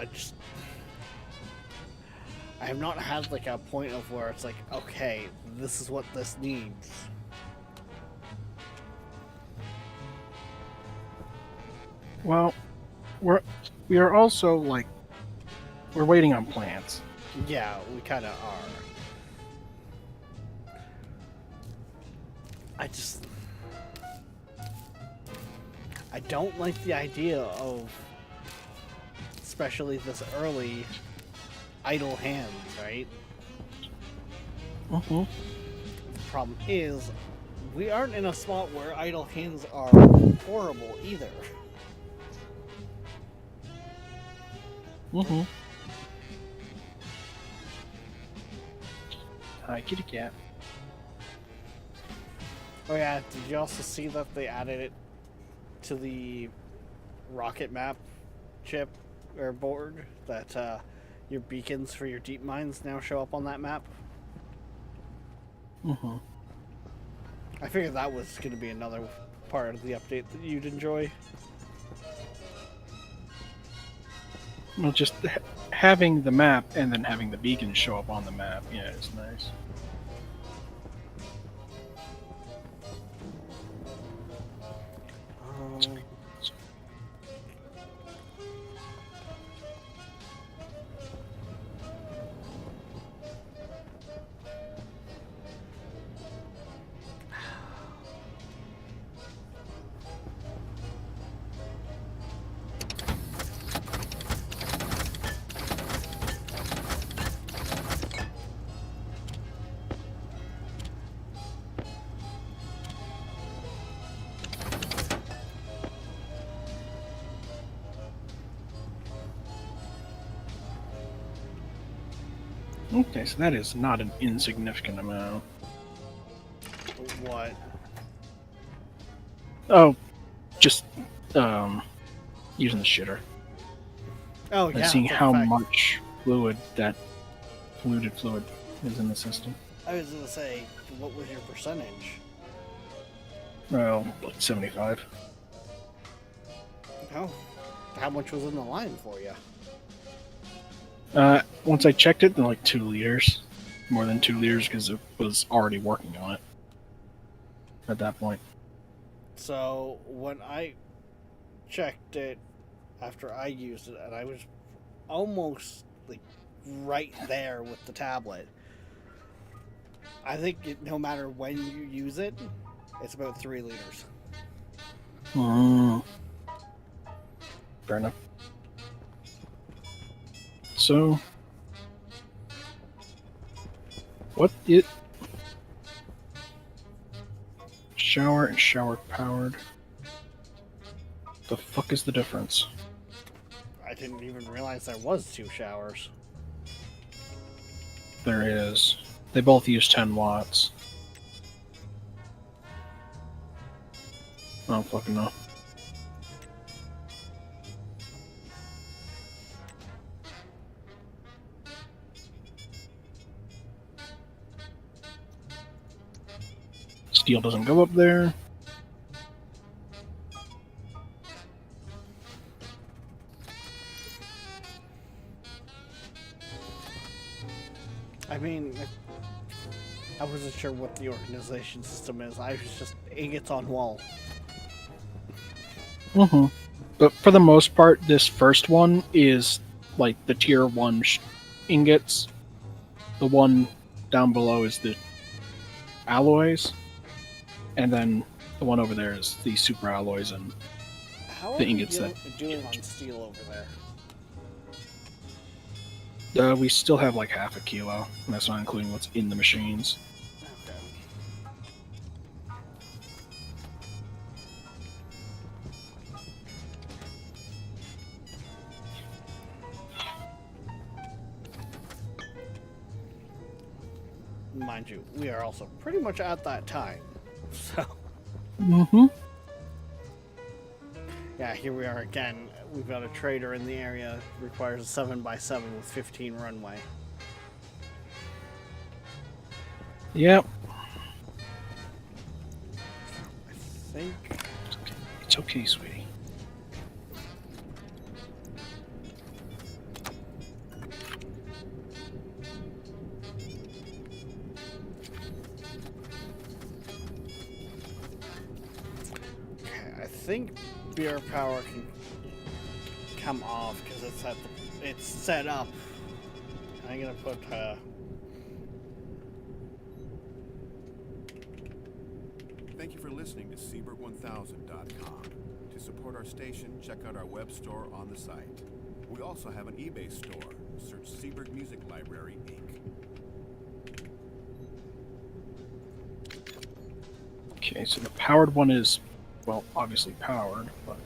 I have not had like a point of where it's like, okay, this is what this needs. Well, we are also like we're waiting on plants. Yeah, we kind of are. I just... I don't like the idea of, especially this early, idle hands, right? Mm-hmm. The problem is, we aren't in a spot where idle hands are horrible either. Mm-hmm. Hi, kitty cat. Oh yeah, did you also see that they added it to the rocket map chip or board? That your beacons for your deep mines now show up on that map? Mm-hmm. I figured that was going to be another part of the update that you'd enjoy. Well, just having the map and then having the beacon show up on the map, yeah, it's nice. Okay, so that is not an insignificant amount. What? Oh, just using the shitter Oh and yeah. seeing for how fact. much fluid that polluted fluid is in the system. I was gonna say, what was your percentage? Well, like 75. Oh, how much was in the line for you? Once I checked it, then like 2 liters, more than 2 liters, because it was already working on it at that point. So when I checked it after I used it, and I was almost like right there with the tablet. I think no matter when you use it, it's about 3 liters. Fair enough. So, what it shower and shower powered? The fuck is the difference? I didn't even realize there was 2 showers. There is. They both use 10 watts. I don't fucking know. Steel doesn't go up there. I mean, I wasn't sure what the organization system is. I was just ingots on wall. Mm-hmm. But for the most part, this first one is like the tier 1 ingots. The one down below is the alloys. And then the one over there is the super alloys and How are the we ingots doing on steel over there? we still have like half a kilo. And that's not including what's in the machines. Okay. Mind you, we are also pretty much at that time. So, Mm-hmm. yeah, here we are again. We've got a trader in the area. Requires a 7x7 with 15 runway. Yep. I think. It's okay, sweetie. Okay, I think beer power can come off because it's set up. I'm gonna put Thank you for listening to Seaberg1000.com. To support our station, check out our web store on the site. We also have an eBay store. Search Seaberg Music Library, Inc. Okay, so the powered one is, well, obviously powered, but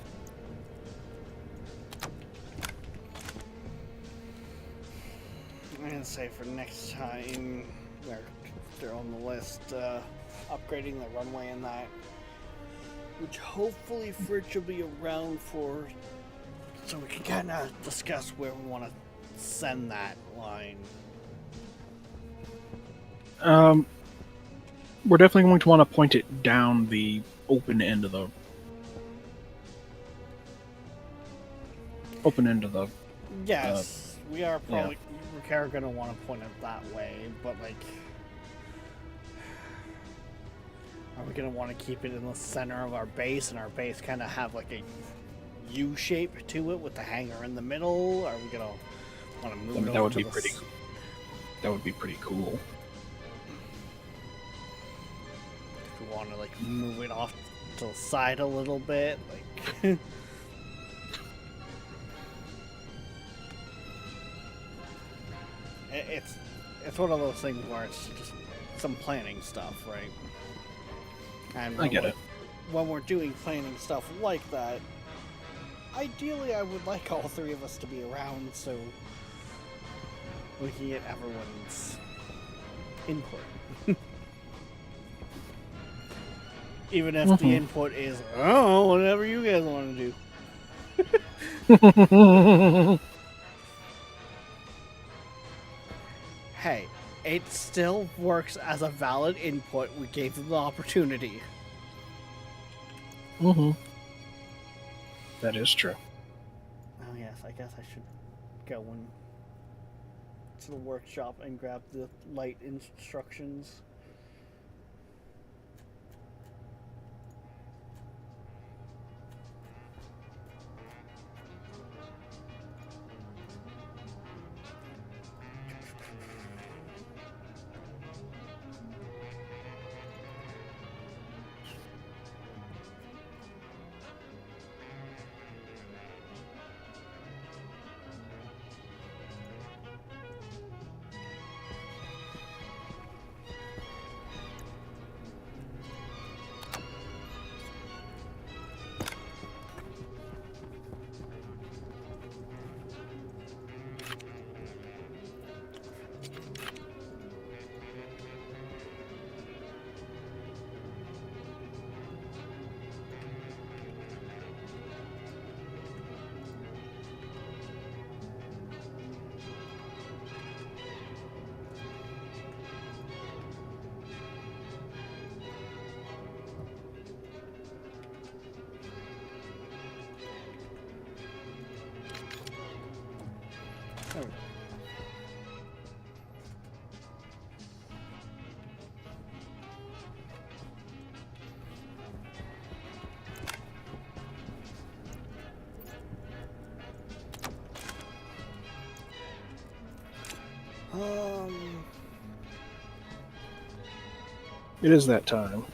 I'm gonna say for next time, they're on the list, upgrading the runway and that, which hopefully Fritch will be around for, so we can kind of discuss where we want to send that line. we're definitely going to want to point it down the open end of the Yes, we are probably going to want to point it that way, but like, are we going to want to keep it in the center of our base and our base kind of have like a U shape to it with the hangar in the middle? Are we going to want to move it that over would to be the pretty that would be pretty cool. If we want to like move it off to the side a little bit, like it's one of those things where it's just some planning stuff, right? And I get it. When we're doing planning stuff like that, ideally I would like all three of us to be around so we can get everyone's input. Even if the input is, oh, whatever you guys want to do. Hey, it still works as a valid input. We gave them the opportunity. That is true. Oh yes, I guess I should go to the workshop and grab the light instructions. There we go. It is that time.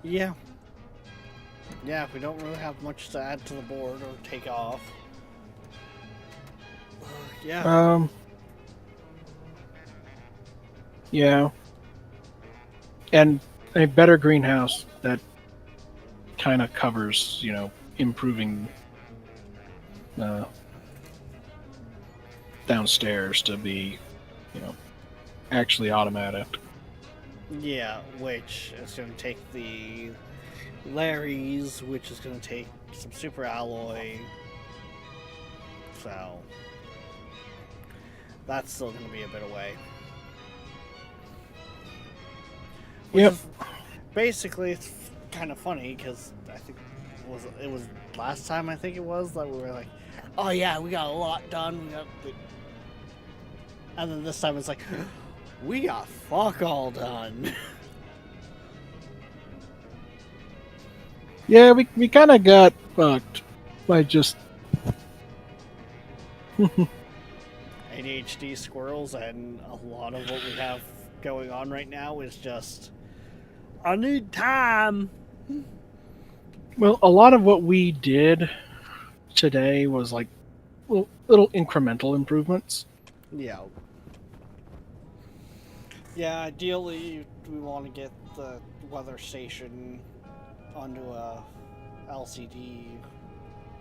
Yeah. Yeah, we don't really have much to add to the board or take off. Yeah. Yeah. And a better greenhouse that kind of covers, improving downstairs to be, actually automatic. Yeah, which is going to take the Larry's, which is going to take some super alloy. So that's still going to be a bit away. Yep. Basically, it's kind of funny because I think it was last time I think it was that we were like, oh yeah, we got a lot done. And then this time it's like, we got fuck all done. Yeah, we kind of got fucked by just ADHD squirrels, and a lot of what we have going on right now is just, I need time. Well, a lot of what we did today was like little incremental improvements. Yeah. Yeah, ideally we want to get the weather station onto a LCD,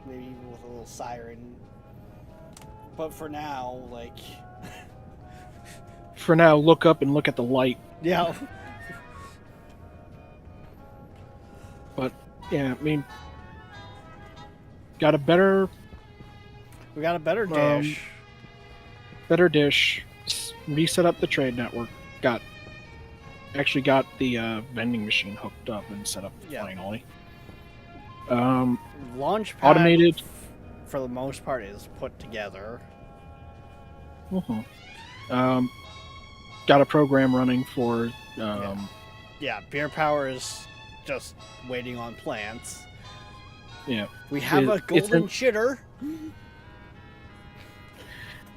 maybe even with a little siren. But for now, like, For now, look up and look at the light. yeah, But yeah, I mean, got a better we got a better dish. dish. Reset up the trade network. Actually got the vending machine hooked up and set up Yeah. finally. Launchpad, automated- for the most part, is put together. Got a program running for Yeah, beer power is just waiting on plants. yeah. We have a It's golden an- shitter.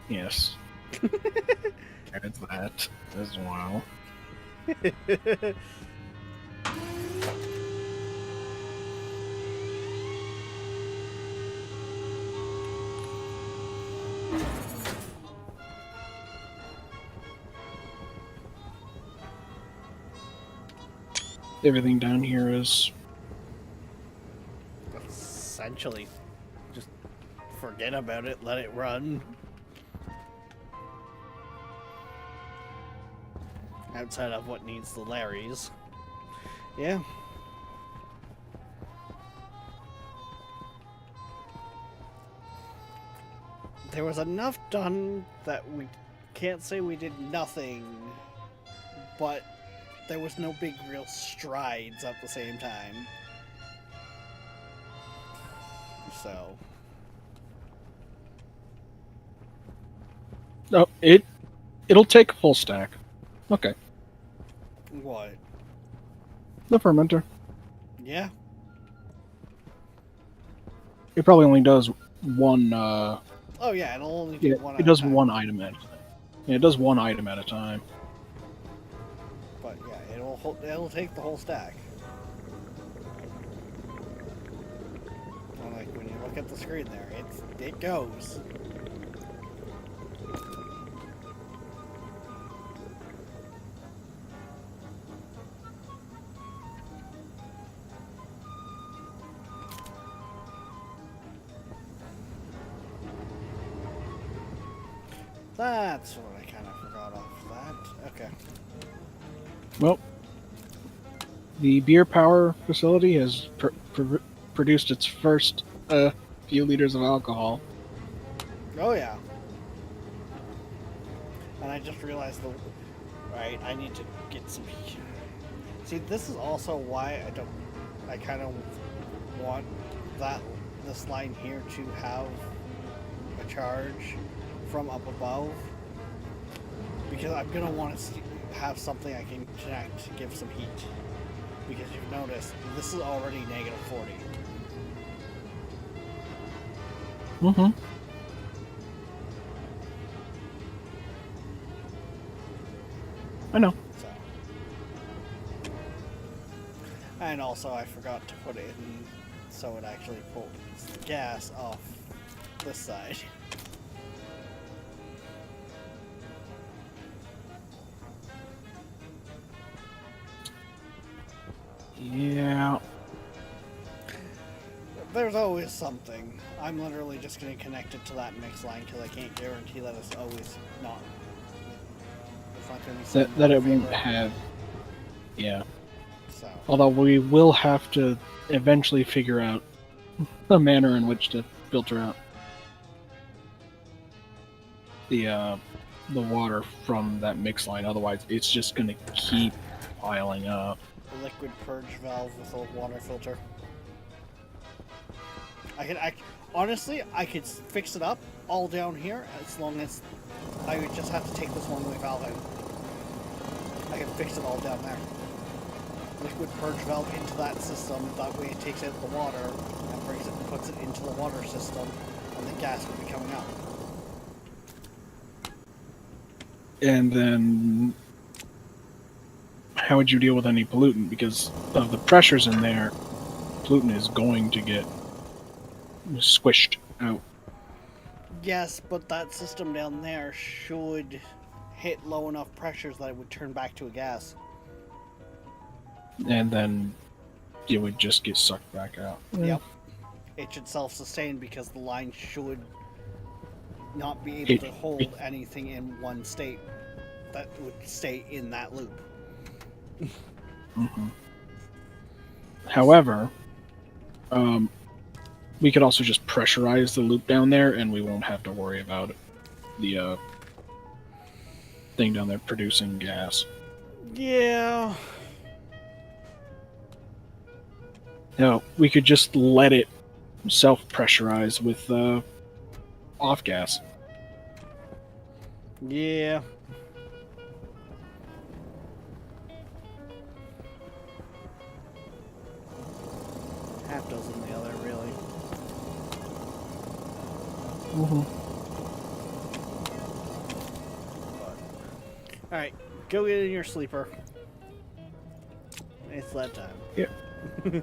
Yes. There's that as well. Everything down here is Essentially, just forget about it, let it run. Outside of what needs the Larrys. Yeah. There was enough done that we can't say we did nothing, but there was no big real strides at the same time. So, oh it'll take a full stack. Okay, what? the fermenter. Yeah? It probably only does one. Oh yeah, it'll only do Yeah, one it at a does time. one item at a time. Yeah, it does one item at a time. But yeah, it'll take the whole stack. And like when you look at the screen there, it goes. That's what I kind of forgot off that. Okay. Well, the beer power facility has produced its first few liters of alcohol. Oh yeah. And I just realized right, I need to get some. See, this is also why I kind of want this line here to have a charge from up above, because I'm gonna want to have something I can connect to give some heat. Because you've noticed this is already negative 40. Mm-hmm. I know. So, and also I forgot to put it in so it actually pulls the gas off this side. Yeah. There's always something. I'm literally just going to connect it to that mix line because I can't guarantee that it's always not. It's not going to be some That it favorite. won't have. Yeah. So, Although we will have to eventually figure out a manner in which to filter out the water from that mix line. Otherwise, it's just going to keep piling up. a liquid purge valve with a water filter. Honestly, I could fix it up all down here as long as I would just have to take this one-way valve out. I can fix it all down there. Liquid purge valve into that system, that way it takes out the water and brings it and puts it into the water system, and the gas will be coming out. And then how would you deal with any pollutant? Because of the pressures in there, pollutant is going to get squished out. Yes, but that system down there should hit low enough pressures that it would turn back to a gas. And then it would just get sucked back out. Yep. It should self-sustain because the line should not be able to hold anything in one state that would stay in that loop. Mm-hmm. However, we could also just pressurize the loop down there, and we won't have to worry about the thing down there producing gas. Yeah. No, we could just let it self-pressurize with off gas. Yeah. Half dozen the other, really. Alright, go get in your sleeper. It's that time. Yep. We're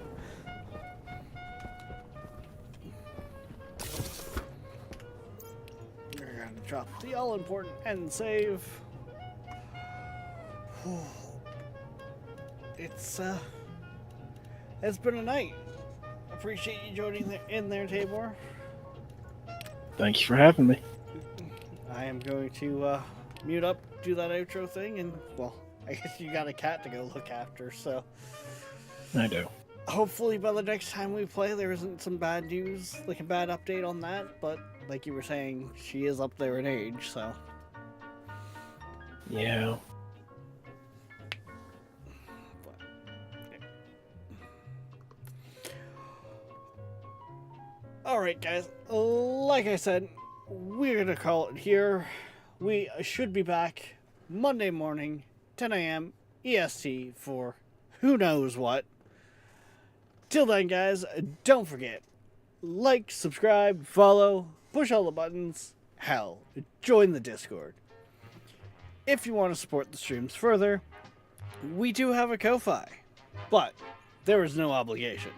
gonna drop the all-important end save. It's been a night. Appreciate you joining in there, Tabor. Thank you for having me. I am going to mute up, do that outro thing, and, well, I guess you got a cat to go look after, so I do. hopefully by the next time we play there isn't some bad news, like a bad update on that, but like you were saying, she is up there in age, so. Yeah. Alright guys, like I said, we're gonna call it here. We should be back Monday morning, 10 a.m. EST for who knows what. Till then guys, don't forget, like, subscribe, follow, push all the buttons, hell, join the Discord. If you want to support the streams further, we do have a Ko-Fi, but there is no obligation.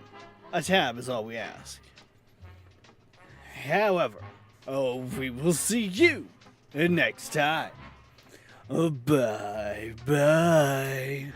A tab is all we ask. However, we will see you next time. Bye bye.